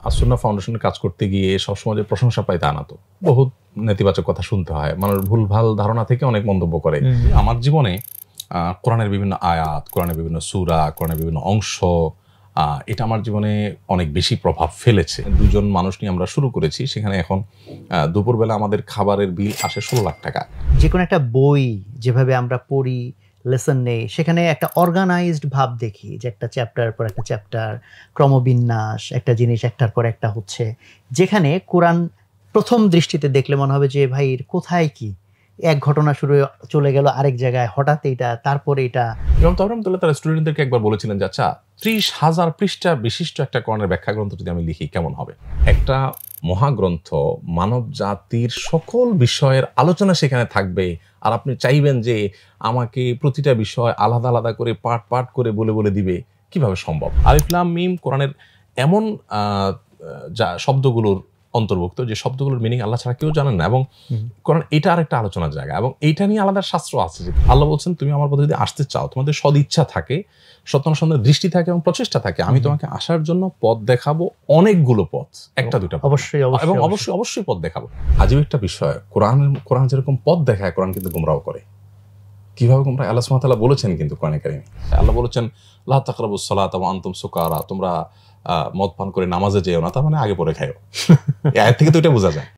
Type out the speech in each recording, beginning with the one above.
আসুন্নাহ ফাউন্ডেশনের কাজ করতে গিয়ে সবসময় যে প্রশংসা পাই তা না তো। বহুত নেতিবাচক কথা শুনতে হয়। মানুষ ভুলভাল ধারণা থেকে অনেক মন্তব্য করে। আমার জীবনে কোরআনের বিভিন্ন আয়াত, কোরআনের বিভিন্ন সূরা, কোরআনের বিভিন্ন অংশ এটা আমার জীবনে অনেক বেশি প্রভাব ফেলেছে। ২ জন মানুষ নিয়ে আমরা শুরু করেছি। সেখানে এখন দুপুরবেলা আমাদের খাবারের বিল আসে ১৬ লাখ টাকা। যেকোনো একটা বই যেভাবে আমরা পড়ি, লেসন নেই, সেখানে একটা অর্গানাইজড ভাব দেখি যে একটা চ্যাপ্টার পর একটা চ্যাপ্টার, ক্রমবিন্যাস, একটা জিনিস একটার পর একটা হচ্ছে। যেখানে কোরআন প্রথম দৃষ্টিতে দেখলে মনে হবে যে ভাই কোথায় কি? এক ঘটনা শুরু চলে গেল আরেক জায়গায়, হঠাৎ এইটা, তারপরে এটা। ইমাম তাওরাহ রাহমাতুল্লাহ তার স্টুডেন্টদেরকে একবার বলেছিলেন যে, আচ্ছা ৩০,০০০ পৃষ্ঠা বিশিষ্ট একটা কোরআনের ব্যাখ্যা গ্রন্থ যদি আমি লিখি কেমন হবে? একটা মহাগ্রন্থ মানব জাতির সকল বিষয়ের আলোচনা সেখানে থাকবে। আর আপনি চাইবেন যে আমাকে প্রতিটা বিষয় আলাদা, আলাদা করে পার্ট করে বলে দিবে। কিভাবে সম্ভব? আলিফ লাম মিম কোরআনের এমন যা শব্দগুলোর অন্তর্ভুক্ত যে শব্দগুলোর মিনিং আল্লাহ ছাড়া কেউ জানেন না, এবং কারণ এটা আরেকটা আলোচনার জায়গা, এবং এইটা নিয়ে আলাদা শাস্ত্র আছে যে আল্লাহ বলছেন তুমি আমার পথে যদি আসতে চাও, তোমাদের সদিচ্ছা থাকে, সত্যানুসন্ধানের দৃষ্টি থাকে এবং প্রচেষ্টা থাকে, আমি তোমাকে আসার জন্য পথ দেখাবো, অনেকগুলো পথ, একটা দুইটা অবশ্যই এবং অবশ্যই পথ দেখাবো। আজীব একটা বিষয়, কোরআন যেরকম পথ দেখায়, কোরআন কিন্তু গুমরাহ করে। কিভাবে গুমরাহ? আল্লাহ সুবহানাহু ওয়া তাআলা বলেছেন কিন্তু কোরআনে কারীমে, আল্লাহ বলেছেন লা তাকরাবুস সালাতা ওয়া আনতুম সুকারা, তোমরা মদ পান করে নামাজে যেও না, তার মানে আগে পরে খাইও। এই আয়াত থেকে তো এটা বোঝা যায়।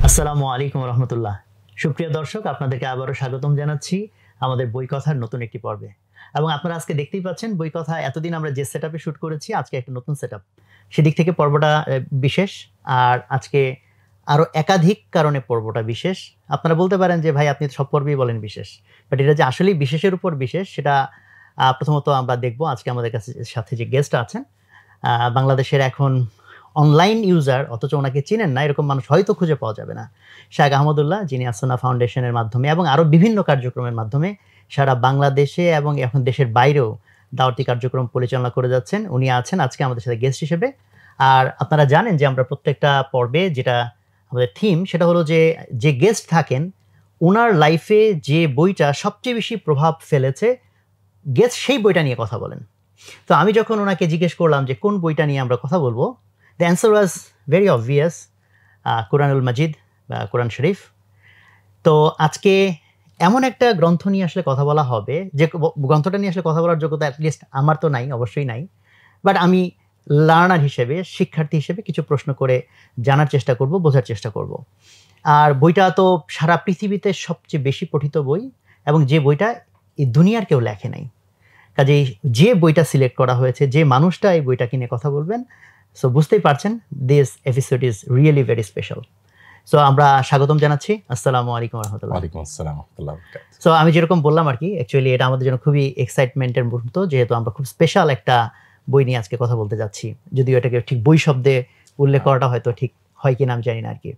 আসসালামু আলাইকুম রহমতুল্লাহ। সুপ্রিয় দর্শক, আপনাদেরকে আবারও স্বাগতম জানাচ্ছি আমাদের বই কথার নতুন একটি পর্বে। এবং আপনারা আজকে দেখতেই পাচ্ছেন বই কথা এতদিন আমরা যে সেটআপে শুট করেছি, আজকে একটা নতুন সেটআপ। সেদিক থেকে পর্বটা বিশেষ, আর আজকে আরও একাধিক কারণে পর্বটা বিশেষ। আপনারা বলতে পারেন যে ভাই আপনি সব পর্বেই বলেন বিশেষ, বাট এটা যে আসলেই বিশেষের উপর বিশেষ সেটা প্রথমত আমরা দেখব। আজকে আমাদের সাথে যে গেস্ট আছেন, বাংলাদেশের এখন অনলাইন ইউজার অথচ ওনাকে চিনেন না এরকম মানুষ হয়তো খুঁজে পাওয়া যাবে না। শাহ আহমদুল্লাহ, যিনি আসুন্নাহ ফাউন্ডেশনের মাধ্যমে এবং আরও বিভিন্ন কার্যক্রমের মাধ্যমে সারা বাংলাদেশে এবং এখন দেশের বাইরেও দাওয়াতি কার্যক্রম পরিচালনা করে যাচ্ছেন। উনি আছেন আজকে আমাদের সাথে গেস্ট হিসেবে। আর আপনারা জানেন যে আমরা প্রত্যেকটা পর্বে যেটা আমাদের থিম, সেটা হলো যে গেস্ট থাকেন ওনার লাইফে যে বইটা সবচেয়ে বেশি প্রভাব ফেলেছে, গেস্ট সেই বইটা নিয়ে কথা বলেন। তো আমি যখন ওনাকে জিজ্ঞেস করলাম যে কোন বইটা নিয়ে আমরা কথা বলবো, the answer was very obvious, কোরআনুল মাজিদ বা কোরআন শরীফ। তো আজকে এমন একটা গ্রন্থ নিয়ে আসলে কথা বলা হবে, যে গ্রন্থটা নিয়ে আসলে কথা বলার যোগ্যতা অ্যাটলিস্ট আমার তো নাই, অবশ্যই নাই, বাট আমি লার্নার হিসেবে, শিক্ষার্থী হিসেবে কিছু প্রশ্ন করে জানার চেষ্টা করব, বোঝার চেষ্টা করব। আর বইটা তো সারা পৃথিবীতে সবচেয়ে বেশি পঠিত বই, এবং যে বইটা এই দুনিয়ার কেউ লেখে নাই। কাজেই যে বইটা সিলেক্ট করা হয়েছে, যে মানুষটা এই বইটা কিনে কথা বলবেন, সো বুঝতেই পারছেন this episode is really very special. So আমরা স্বাগতম জানাচ্ছি। আসসালামু আলাইকুম রহমতুল্লাহ। ওয়ালাইকুম আসসালাম রাহমাতুল্লাহ ওয়া বারাকাতুহু। সো আমি যেরকম বললাম আর কি, অ্যাকচুয়ালি এটা আমাদের জন্য খুবই এক্সাইটমেন্টের মুহূর্ত, যেহেতু আমরা খুব স্পেশাল একটা বই নিয়ে আজকে কথা বলতে যাচ্ছি। যদিও এটাকে ঠিক বই শব্দে উল্লেখ করাটা হয়তো ঠিক হয় কিনা আমি জানি না আর কি।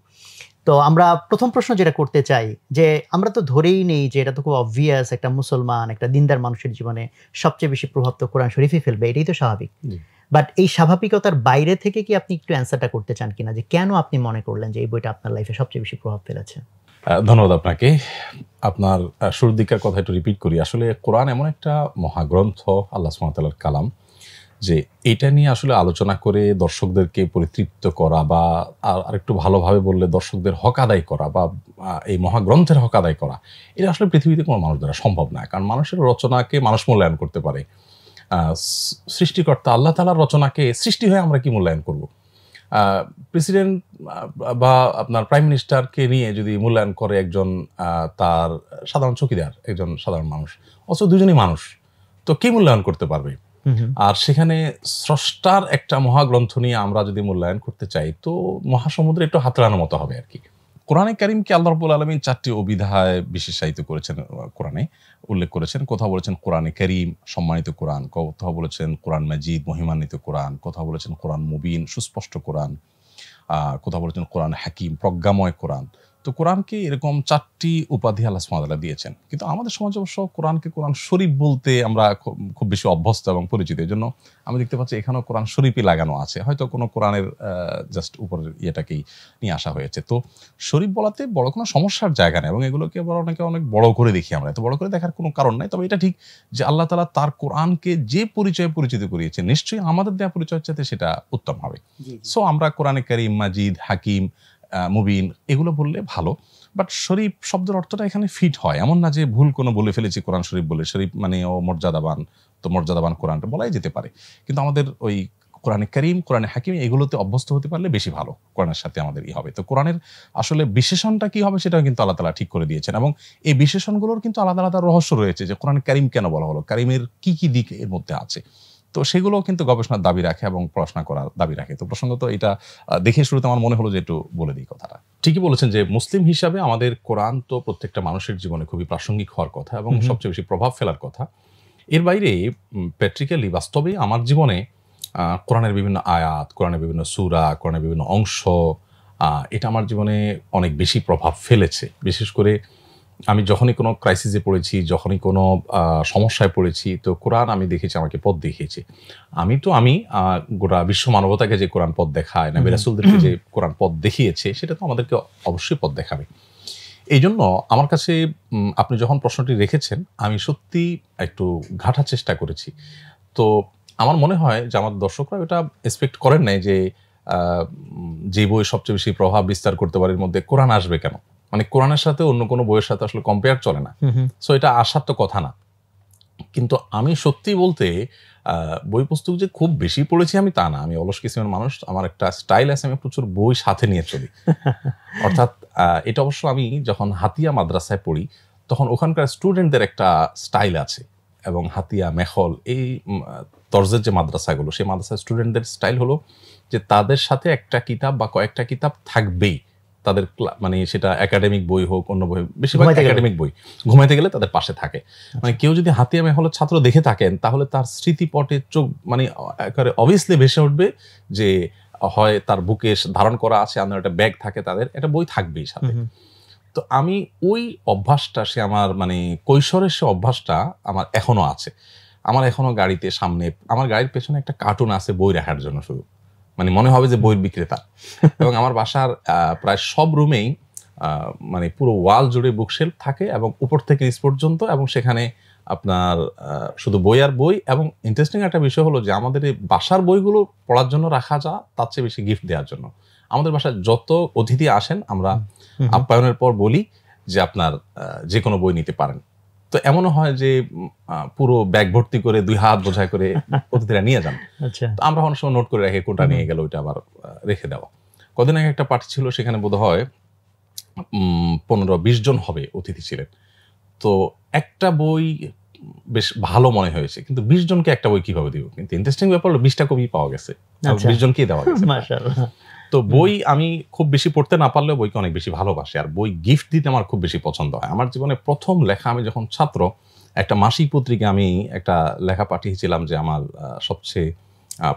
তো আমরা প্রথম প্রশ্ন যেটা করতে চাই, যে আমরা তো ধরেই নেই যে এটা তো খুব অবভিয়াস, একটা মুসলমান, একটা দিনদার মানুষের জীবনে সবচেয়ে বেশি প্রভাব তো কোরআন শরীফই ফেলবে, এটাই তো স্বাভাবিক। বাট এই স্বাভাবিকতার বাইরে থেকে কি আপনি একটু অ্যান্সারটা করতে চান কিনা, যে কেন আপনি মনে করলেন যে এই বইটা আপনার লাইফে সবচেয়ে বেশি প্রভাব ফেলেছে? ধন্যবাদ আপনাকে। আপনার শুরুর দিকের কথা একটু রিপিট করি। আসলে কোরআন এমন একটা মহাগ্রন্থ, আল্লাহ সুবহানাহু ওয়া তাআলার কালাম, যে এটা নিয়ে আসলে আলোচনা করে দর্শকদেরকে পরিতৃপ্ত করা, বা আরেকটু ভালোভাবে বললে দর্শকদের হক আদায় করা, বা এই মহাগ্রন্থের হক আদায় করা, এটা আসলে পৃথিবীতে কোনো মানুষ দ্বারা সম্ভব না। কারণ মানুষের রচনাকে মানুষ মূল্যায়ন করতে পারে, সৃষ্টিকর্তা আল্লাহ তাআলার রচনাকে সৃষ্টি হয়ে আমরা কি মূল্যায়ন করব? প্রেসিডেন্ট বা আপনার প্রাইম মিনিস্টারকে নিয়ে যদি মূল্যায়ন করে একজন তার সাধারণ চৌকিদার, একজন সাধারণ মানুষ, অথচ দুজনই মানুষ, তো কি মূল্যায়ন করতে পারবে? আর সেখানে স্রষ্টার একটা মহাগ্রন্থ নিয়ে আমরা যদি মূল্যায়ন করতে চাই, তো মহাসমুদ্রে একটু হাতড়ানোর মতো হবে আর কি। কোরআনে কারীমকে আল্লাহ রাব্বুল আলামিন 4টি অভিধায় বিশেষায়িত করেছেন, কোরআনে উল্লেখ করেছেন। কোথাও বলেছেন কোরআনে কারীম, সম্মানিত কোরআন, কোথাও বলেছেন কোরআন মাজিদ, মহিমান্বিত কোরআন, কোথাও বলেছেন কোরআন মুবিন, সুস্পষ্ট কোরআন, কোথাও বলেছেন কোরআন হাকিম, প্রজ্ঞাময় কোরআন। তো কোরআনকে এরকম 4টি উপাধি আল্লাহ সুবহানাহু ওয়া তাআলা দিয়েছেন, কিন্তু আমাদের সমাজে অবশ্য কোরআনকে কোরআন শরীফ বলতে আমরা খুব বেশি অভ্যস্ত এবং পরিচিত। এই জন্য আমি দেখতে পাচ্ছি এখানেও কোরআন শরীফই লাগানো আছে, হয়তো কোনো কোরআনের জাস্ট উপরের ইয়েটাকেই নিয়ে আসা হয়েছে। তো শরীফ বলাতে বড় কোনো সমস্যার জায়গা নেই, এবং এগুলোকে আবার অনেকে অনেক বড় করে দেখি আমরা। এত বড় করে দেখার কোনো কারণ নাই। তবে এটা ঠিক যে আল্লাহ তাআলা তার কোরআনকে যে পরিচয়ে পরিচিত করিয়েছে, নিশ্চয়ই আমাদের দেওয়া পরিচয়ের চাইতে সেটা উত্তম হবে। সো আমরা কোরআনে কারীম, মাজিদ, হাকিম, মুবিন এগুলো বললে ভালো, বাট শরীফ শব্দের অর্থটা এখানে ফিট হয়, এমন না যে ভুল কোনো বলে ফেলেছি কোরআন শরীফ বলে। শরীফ মানে ও মর্যাদাবান, তো মর্যাদাবান কোরআনটা বলাই যেতে পারে, কিন্তু আমাদের ওই কোরআনে কারীম, কোরআনে হাকিম এগুলোতে অভ্যস্ত হতে পারলে বেশি ভালো, কোরআনের সাথে আমাদের হবে। তো কোরআনের আসলে বিশেষণটা কি হবে সেটাও কিন্তু আল্লাহ তাআলা ঠিক করে দিয়েছেন, এবং এই বিশেষণগুলোর কিন্তু আলাদা আলাদা রহস্য রয়েছে, যে কোরআনে কারীম কেন বলা হলো, কারীমের কি কি দিক এর মধ্যে আছে। তো সেগুলো কিন্তু গবেষণার দাবি রাখে এবং পড়াশোনা করার দাবি রাখে। তো প্রসঙ্গত এটা দেখে শুরুতে আমার মনে হলো যে একটু বলে দিই কথাটা। ঠিকই বলেছেন যে মুসলিম হিসাবে আমাদের কোরআন তো প্রত্যেকটা মানুষের জীবনে খুবই প্রাসঙ্গিক হওয়ার কথা এবং সবচেয়ে বেশি প্রভাব ফেলার কথা। এর বাইরে প্র্যাকটিক্যালি বাস্তবে আমার জীবনে কোরআনের বিভিন্ন আয়াত, কোরআনের বিভিন্ন সূরা, কোরআনের বিভিন্ন অংশ, এটা আমার জীবনে অনেক বেশি প্রভাব ফেলেছে। বিশেষ করে আমি যখনই কোনো ক্রাইসিসে পড়েছি, যখনই কোনো সমস্যায় পড়েছি, তো কোরআন আমি দেখেছি আমাকে পথ দেখিয়েছে। আমি গোটা বিশ্ব মানবতাকে যে কোরআন পথ দেখায়, নবী রাসূলদেরকে যে কোরআন পথ দেখিয়েছে, সেটা তো আমাদেরকে অবশ্যই পথ দেখাবে। এই জন্য আমার কাছে আপনি যখন প্রশ্নটি রেখেছেন, আমি সত্যি একটু ঘাটার চেষ্টা করেছি। তো আমার মনে হয় যে আমার দর্শকরা এটা এক্সপেক্ট করেন নাই যে যে বই সবচেয়ে বেশি প্রভাব বিস্তার করতে পারে এর মধ্যে কোরআন আসবে কেন, মানে কোরআনের সাথে অন্য কোনো বইয়ের সাথে আসলে কম্পেয়ার চলে না। সো এটা আসার তো কথা না। কিন্তু আমি সত্যি বলতে বই পুস্তক যে খুব বেশি পড়েছি আমি তা না। আমি অলস কিসিমের মানুষ, আমার একটা স্টাইল আছে, আমি প্রচুর বই সাথে নিয়ে চলি। অর্থাৎ এটা অবশ্য আমি যখন হাতিয়া মাদ্রাসায় পড়ি, তখন ওখানকার স্টুডেন্টদের একটা স্টাইল আছে, এবং হাতিয়া, মেখল এই তর্জের যে মাদ্রাসাগুলো, সেই মাদ্রাসার স্টুডেন্টদের স্টাইল হলো যে তাদের সাথে একটা কিতাব বা কয়েকটা কিতাব থাকবেই। তাদের মানে সেটা একাডেমিক বই হোক, অন্য বই, বেশিরভাগ একাডেমিক বই, ঘুমাইতে গেলে তাদের পাশে থাকে। মানে কেউ যদি হাতিয়া মেহলের ছাত্র দেখে থাকেন, তাহলে তার স্মৃতিপটে চোখ মানে একেবারে অবভিয়াসলি ভেসে উঠবে যে হয় তার বুকে ধারণ করা আছে, আপনার একটা ব্যাগ থাকে, তাদের একটা বই থাকবেই সাথে। তো আমি ওই অভ্যাসটা, সে আমার মানে কৈশোরের সে অভ্যাসটা আমার এখনো আছে। আমার এখনো গাড়িতে সামনে, আমার গাড়ির পেছনে একটা কার্টুন আছে বই রাখার জন্য, শুধু মানে মনে হবে যে বইয়ের বিক্রেতা। এবং আমার বাসার প্রায় সব রুমেই মানে পুরো ওয়াল জুড়ে বুকশেলফ থাকে, এবং উপর থেকে নিচ পর্যন্ত, এবং সেখানে আপনার শুধু বই আর বই। এবং ইন্টারেস্টিং একটা বিষয় হলো যে আমাদের এই বাসার বইগুলো পড়ার জন্য রাখা যা, তার চেয়ে বেশি গিফট দেওয়ার জন্য। আমাদের বাসায় যত অতিথি আসেন, আমরা আপ্যায়নের পর বলি যে আপনার যে কোনো বই নিতে পারেন। তো এমনও হয় যে পুরো ব্যাগ ভর্তি করে 2 হাত বোঝাই করে অতিথিরা নিয়ে যান। তো আমরা অনেক সময় নোট করে রাখি কোনটা নিয়ে গেল, ওইটা আবার রেখে দেওয়া। কদিন আগে একটা পার্টি ছিল, সেখানে বোধ হয় 15-20 জন হবে অতিথি ছিলেন। তো একটা বই বেশ ভালো মনে হয়েছে, কিন্তু 20 জনকে একটা বই কিভাবে দিব? কিন্তু ইন্টারেস্টিং ব্যাপার হলো 20টা কপি পাওয়া গেছে, 20 জনকেই দেওয়া গেছে। মাশাআল্লাহ। তো বই আমি খুব বেশি পড়তে না পারলেও বইকে অনেক বেশি ভালোবাসি, আর বই গিফট দিতে আমার খুব বেশি পছন্দ হয়। আমার জীবনে প্রথম লেখা, আমি যখন ছাত্র, একটা মাসিক পত্রিকা আমি একটা লেখা পাঠিয়েছিলাম যে আমার সবচেয়ে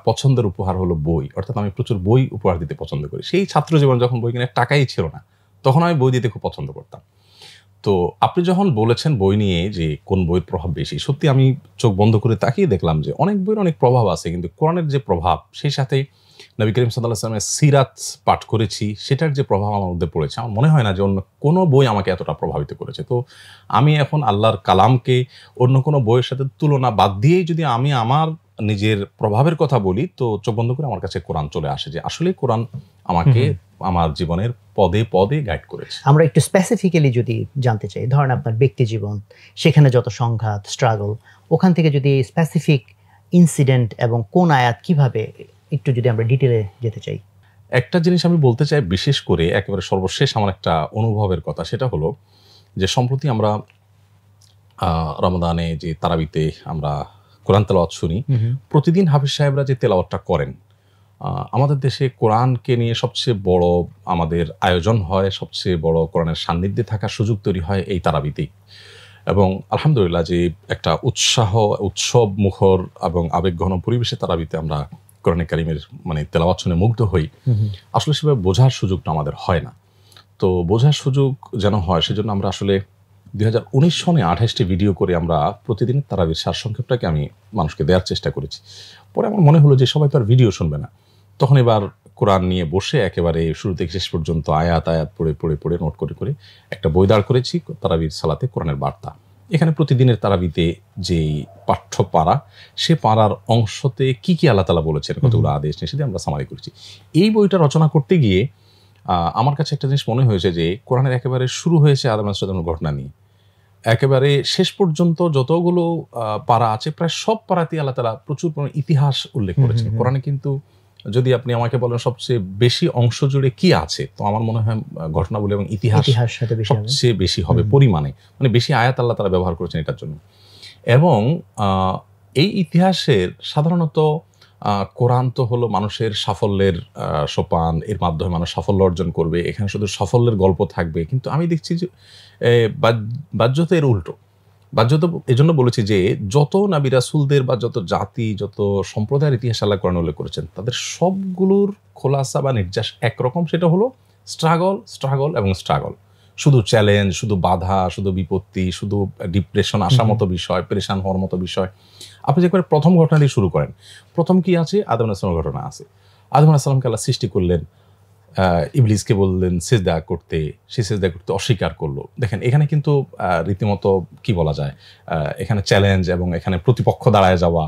পছন্দের উপহার হলো বই। অর্থাৎ আমি প্রচুর বই উপহার দিতে পছন্দ করি। সেই ছাত্র জীবন যখন বই কেনার টাকাই ছিল না, তখন আমি বই দিতে খুব পছন্দ করতাম। তো আপনি যখন বলেছেন বই নিয়ে যে কোন বইয়ের প্রভাব বেশি, সত্যি আমি চোখ বন্ধ করে তাকিয়ে দেখলাম যে অনেক বইয়ের অনেক প্রভাব আছে, কিন্তু কোরআনের যে প্রভাব, সেই সাথে নবী করিম সাল্লাল্লাহু আলাইহি ওয়াসাল্লামের সিরাত পাঠ করেছি, সেটার যে প্রভাব আমার মধ্যে পড়েছে, আমার মনে হয় না যে অন্য কোনো বই আমাকে এতটা প্রভাবিত করেছে। তো আমি এখন আল্লাহর কালামকে অন্য কোনো বইয়ের সাথে তুলনা বাদ দিয়েই যদি আমি আমার নিজের প্রভাবের কথা বলি, তো চোখ বন্ধ করে আমার কাছে কোরআন চলে আসে, যে আসলে কোরআন আমাকে আমার জীবনের পদে পদে গাইড করেছে। আমরা একটু স্পেসিফিক্যালি যদি জানতে চাই, ধরেন আপনার ব্যক্তি জীবন, সেখানে যত সংঘাত, স্ট্রাগল, ওখান থেকে যদি স্পেসিফিক ইনসিডেন্ট এবং কোন আয়াত কিভাবে, একটু যদি আমরা ডিটেলে যেতে চাই। একটা জিনিস আমি বলতে চাই, বিশেষ করে একেবারে সর্বশেষ আমার একটা অনুভবের কথা, সেটা হলো যে সম্প্রতি আমরা রমাদানে যে তারাবিতে আমরা কোরআন তেলাওয়াত শুনি, প্রতিদিন হাফিজ সাহেবরা যে তেলাওয়াতটা করেন, আমাদের দেশে কোরআনকে নিয়ে সবচেয়ে বড় আমাদের আয়োজন হয়, সবচেয়ে বড় কোরআনের সান্নিধ্যে থাকার সুযোগ তৈরি হয় এই তারাবিতেই। এবং আলহামদুলিল্লাহ যে একটা উৎসব মুখর এবং আবেগঘন পরিবেশে তারাবিতে আমরা কোরআনে কারিমের মানে তেলাওয়াত শুনে মুগ্ধ হই, আসলে সেভাবে বোঝার সুযোগটা আমাদের হয় না। তো বোঝার সুযোগ যেন হয় সেজন্য আমরা আসলে 2019 সনে 28টি ভিডিও করে আমরা প্রতিদিন তারাবির সারসংক্ষেপটাকে আমি মানুষকে দেওয়ার চেষ্টা করেছি। পরে আমার মনে হলো যে সবাই তো আর ভিডিও শুনবে না, তখন এবার কোরআন নিয়ে বসে একেবারে শুরু থেকে শেষ পর্যন্ত আয়াত আয়াত পড়ে পড়ে পড়ে নোট করে করে একটা বই দাঁড় করেছি, তারাবির সালাতে কোরআনের বার্তা। এখানে প্রতিদিনের তারাবিতে যেই পাঠ্য পারা, সে পাড়ার অংশতে কি কি আল্লাহ তাআলা বলেছেন, কতগুলো আদেশ নিষেধ আমরা সামারি করেছি। এই বইটা রচনা করতে গিয়ে আমার কাছে একটা জিনিস মনে হয়েছে যে কোরআনের একেবারে শুরু হয়েছে আদম আলাইহিস সালামের ঘটনা নিয়ে, একেবারে শেষ পর্যন্ত যতগুলো পারা আছে প্রায় সব পারাতেই আল্লাহ তাআলা প্রচুর পরিমাণে ইতিহাস উল্লেখ করেছেন। কোরআনে কিন্তু যদি আপনি আমাকে বলেন সবচেয়ে বেশি অংশ জুড়ে কি আছে, তো আমার মনে হয় ঘটনাবলী এবং ইতিহাস সবচেয়ে বেশি হবে পরিমাণে, মানে বেশি আয়াত আল্লাহ তাআলা ব্যবহার করেছেন এটার জন্য। এবং এই ইতিহাসের সাধারণত কোরআন তো হলো মানুষের সাফল্যের সোপান, এর মাধ্যমে মানুষ সাফল্য অর্জন করবে, এখানে শুধু সাফল্যের গল্প থাকবে। কিন্তু আমি দেখছি যে বাহ্যত এর উল্টো। বাহ্যত এজন্য বলেছি যে যত নবী রাসূলদের বা যত জাতি, যত সম্প্রদায়ের ইতিহাস আল্লাহ কোরআনে উল্লেখ করেছেন, তাদের সবগুলোর খোলাসা বা নির্যাস একরকম, সেটা হলো স্ট্রাগল স্ট্রাগল এবং স্ট্রাগল। শুধু চ্যালেঞ্জ, শুধু বাধা, শুধু বিপত্তি, শুধু ডিপ্রেশন আসার মতো বিষয়, পেরেশান হওয়ার মতো বিষয়। আপনি যে একবার প্রথম ঘটনা দিয়ে শুরু করেন, প্রথম কি আছে? আদম আলাইহিস সালামের ঘটনা আছে। আদম আলাইহিস সালামকে আল্লাহ সৃষ্টি করলেন, ইবলিসকে বললেন সিজদা করতে, সে সিজদা করতে অস্বীকার করলো। দেখেন এখানে কিন্তু রীতিমতো কি বলা যায়, এখানে চ্যালেঞ্জ এবং এখানে প্রতিপক্ষ দাঁড়ায় যাওয়া,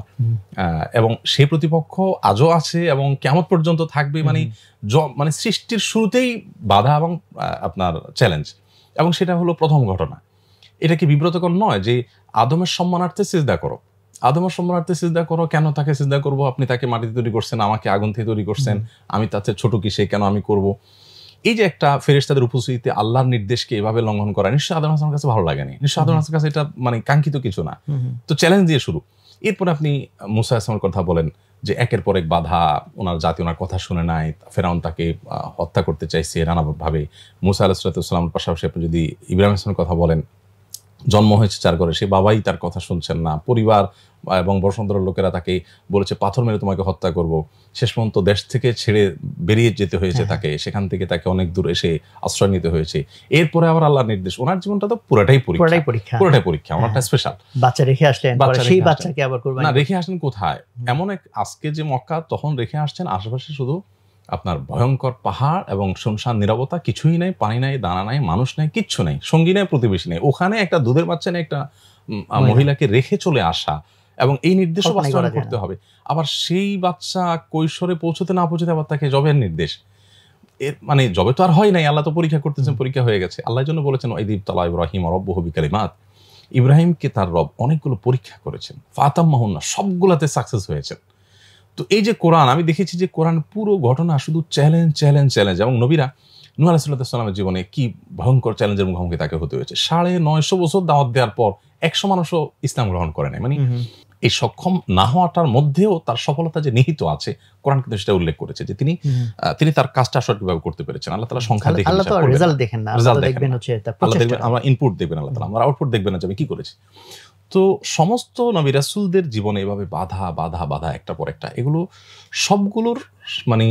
এবং সেই প্রতিপক্ষ আজও আছে এবং কিয়ামত পর্যন্ত থাকবে। মানে সৃষ্টির শুরুতেই বাধা এবং আপনার চ্যালেঞ্জ, এবং সেটা হলো প্রথম ঘটনা। এটা কি বিব্রতকর নয় যে আদমের সম্মানার্থে সিজদা করো, আদমের সম্মানার্থে সিজদা করো? কেন তাকে সিজদা করব? আপনি তাকে মাটিতে তৈরি করছেন, আমাকে আগুন থেকে তৈরি করছেন, আমি তাতে ছোট কি, সে কেন আমি করব? এই যে একটা ফেরেশতাদের উপস্থিতিতে আল্লাহর নির্দেশকে এভাবে লঙ্ঘন করা, নিশ্চয়ই আদম আলাইহিস কাছে ভালো লাগেনি, নিশ্চয়ই আদম আলাইহিস কাছে এটা মানে কাঙ্ক্ষিত কিছু না। তো চ্যালেঞ্জ দিয়ে শুরু। এরপরে আপনি মুসা আলাইহিস সালামের কথা বলেন যে একের পর এক বাধা, ওনার জাতি ওনার কথা শুনে নাই, ফেরাউন তাকে হত্যা করতে চাইছে নানাভাবে। মুসা আলাইহিস সালামের পাশাপাশি আপনি যদি ইব্রাহিম আলাইহিস সালামের কথা বলেন, জন্ম হয়েছে 4 ঘরে, সে বাবাই তার কথা শুনছেন না, পরিবার এবং বসন্তরের লোকেরা তাকে বলেছে পাথর মেরে তোমাকে হত্যা করব। শেষ পর্যন্ত দেশ থেকে ছেড়ে বেরিয়ে যেতে হয়েছে তাকে, সেখান থেকে তাকে অনেক দূর এসে আশ্রয় নিতে হয়েছে। এরপরে আবার আল্লাহর নির্দেশ, ওনার জীবনটা তো পুরোটাই পরীক্ষা, ওনারটা স্পেশাল। বাচ্চা রেখে আসলেন, সেই বাচ্চাকে আবার কুরবানি না রেখে আসলেন কোথায়? এমন এক আজকে যে মক্কা, তখন রেখে আসছেন আশেপাশে শুধু আপনার ভয়ঙ্কর পাহাড় এবং শুনশান নীরবতা, কিছুই নাই, পানি নাই, দানা নাই, মানুষ নাই, কিচ্ছু নাই, সঙ্গী নাই, প্রতিবেশী নেই। ওখানে একটা দুধের বাচ্চা নেই, একটা মহিলাকে রেখে চলে আসা, এবং এই নির্দেশ বাস্তবায়ন করতে হবে। আবার সেই বাচ্চা কৈশোরে পৌঁছতে না পৌঁছতে আবার তাকে জবের নির্দেশ। মানে জবে তো আর হয় নাই, আল্লাহ তো পরীক্ষা করতেছেন, পরীক্ষা হয়ে গেছে। আল্লাহর জন্য বলেছেন ওয়াইদ তালা ইব্রাহিম রাব্বুহু বিকালিমাত, ইব্রাহিমকে তার রব অনেকগুলো পরীক্ষা করেছেন, ফাতাম্মাহুন্না, সবগুলাতে সাকসেস হয়েছেন। তো এই যে কোরআন, আমি দেখেছি যে কোরআন পুরো ঘটনা শুধু চ্যালেঞ্জ চ্যালেঞ্জ চ্যালেঞ্জ। এবং নবীরা, নূহ আলাইহিস সালামের জীবনে কি ভয়ঙ্কর চ্যালেঞ্জের মুখোমুখি তাকে হতে হয়েছে। 950 বছর দাওয়াত দেওয়ার পর 100 মানুষও ইসলাম গ্রহণ করে নাই। মানে এই সক্ষম না হওয়াটার মধ্যেও তার সফলতা যে নিহিত আছে, কোরআন কিন্তু সেটা উল্লেখ করেছে যে তিনি তার কাজটা সঠিকভাবে করতে পেরেছেন। আল্লাহ তাআলা সংখ্যা দেখে, আল্লাহ তো রেজাল্ট দেখেন না, আল্লাহ দেখবেন হচ্ছে তার প্রচেষ্টা, আমরা ইনপুট দেখবেন আল্লাহ তাআলা, আমরা আউটপুট দেখবেন না যে আমি কি করেছি। তো সমস্ত নবী রাসূলদের জীবনে এভাবে বাধা বাধা বাধা একটা পর একটা, এগুলো সবগুলোর মানে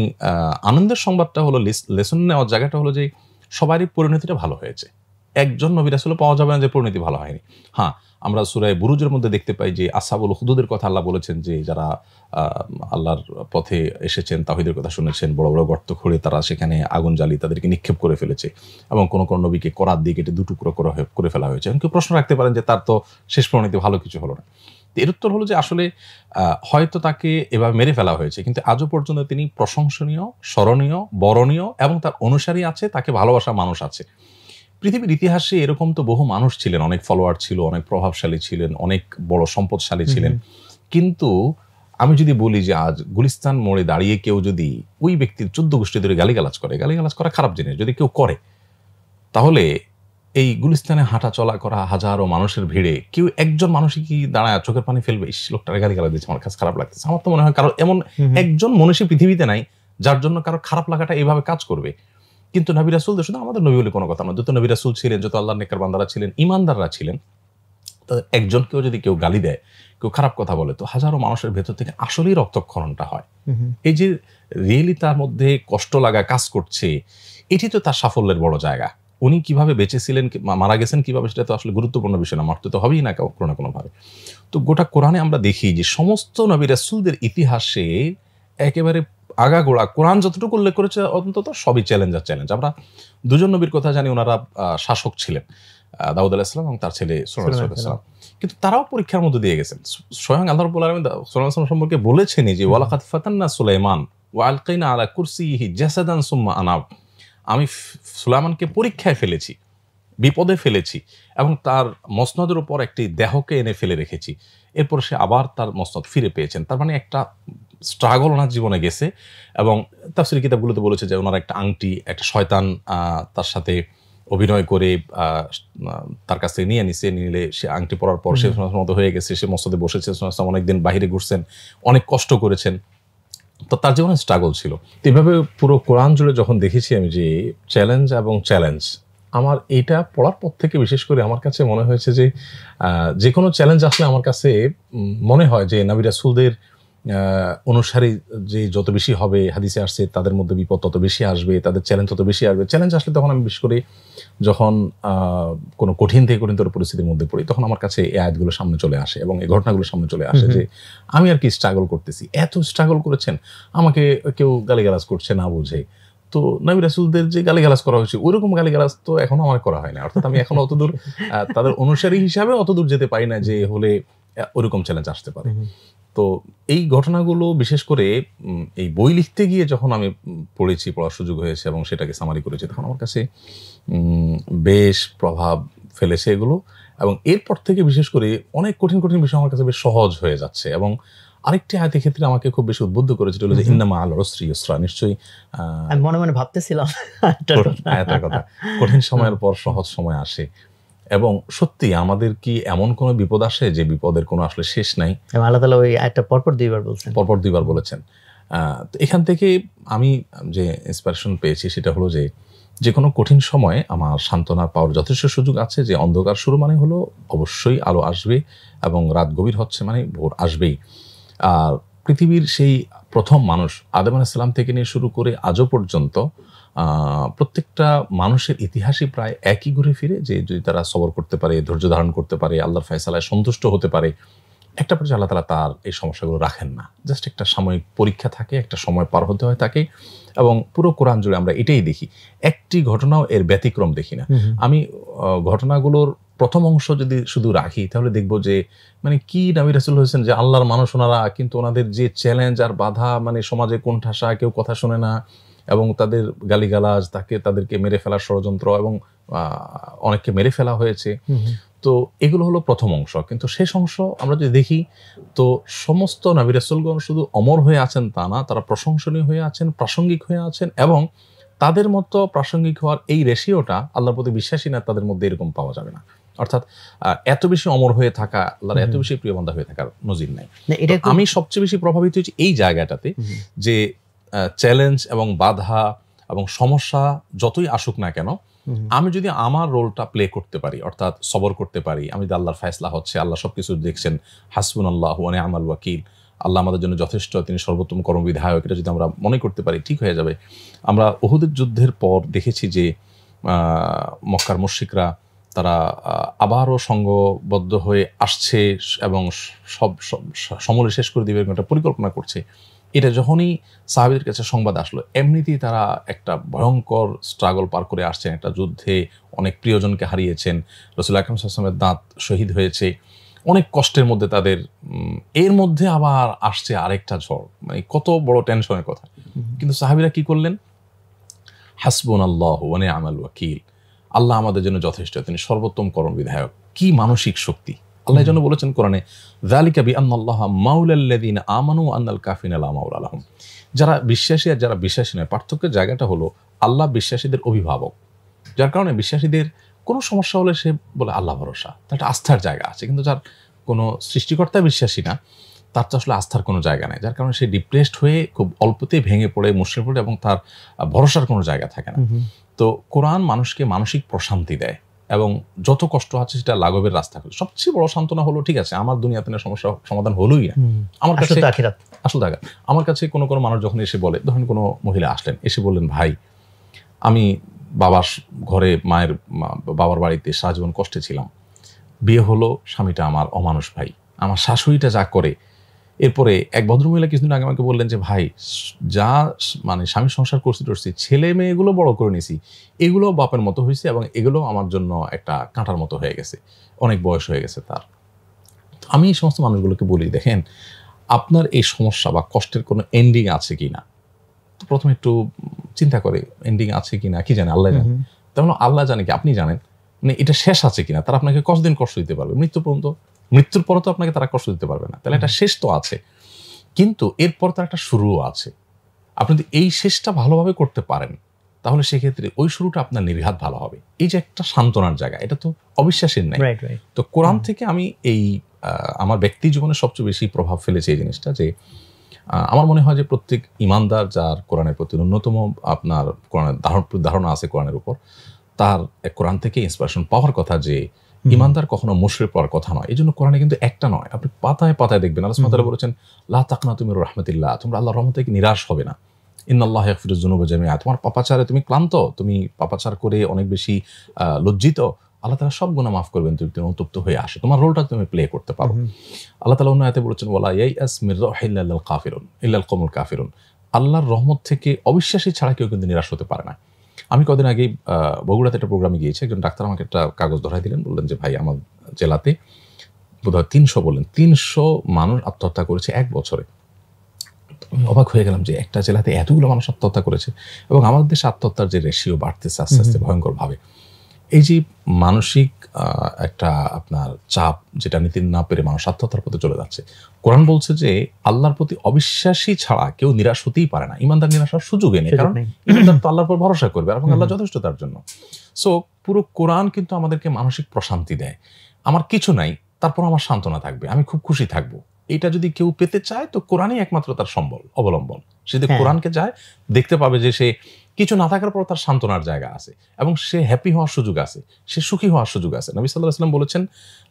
আনন্দের সংবাদটা হলো, লেসন নেওয়ার জায়গাটা হলো যে সবারই পরিণতিটা ভালো হয়েছে। একজন নবী রাসূল পাওয়া যাবে না যে পরিণতি ভালো হয়নি। হ্যাঁ, আমরা সূরা বুরুজের মধ্যে দেখতে পাই যে আসহাবুল হুদুদের কথা আল্লাহ বলেছেন যে যারা আল্লাহর পথে এসেছেন, তাওহীদের কথা শুনেছেন, বড় বড় গর্ত খুঁড়ে তারা সেখানে আগুন জ্বালিয়ে তাদেরকে নিক্ষেপ করে ফেলেছে, এবং কোন কোন নবীকে করাত দিয়ে কেটে 2 টুকরো করে ফেলা হয়েছে। কেউ প্রশ্ন রাখতে পারেন যে তার তো শেষ পরিণতি ভালো কিছু হলো না। এর উত্তর হলো যে আসলে হয়তো তাকে এভাবে মেরে ফেলা হয়েছে, কিন্তু আজও পর্যন্ত তিনি প্রশংসনীয়, স্মরণীয়, বরণীয়, এবং তার অনুসারী আছে, তাকে ভালোবাসা মানুষ আছে। পৃথিবীর ইতিহাসে এরকম তো বহু মানুষ ছিলেন, অনেক ফলোয়ার ছিল, অনেক প্রভাবশালী ছিলেন, অনেক বড় সম্পদশালী ছিলেন। কিন্তু আমি যদি বলি যে আজ গুলিস্তান মোড়ে দাঁড়িয়ে কেউ যদি ওই ব্যক্তির 14 গোষ্ঠী ধরে গালিগালাজ করা খারাপ জিনিস যদি কেউ করে, তাহলে এই গুলিস্তানে হাঁটা চলা করা হাজারো মানুষের ভিড়ে কেউ একজন মানুষই কি দাঁড়ায় চোখের পানি ফেলবে, ইস লোকটারে গালিগালাজ দিচ্ছে, আমার কাছে খারাপ লাগতেছে? আমার তো মনে হয় কারো এমন একজন মনীষী পৃথিবীতে নাই যার জন্য কারো খারাপ লাগাটা এইভাবে কাজ করবে। কিন্তু নবী রাসূলদের, শুধু আমাদের নবী বলে কোনো কথা না, যত নবী রাসূল ছিলেন, যত আল্লাহর নেককার বান্দারা ছিলেন, ঈমানদাররা ছিলেন, তাদের একজনকেও যদি কেউ গালি দেয়, কেউ খারাপ কথা বলে, তো হাজারো মানুষের ভেতর থেকে আসলেই রক্তক্ষরণটা হয়। এই যে রিয়েলি তার মধ্যে কষ্ট লাগা কাজ করছে, এটি তো তার সাফল্যের বড় জায়গা। উনি কিভাবে বেঁচেছিলেন, মারা গেছেন কিভাবে, সেটা তো আসলে গুরুত্বপূর্ণ বিষয় না, মরতে তো হবেই না কোনো না কোনোভাবে। তো গোটা কোরআনে আমরা দেখি যে সমস্ত নবী রাসূলদের ইতিহাসে একেবারে আগাগোড়া কোরআন যতটুকু উল্লেখ করেছে অন্তত সবই চ্যালেঞ্জ। আমরা দুজন নবীর কথা জানি, ওনারা শাসক ছিলেন, দাউদ আলাইহিস সালাম এবং তার ছেলে সুলাইমান আলাইহিস সালাম, কিন্তু তারাও পরীক্ষার মধ্যে দিয়ে গেছেন। স্বয়ং আল্লাহ রাব্বুল আলামিন সুলাইমান সম্পর্কে বলেছেনই যে ওয়ালাকাদ ফাতান্না সুলাইমান ওয়া আলকাইনা আলা কুরসিহি জাসাদান সুম্মা আনাব, আমি সুলাইমানকে পরীক্ষায় ফেলেছি, বিপদে ফেলেছি, এবং তার মসনদের উপর একটি দেহকে এনে ফেলে রেখেছি, এরপর সে আবার তার মসনদ ফিরে পেয়েছেন। তার মানে একটা স্ট্রাগল ওনার জীবনে গেছে। এবং তাফসীর কিতাবগুলোতে বলেছে যে ওনার একটা আংটি, একটা শয়তান তার সাথে অভিনয় করে তার কাছ থেকে নিলে সে আংটি পরার পর সে মতো হয়ে গেছে, সে মসনদে বসেছে, অনেকদিন বাহিরে ঘুরছেন, অনেক কষ্ট করেছেন, তো তার জীবনে স্ট্রাগল ছিল। এভাবে পুরো কোরআন জুড়ে যখন দেখেছি আমি যে চ্যালেঞ্জ এবং চ্যালেঞ্জ, আমার এটা পড়ার পর থেকে বিশেষ করে আমার কাছে মনে হয়েছে যে কোনো চ্যালেঞ্জ আসলে আমার কাছে মনে হয় যে নবী রাসূলদের অনুসারী যে যত বেশি হবে, হাদিসে আসছে তাদের মধ্যে বিপদ তত বেশি আসবে, তাদের চ্যালেঞ্জ তত বেশি আসবে। চ্যালেঞ্জ আসলে তখন আমি বিশেষ করে যখন কোনো কঠিন থেকে কঠিনতর পরিস্থিতির মধ্যে পড়ি, তখন আমার কাছে এই আয়াতগুলো সামনে চলে আসে এবং এই ঘটনাগুলো সামনে চলে আসে যে আমি আর কি স্ট্রাগল করতেছি। এত স্ট্রাগল করেছেন, আমাকে কেউ গালিগালাজ করছে না বুঝে। তো নবী রাসূলদের যে গালিগালাজ করা হয়েছে, ওইরকম গালিগালাজ তো এখনো আমার করা হয় না। অর্থাৎ আমি এখনো অতদূর তাদের অনুসারী হিসাবে অতদূর যেতে পারি না যে হলে ওইরকম চ্যালেঞ্জ আসতে পারে। তো এই ঘটনাগুলো বিশেষ করে এই বই লিখতে গিয়ে যখন আমি পড়ার সুযোগ হয়েছে এবং সেটাকে সামারি করেছি, তখন আমার কাছে বেশ প্রভাব ফেলেছে এগুলো। এবং এরপর থেকে বিশেষ করে অনেক কঠিন কঠিন বিষয় আমার কাছে বেশ সহজ হয়ে যাচ্ছে। এবং আরেকটি আয়াতের ক্ষেত্রে আমাকে খুব বেশি উদ্বুদ্ধ করেছে, এটা হলো যে ইন্না মা'আল উসরি ইউসরা। নিশ্চয়ই আমি মনে মনে ভাবতেছিলাম আয়াতের কথা, কঠিন সময়ের পর সহজ সময় আসে। এবং সত্যি আমাদের কি এমন কোনো বিপদ আসে যে বিপদের কোনো আসলে শেষ নাই? আল্লাহ তাআলা ওই আয়াতটা পরপর দুইবার বলেছেন। এখান থেকে আমি যে ইন্সপিরেশন পেয়েছি সেটা হলো যে কোনো কঠিন সময়ে আমার সান্ত্বনা পাওয়ার যথেষ্ট সুযোগ আছে। যে অন্ধকার শুরু মানে হলো অবশ্যই আলো আসবে, এবং রাত গভীর হচ্ছে মানে ভোর আসবেই। আর পৃথিবীর সেই প্রথম মানুষ আদম আলাইহিস সালাম থেকে নিয়ে শুরু করে আজও পর্যন্ত প্রত্যেকটা মানুষের ইতিহাসই প্রায় একই ঘুরে ফিরে, যে যদি তারা সবর করতে পারে, ধৈর্য ধারণ করতে পারে, আল্লাহর ফয়সালায় সন্তুষ্ট হতে পারে, একটা পর্যায়ে আল্লাহ তাআলা তার এই সমস্যাগুলো রাখেন না। জাস্ট একটা সাময়িক পরীক্ষা থাকে, একটা সময় পার হতে হয় তাকে। এবং পুরো কোরআন জুড়ে আমরা এটাই দেখি, একটি ঘটনাও এর ব্যতিক্রম দেখি না। আমি ঘটনাগুলোর প্রথম অংশ যদি শুধু রাখি, তাহলে দেখবো যে মানে কি নবী রাসূল হয়েছেন যে আল্লাহর মানুষ ওনারা, কিন্তু ওনাদের যে চ্যালেঞ্জ আর বাধা, মানে সমাজে কোণঠাসা, কেউ কথা শোনে না, এবং তাদের গালিগালাজ, তাদেরকে মেরে ফেলার ষড়যন্ত্র, এবং অনেককে মেরে ফেলা হয়েছে। তো এগুলো হলো প্রথম অংশ। কিন্তু শেষ অংশ আমরা যদি দেখি, তো সমস্ত নবী রাসূলগণ শুধু অমর হয়ে আছেন তা না, তারা প্রশংসনীয় হয়ে আছেন, প্রাসঙ্গিক হয়ে আছেন, এবং তাদের মতো প্রাসঙ্গিক হওয়ার এই রেশিওটা আল্লাহর প্রতি বিশ্বাসী না তাদের মধ্যে এরকম পাওয়া যাবে না। অর্থাৎ এত বেশি অমর হয়ে থাকা, আল্লাহর এত বেশি প্রিয় বান্দা হয়ে থাকার নজির নাই। আমি সবচেয়ে বেশি প্রভাবিত হয়েছি এই জায়গাটাতে, যে চ্যালেঞ্জ এবং বাধা এবং সমস্যা যতই আসুক না কেন, আমি যদি আমার রোলটা প্লে করতে পারি, অর্থাৎ সবর করতে পারি, আমি যদি আল্লাহর ফয়সালা হচ্ছে, আল্লাহ সবকিছু দেখছেন, হাসবুনাল্লাহু ওয়া নি'মাল ওয়াকিল, আল্লাহ আমাদের জন্য যথেষ্ট, তিনি সর্বোত্তম কর্মবিধায়ক, এটা যদি আমরা মনে করতে পারি, ঠিক হয়ে যাবে। আমরা উহুদের যুদ্ধের পর দেখেছি যে মক্কার মুশরিকরা তারা আবারও সংঘবদ্ধ হয়ে আসছে এবং সব সমূলে শেষ করে দিবে একটা পরিকল্পনা করছে। এটা যখনই সাহাবীদের কাছে সংবাদ আসলো, এমনিতেই তারা একটা ভয়ঙ্কর স্ট্রাগল পার করে আসছেন, একটা যুদ্ধে অনেক প্রিয়জনকে হারিয়েছেন, রাসূল আকরাম সাল্লাল্লাহু আলাইহি ওয়াসাল্লামের দাঁত শহীদ হয়েছে, অনেক কষ্টের মধ্যে তাদের, এর মধ্যে আবার আসছে আরেকটা ঝড়, মানে কত বড় টেনশনের কথা। কিন্তু সাহাবীরা কি করলেন? হাসবুনাল্লাহু ওয়া নি'মাল ওয়াকিল, আল্লাহ আমাদের জন্য যথেষ্ট, তিনি সর্বোত্তম কর্মবিধায়ক। কি মানসিক শক্তি! আল্লাহ জন্য বলেছেন কোরআনে, যালিকা বিআন্নাল্লাহা মাওলাল্লাযিনা আমানু ওয়া আন্নাল কাফিরিনা লা মাওলা লাহুম। যারা বিশ্বাসী আর যারা বিশ্বাসী নয়, পার্থক্যের জায়গাটা হলো আল্লাহ বিশ্বাসীদের অভিভাবক, যার কারণে বিশ্বাসীদের কোনো সমস্যা হলে সে বলে আল্লাহ ভরসা, তার একটা আস্থার জায়গা আছে। কিন্তু যার কোনো সৃষ্টিকর্তা বিশ্বাসী না, তার তো আসলে আস্থার কোনো জায়গা নেই, যার কারণে সে ডিপ্রেসড হয়ে খুব অল্পতেই ভেঙে পড়ে, মুশড়ে পড়ে, এবং তার ভরসার কোনো জায়গা থাকে না। তো কোরআন মানুষকে মানসিক প্রশান্তি দেয়, এবং যত কষ্ট আছে সেটা লাঘবের রাস্তা হলো। সবচেয়ে বড় সান্ত্বনা হলো ঠিক আছে আমার দুনিয়াতে সমস্যা সমাধান হলোই না, আমার কাছে আসল টাকা। আমার কাছে কোনো কোনো মানুষ যখন এসে বলে, ধরেন কোনো মহিলা আসলেন এসে বললেন ভাই আমি বাবার ঘরে বাবার বাড়িতে সারা জীবন কষ্টে ছিলাম, বিয়ে হলো স্বামীটা আমার অমানুষ ভাই, আমার শাশুড়িটা যা করে। এরপরে এক ভদ্রমহিলা কিছুদিন আগে আমাকে বললেন যে ভাই যা স্বামী সংসার করছি ছেলে মেয়েগুলো বড় করে নিয়েছি, এগুলো বাপের মতো হয়েছে এবং এগুলো আমার জন্য একটা কাঁটার মতো হয়ে গেছে, অনেক বয়স হয়ে গেছে তার। আমি এই সমস্ত মানুষগুলোকে বলি দেখেন আপনার এই সমস্যা বা কষ্টের কোনো এন্ডিং আছে কি না, তো প্রথমে একটু চিন্তা করে এন্ডিং আছে কিনা, কি জানে আল্লাহ জানে। তাহলে আল্লাহ জানে কি আপনি জানেন, মানে এটা শেষ আছে কিনা। তারা আপনাকে কতদিন কষ্ট দিতে পারবে, মৃত্যু পর্যন্ত, মৃত্যুর পরে তো আপনাকে তারা কষ্ট দিতে পারবে না, তাহলে একটা শেষ তো আছে, কিন্তু এরপর তার একটা শুরুও আছে। আপনি যদি এই শেষটা ভালোভাবে করতে পারেন তাহলে সেক্ষেত্রে ওই শুরুটা আপনার নির্ঘাত ভালো হবে। এই যে একটা সান্ত্বনার জায়গা, এটা তো অবিশ্বাসের নাই। তো কোরআন থেকে আমি এই আমার ব্যক্তি জীবনে সবচেয়ে বেশি প্রভাব ফেলেছে এই জিনিসটা, যে আমার মনে হয় যে প্রত্যেক ইমানদার যার কোরআনের প্রতি ন্যূনতম আপনার কোরআনের ধারণা আছে কোরআনের উপর, তার কোরআন থেকে ইন্সপিরেশন পাওয়ার কথা, যে ইমানদার কখনো মুশরিক পাওয়ার কথা নয়। এই জন্য কোরআনে কিন্তু একটা নয়, আপনি পাতায় পাতায় দেখবেন আল্লাহ সুবহানাহু ওয়া তাআলা বলেছেন লা তাকনাতু মির রাহমাতিল্লাহ, তোমরা আল্লাহর রহমত থেকে নিরাশ হবে না। ইন্নাল্লাহা ইয়াগফিরুয যুনুবা জামিআ, তোমার পাপাচারে তুমি ক্লান্ত, তুমি পাপাচার করে অনেক বেশি লজ্জিত, আল্লাহ তাআলা সব গুনাহ মাফ করবেন তুমি অনুতপ্ত হয়ে আসো, তোমার রোলটা তুমি প্লে করতে পারো। আল্লাহ তাআলা অন্য আয়াতে বলেছেন ওয়ালা ইয়াইআস মির রাহিল্লাল কাফিরুন ইল্লাল কওমুল কাফিরুন, আল্লাহর রহমত থেকে অবিশ্বাসী ছাড়া কেউ কিন্তু নিরাশ হতে পারে না। আমি কদিন আগেই বগুড়াতে একটা প্রোগ্রামে গিয়েছি, একজন ডাক্তার আমাকে একটা কাগজ ধরাই দিলেন, বললেন যে ভাই আমার জেলাতে বোধহয় 300 মানুষ আত্মহত্যা করেছে 1 বছরে। আমি অবাক হয়ে গেলাম যে একটা জেলাতে এতগুলো মানুষ আত্মহত্যা করেছে, এবং আমাদের দেশে আত্মহত্যার যে রেশিও বাড়তেছে আস্তে আস্তে ভয়ঙ্করভাবে। এই যে মানসিক একটা আপনার চাপ, যেটা নিতে না পেরে মানুষ আত্মহত্যার পথে চলে যাচ্ছে, কোরআন বলছে যে আল্লাহর প্রতি অবিশ্বাসী ছাড়া কেউ নিরাশ হতেই পারে না। ইমানদার নিরাশ হওয়ার সুযোগই নেই, কারণ ইমানদার তো আল্লাহর উপর ভরসা করবে এবং আল্লাহ যথেষ্ট তার জন্য। সো পুরো কোরআন কিন্তু আমাদেরকে মানসিক প্রশান্তি দেয়। আমার কিছু নাই, তারপর আমার সান্ত্বনা থাকবে, আমি খুব খুশি থাকবো। এটা যদি কেউ পেতে চায় তো কোরআনই একমাত্র তার অবলম্বন। সে যদি কোরআনকে যায় দেখতে পাবে যে সে কিছু না থাকার পর তার সান্ত্বনার জায়গা আছে, এবং সে হ্যাপি হওয়ার সুযোগ আছে, সে সুখী হওয়ার সুযোগ আছে। নবী সাল্লাল্লাহু আলাইহি ওয়াসাল্লাম বলেছেন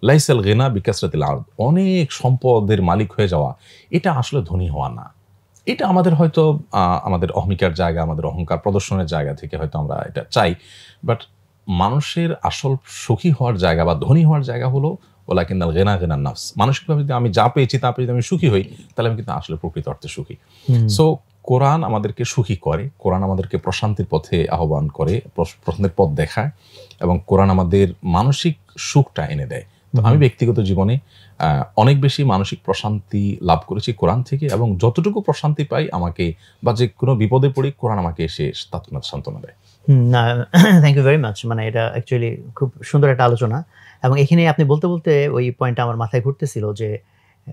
লাইসাল গিনা বিকাসরাতিল আরদ, অনেক সম্পদের মালিক হয়ে যাওয়া এটা আসলে ধনী হওয়া না। এটা আমাদের হয়তো আমাদের অহমিকার জায়গা, আমাদের অহংকার প্রদর্শনের জায়গা থেকে হয়তো আমরা এটা চাই, বাট মানুষের আসল সুখী হওয়ার জায়গা বা ধনী হওয়ার জায়গা হলো ওয়ালাকিনাল গিনা গিনান নাফস। মানসিকভাবে যদি আমি যা পেয়েছি তা পেয়ে যদি আমি সুখী হই, তাহলে আমি কিন্তু আসলে প্রকৃত অর্থে সুখী। সো কোরআন আমাদেরকে সুখী করে, কোরআন আমাদেরকে প্রশান্তির পথে আহ্বান করে, প্রশান্তির পথ দেখায়, এবং কোরআন আমাদের মানসিক সুখটা এনে দেয়। তো আমি ব্যক্তিগত জীবনে অনেক বেশি মানসিক প্রশান্তি লাভ করেছি কোরআন থেকে, এবং যতটুকু প্রশান্তি পাই আমাকে, বা যে কোনো বিপদে পড়ি কোরআন আমাকে এসে তৎক্ষণাৎ সান্ত্বনা দেয়। Thank you very much. মানে এটা অ্যাকচুয়ালি খুব সুন্দর একটা আলোচনা, এবং এখানে আপনি বলতে বলতে ওই পয়েন্টটা আমার মাথায় ঘুরতেছিল যে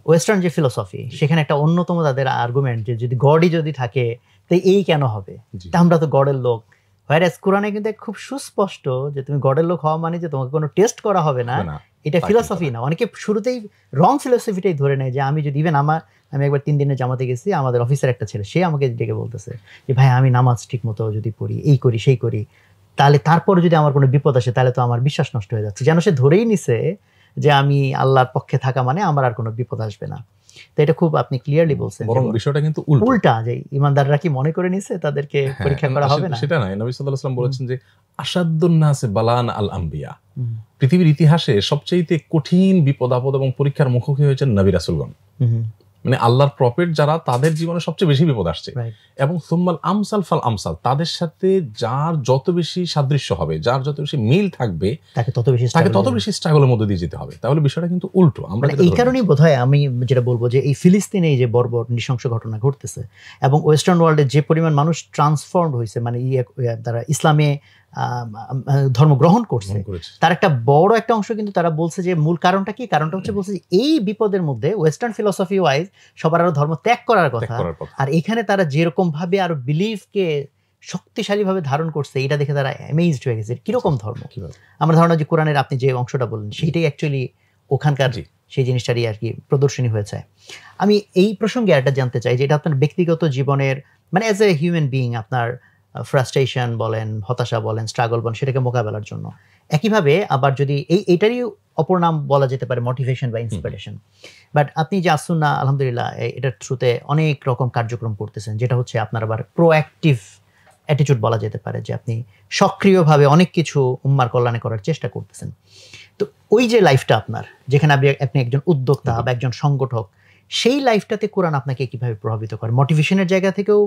ওয়েস্টার্ন যে ফিলোসফি, সেখানে একটা অন্যতম তাদের আর্গুমেন্ট যে যদি গডই যদি থাকে তো এই কেন হবে, তা আমরা তো গডের লোক। হোয়ারএজ কোরআনে কিন্তু খুব সুস্পষ্ট যে তুমি গডের লোক হওয়া মানে যে তোমাকে কোনো টেস্ট করা হবে না, এটা ফিলোসফি না। অনেকে শুরুতেই রং ফিলোসফিটাই ধরে নেয় যে আমি যদি ইভেন আমি একবার 3 দিনের জামাতে গেছি, আমাদের অফিসের একটা ছেলে সে আমাকে ডেকে বলতেছে যে ভাই আমি নামাজ ঠিক মতো যদি পড়ি, এই করি সেই করি, তাহলে তারপর যদি আমার কোনো বিপদ আসে তাহলে তো আমার বিশ্বাস নষ্ট হয়ে যাচ্ছে। যেন সে ধরেই নিছে যে আমি আল্লাহর পক্ষে থাকা মানে আমার আর কোনো বিপদ আসবে না। তো এটা খুব আপনি ক্লিয়ারলি বলছেন, বরং বিষয়টা কিন্তু উল্টা, যে ইমানদাররা কি মনে করে নিছে তাদেরকে পরীক্ষা করা হবে না? সেটা নয়। নবী সাল্লাল্লাহু আলাইহি ওয়াসাল্লাম বলেছেন যে আশাদ্দুন নাসে বালান আল আম্বিয়া, পৃথিবীর ইতিহাসে সবচেয়ে কঠিন বিপদ আপদ এবং পরীক্ষার মুখোমুখি হয়েছেন নবী রাসূলগণ। মানে আল্লাহর প্রফেট যারা, তাদের জীবনে সবচেয়ে বেশি বিপদ আসছে, এবং সুম্মাল আমসাল ফাল আমসাল, তাদের সাথে যার যত বেশি সাদৃশ্য হবে, যার যত বেশি মিল থাকবে, তাকে তত বেশি স্ট্রাগলের মধ্যে দিয়ে যেতে হবে। তাহলে বিষয়টা কিন্তু উল্টো। আমরা এই কারণেই বোধহয় আমি যেটা বলবো যে এই ফিলিস্তিনে এই যে বর্বর নৃশংস ঘটনা ঘটতেছে, এবং ওয়েস্টার্ন ওয়ার্ল্ডে যে পরিমাণ মানুষ ট্রান্সফর্মড হয়েছে, মানে তারা ইসলামে ধর্ম গ্রহণ করছে, তার একটা বড় একটা অংশ কিন্তু তারা বলছে যে মূল কারণটা কি, কারণটা হচ্ছে বলছে যে এই বিপদের মধ্যে ওয়েস্টার্ন ফিলোসফি ওয়াইজ সবার আরো ধর্ম ত্যাগ করার কথা, আর এখানে তারা যেরকম ভাবে আরো বিলিফকে শক্তিশালী ভাবে ধারণ করছে, এটা দেখে তারা অ্যামেজড হয়ে গেছে। কিরকম ধর্ম? আমার ধারণা যে কোরআনের আপনি যে অংশটা বললেন সেইটাই অ্যাকচুয়ালি ওখানকার সেই জিনিসটারই আর কি প্রদর্শনী হয়েছে। আমি এই প্রসঙ্গে একটা জানতে চাই যে এটা আপনার ব্যক্তিগত জীবনের, মানে অ্যাজ এ হিউম্যান বিইং আপনার ফ্রাস্ট্রেশন বলেন, হতাশা বলেন, স্ট্রাগল বলেন, সেটাকে মোকাবেলার জন্য। একইভাবে আবার যদি এইটারই অপর নাম বলা যেতে পারে মোটিভেশন বা ইন্সপিরেশন। বাট আপনি যে আসুন্নাহ আলহামদুলিল্লাহ এটার থ্রুতে অনেক রকম কার্যক্রম করতেছেন, যেটা হচ্ছে আপনার আবার প্রোঅ্যাক্টিভ অ্যাটিটিউড বলা যেতে পারে, যে আপনি সক্রিয়ভাবে অনেক কিছু উম্মার কল্যাণে করার চেষ্টা করতেছেন। তো ওই যে লাইফটা আপনার, যেখানে আপনি একজন উদ্যোক্তা বা একজন সংগঠক, সেই লাইফটাতে কোরআন আপনাকে কিভাবে প্রভাবিত করে? মোটিভেশনের জায়গা থেকেও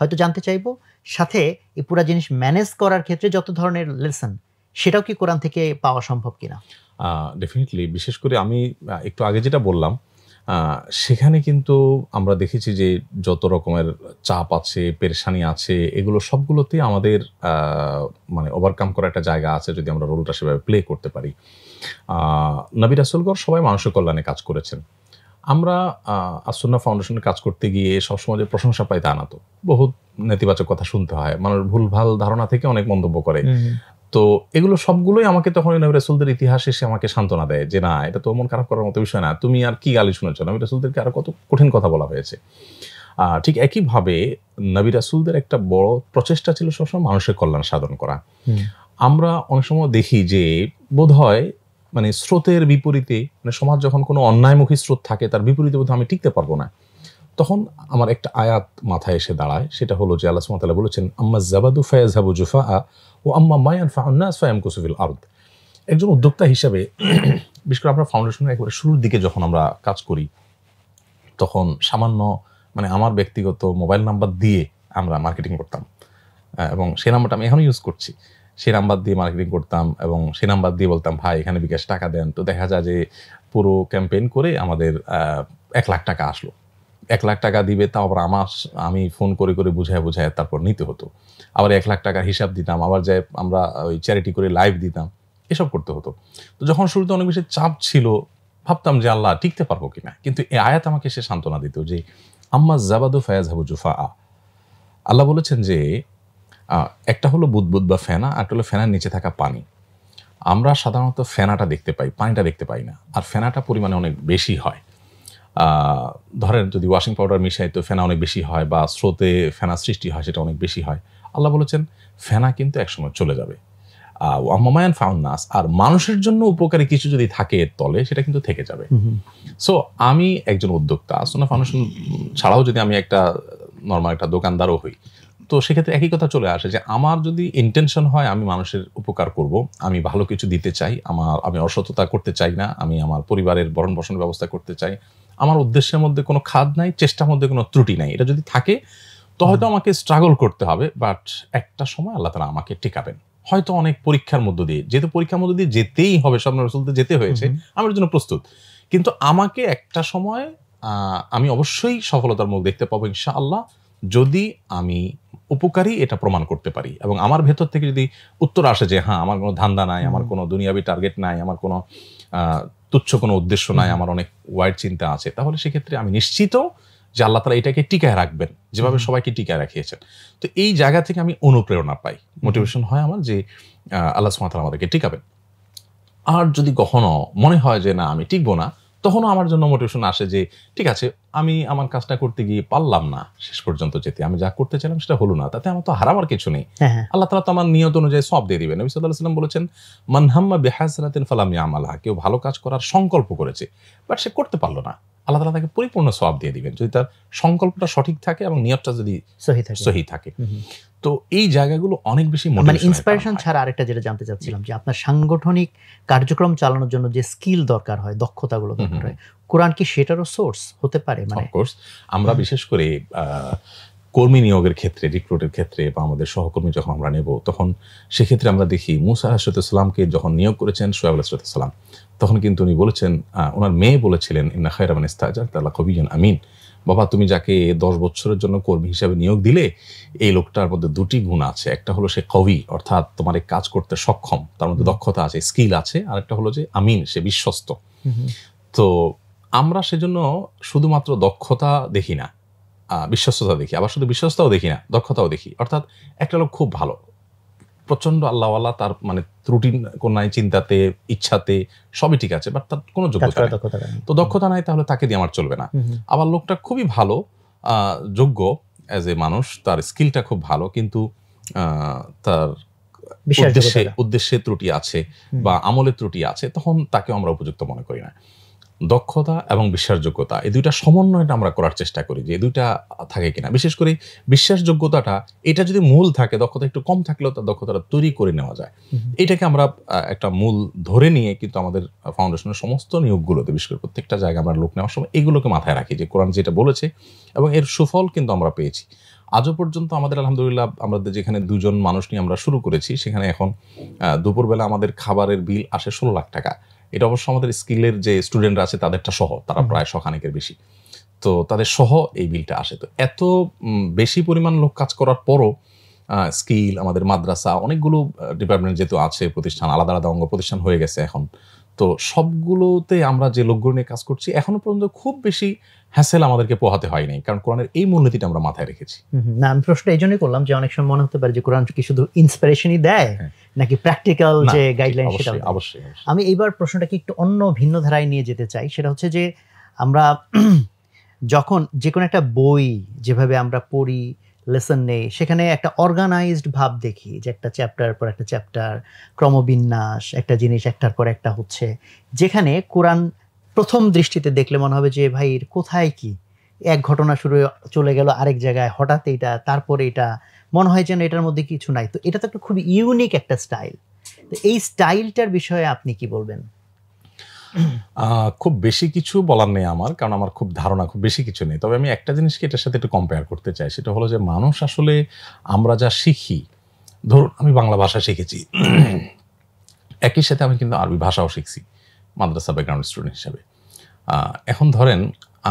হয়তো জানতে চাইবো, সাথে এই পুরা জিনিস ম্যানেজ করার ক্ষেত্রে যত ধরনের লেসন, সেটাও কি কোরআন থেকে পাওয়া সম্ভব কিনা? ডেফিনেটলি। বিশেষ করে আমি একটু আগে যেটা বললাম, সেখানে কিন্তু আমরা দেখেছি যে যত রকমের চাপ আছে, পেরেশানি আছে, এগুলো সবগুলোতেই আমাদের মানে ওভারকাম করার একটা জায়গা আছে যদি আমরা রোলটা সেভাবে প্লে করতে পারি। নবী রাসূলগণ সবাই মানুষের কল্যাণে কাজ করেছেন। আমরা আসুন্নাহ ফাউন্ডেশনের কাজ করতে গিয়ে সবসময় যে প্রশংসা পাই তা না তো। বহুত নেতিবাচক কথা শুনতে হয়। মানুষ ভুলভাল ধারণা থেকে অনেক মন্তব্য করে। তো এগুলো সবগুলোই আমাকে তখন নবী রাসূলদের ইতিহাস এসে আমাকে সান্ত্বনা দেয় যে, না, এটা তো মন খারাপ করার মতো বিষয় না। তুমি আর কি গালি শুনেছ? নবী রাসূলদেরকে আরো কত কঠিন কথা বলা হয়েছে। ঠিক একইভাবে নবী রাসূলদের একটা বড় প্রচেষ্টা ছিল সবসময় মানুষের কল্যাণ সাধন করা। আমরা অনেক সময় দেখি যে বোধহয় মানে স্রোতের বিপরীতে, মানে সমাজ যখন কোনো অন্যায়মুখী স্রোত থাকে তার বিপরীতে বোধহয় আমি টিকতে পারবো না, তখন আমার একটা আয়াত মাথায় এসে দাঁড়ায়। সেটা হলো যে আল্লাহ সুবহানাহু ওয়া তাআলা বলেছেন, আম্মা যাবাদু ফায়াযহাবু জুফাআ ও আম্মা মা ইয়ানফাউন নাস ফায়ামকুসু ফিল আরদ। একজন উদ্যোক্তা হিসেবে বিশেষ করে আমরা ফাউন্ডেশনের একেবারে শুরুর দিকে যখন আমরা কাজ করি, তখন সামান্য মানে আমার ব্যক্তিগত মোবাইল নাম্বার দিয়ে আমরা মার্কেটিং করতাম, এবং সেই নাম্বারটা আমি এখনো ইউজ করছি। সেই নাম্বার দিয়ে মার্কেটিং করতাম এবং সেই নাম্বার দিয়ে বলতাম, ভাই এখানে বিকাশ টাকা দেন। তো দেখা যায় যে পুরো ক্যাম্পেইন করে আমাদের 1 লাখ টাকা আসলো। 1 লাখ টাকা দিবে, তাও আবার আমি ফোন করে করে বুঝায় তারপর নিতে হতো। আবার 1 লাখ টাকার হিসাব দিতাম, আবার যাই আমরা ওই চ্যারিটি করে লাইভ দিতাম, এসব করতে হতো। তো যখন শুরুতে অনেক বেশি চাপ ছিল, ভাবতাম যে আল্লাহ টিকতে পারবো কিনা, কিন্তু এই আয়াত আমাকে সে সান্ত্বনা দিত যে আম্মা যাবাদু ফায়াযহাবু জুফাআ। আল্লাহ বলেছেন যে একটা হলো বুদবুদ বা ফেনা, আর একটা হলো ফেনার নিচে থাকা পানি। আমরা সাধারণত ফেনাটা দেখতে পাই, পানিটা দেখতে পাই না। আর ফেনাটা পরিমাণে অনেক বেশি হয়। ধরেন যদি ওয়াশিং পাউডার মিশাই তো ফেনা অনেক বেশি হয়, বা স্রোতে ফেনা সৃষ্টি হয় সেটা অনেক বেশি হয়। আল্লাহ বলেছেন ফেনা কিন্তু একসময় চলে যাবে। ওয়াম্মা ইয়ানফাউন নাস, আর মানুষের জন্য উপকারী কিছু যদি থাকে এর তলে, সেটা কিন্তু থেকে যাবে। সো আমি একজন উদ্যোক্তা, আসুন্নাহ ফাউন্ডেশন ছাড়াও যদি আমি একটা নর্মাল একটা দোকানদারও হই, তো সেক্ষেত্রে একই কথা চলে আসে যে আমার যদি ইন্টেনশন হয় আমি মানুষের উপকার করব, আমি ভালো কিছু দিতে চাই, আমি অসততা করতে চাই না, আমি আমার পরিবারের ভরণ পোষণের ব্যবস্থা করতে চাই, আমার উদ্দেশ্যের মধ্যে কোনো খাদ নাই, চেষ্টার মধ্যে কোনো ত্রুটি নাই, এটা যদি থাকে তো হয়তো আমাকে স্ট্রাগল করতে হবে, বাট একটা সময় আল্লাহ তাআলা আমাকে টিকাবেন। হয়তো অনেক পরীক্ষার মধ্য দিয়ে, যেহেতু পরীক্ষার মধ্য দিয়ে যেতেই হবে, স্বপ্ন রাসূলতে যেতে হয়েছে, আমার জন্য প্রস্তুত। কিন্তু আমাকে একটা সময় আমি অবশ্যই সফলতার মুখ দেখতে পাবো ইনশাআল্লাহ, যদি আমি উপকারী এটা প্রমাণ করতে পারি, এবং আমার ভেতর থেকে যদি উত্তর আসে যে হ্যাঁ, আমার কোনো ধান্দা নাই, আমার কোনো দুনিয়াবি টার্গেট নাই, আমার কোনো তুচ্ছ কোনো উদ্দেশ্য নাই, আমার অনেক ওয়াইড চিন্তা আছে, তাহলে সেক্ষেত্রে আমি নিশ্চিত যে আল্লাহ তাআলা এটাকে টিকায় রাখবেন, যেভাবে সবাইকে টিকায় রাখিয়েছেন। তো এই জায়গা থেকে আমি অনুপ্রেরণা পাই, মোটিভেশন হয় আমার যে আল্লাহ সুবহানাহু ওয়া তাআলা আমাদেরকে টিকাবেন। আর যদি কখনো মনে হয় যে না আমি টিকবো না, তখনও আমার জন্য মোটিভেশন আসে যে ঠিক আছে, আমি আমার কাজটা করতে গিয়ে পারলাম না শেষ পর্যন্ত যেতে, আমি যা করতে চাইলাম সেটা হলো না, তাতে আমার তো হারাবার কিছু নেই। আল্লাহ তাআলা তো আমার নিয়ত অনুযায়ী সওয়াব দিয়ে দিবেন। নবী সাল্লাল্লাহু আলাইহি ওয়াসাল্লাম বলেছেন, মান হাম্মা বিহাসানাতিন ফালাম ইয়ামালহা, কেউ ভালো কাজ করার সংকল্প করেছে বাট সে করতে পারলো না, আল্লাহ তাআলা তাকে পরিপূর্ণ সওয়াব দিয়ে দিবেন, যদি তার সংকল্পটা সঠিক থাকে এবং নিয়তটা যদি সহি থাকে। তো এই জায়গাগুলো অনেক বেশি মানে ইন্সপিরেশন ছাড়া আরেকটা যেটা জানতে চাচ্ছিলাম, যে আপনার সাংগঠনিক কার্যক্রম চালানোর জন্য যে স্কিল দরকার হয়, দক্ষতাগুলো দরকার হয়, কোরআন কি সেটারও সোর্স হতে পারে? মানে অফকোর্স আমরা বিশেষ করে কর্মী নিয়োগের ক্ষেত্রে, রিক্রুটের ক্ষেত্রে, বা আমাদের সহকর্মী যখন আমরা নেব, তখন সেক্ষেত্রে আমরা দেখি মুসা আলাইহিস সালামকে যখন নিয়োগ করেছেন শুআয়ব আলাইহিস সালাম, তখন কিন্তু উনি বলেছেন, ওনার মেয়ে বলেছিলেন, ইন্না খায়রা মান ইস্তাজারতা লাকাবিয়্যুন আমিন, বাবা তুমি যাকে 10 বছরের জন্য কর্মী হিসাবে নিয়োগ দিলে, এই লোকটার মধ্যে 2টি গুণ আছে। একটা হলো সে কবি, অর্থাৎ তোমার এই কাজ করতে সক্ষম, তার মধ্যে দক্ষতা আছে, স্কিল আছে, আর একটা হলো যে আমিন, সে বিশ্বস্ত। তো আমরা সেজন্য শুধুমাত্র দক্ষতা দেখি না, বিশ্বস্ততা দেখি, আবার শুধু বিশ্বস্ততাও দেখি না, দক্ষতাও দেখি। অর্থাৎ একটা লোক খুব ভালো, প্রচন্ড আল্লাহওয়ালা, তার মানে ত্রুটি কোন নাই, চিন্তাতে, ইচ্ছাতে সবই ঠিক আছে, বাট তার কোনো যোগ্যতা নেই, তো দক্ষতা নাই, তাহলে তাকে দিয়ে আমার চলবে না। আবার লোকটা খুবই ভালো, যোগ্য অ্যাজ এ মানুষ, তার স্কিলটা খুব ভালো, কিন্তু তার উদ্দেশ্যে ত্রুটি আছে বা আমলের ত্রুটি আছে, তখন তাকে আমরা উপযুক্ত মনে করি না। দক্ষতা এবং বিশ্বাসযোগ্যতা, এই দুইটা সমন্বয়টা আমরা করার চেষ্টা করি যে এই দুইটা থাকে কিনা। বিশেষ করে বিশ্বাসযোগ্যতাটা, এটা যদি মূল থাকে, দক্ষতা একটু কম থাকলেও তার দক্ষতাটা তৈরি করে নেওয়া যায়। এটাকে আমরা একটা মূল ধরে নিয়ে কিন্তু আমাদের ফাউন্ডেশনের সমস্ত নিয়োগগুলোতে, বিশেষ করে প্রত্যেকটা জায়গায় আমরা লোক নেওয়ার সময় এগুলোকে মাথায় রাখি যে কোরআন যেটা বলেছে, এবং এর সুফল কিন্তু আমরা পেয়েছি আজও পর্যন্ত। আমাদের আলহামদুলিল্লাহ, আমাদের যেখানে 2 জন মানুষ নিয়ে আমরা শুরু করেছি, সেখানে এখন দুপুরবেলা আমাদের খাবারের বিল আসে 16 লাখ টাকা। এটা অবশ্য আমাদের স্কিলের যে স্টুডেন্টরা আছে তাদেরটা সহ, তারা প্রায় শখানেকের বেশি, তো তাদের সহ এই বিলটা আসে। তো এত বেশি পরিমাণ লোক কাজ করার পরও স্কিল, আমাদের মাদ্রাসা, অনেকগুলো ডিপার্টমেন্ট যেহেতু আছে, প্রতিষ্ঠান আলাদা আলাদা অঙ্গ প্রতিষ্ঠান হয়ে গেছে এখন, তো সবগুলোতে আমরা যে লোকগুলো নিয়ে কাজ করছি এখনো পর্যন্ত খুব বেশি হ্যাসেল আমাদেরকে পোহাতে হয় নাই, কারণ কোরআনের এই মূলনীতিটা আমরা মাথায় রেখেছি। না, আমি প্রশ্নটা এই জন্যই করলাম যে অনেক সময় মনে হতে পারে যে কোরআন কি শুধু ইন্সপিরেশনই দেয় নাকি প্র্যাকটিক্যাল যে গাইডলাইন সেটা। অবশ্যই। আমি এইবার প্রশ্নটাকে একটু অন্য ভিন্ন ধারায় নিয়ে যেতে চাই। সেটা হচ্ছে যে আমরা যখন যে কোনো একটা বই যেভাবে আমরা পড়ি, লেসন নেই, সেখানে একটা অর্গানাইজড ভাব দেখি যে একটা চ্যাপ্টার পর একটা চ্যাপ্টার, ক্রমবিন্যাস, একটা জিনিস একটার পর একটা হচ্ছে, যেখানে কোরআন প্রথম দৃষ্টিতে দেখলে মনে হবে যে ভাই কোথায় কি, এক ঘটনা শুরু চলে গেল আরেক জায়গায়, হঠাৎ এটা, তারপরে এটা, মনে হয় যেন এটার মধ্যে কিছু নাই। তো এটা তো একটা খুব ইউনিক একটা স্টাইল। তো এই স্টাইলটার বিষয়ে আপনি কি বলবেন? খুব বেশি কিছু বলার নেই আমার, কারণ আমার খুব ধারণা খুব বেশি কিছু নেই। তবে আমি একটা জিনিসকে এটার সাথে একটু কম্পেয়ার করতে চাই, সেটা হলো যে মানুষ আসলে আমরা যা শিখি, ধরুন আমি বাংলা ভাষা শিখেছি, একই সাথে আমি কিন্তু আরবি ভাষাও শিখছি মাদ্রাসা ব্যাকগ্রাউন্ড স্টুডেন্ট হিসাবে। এখন ধরেন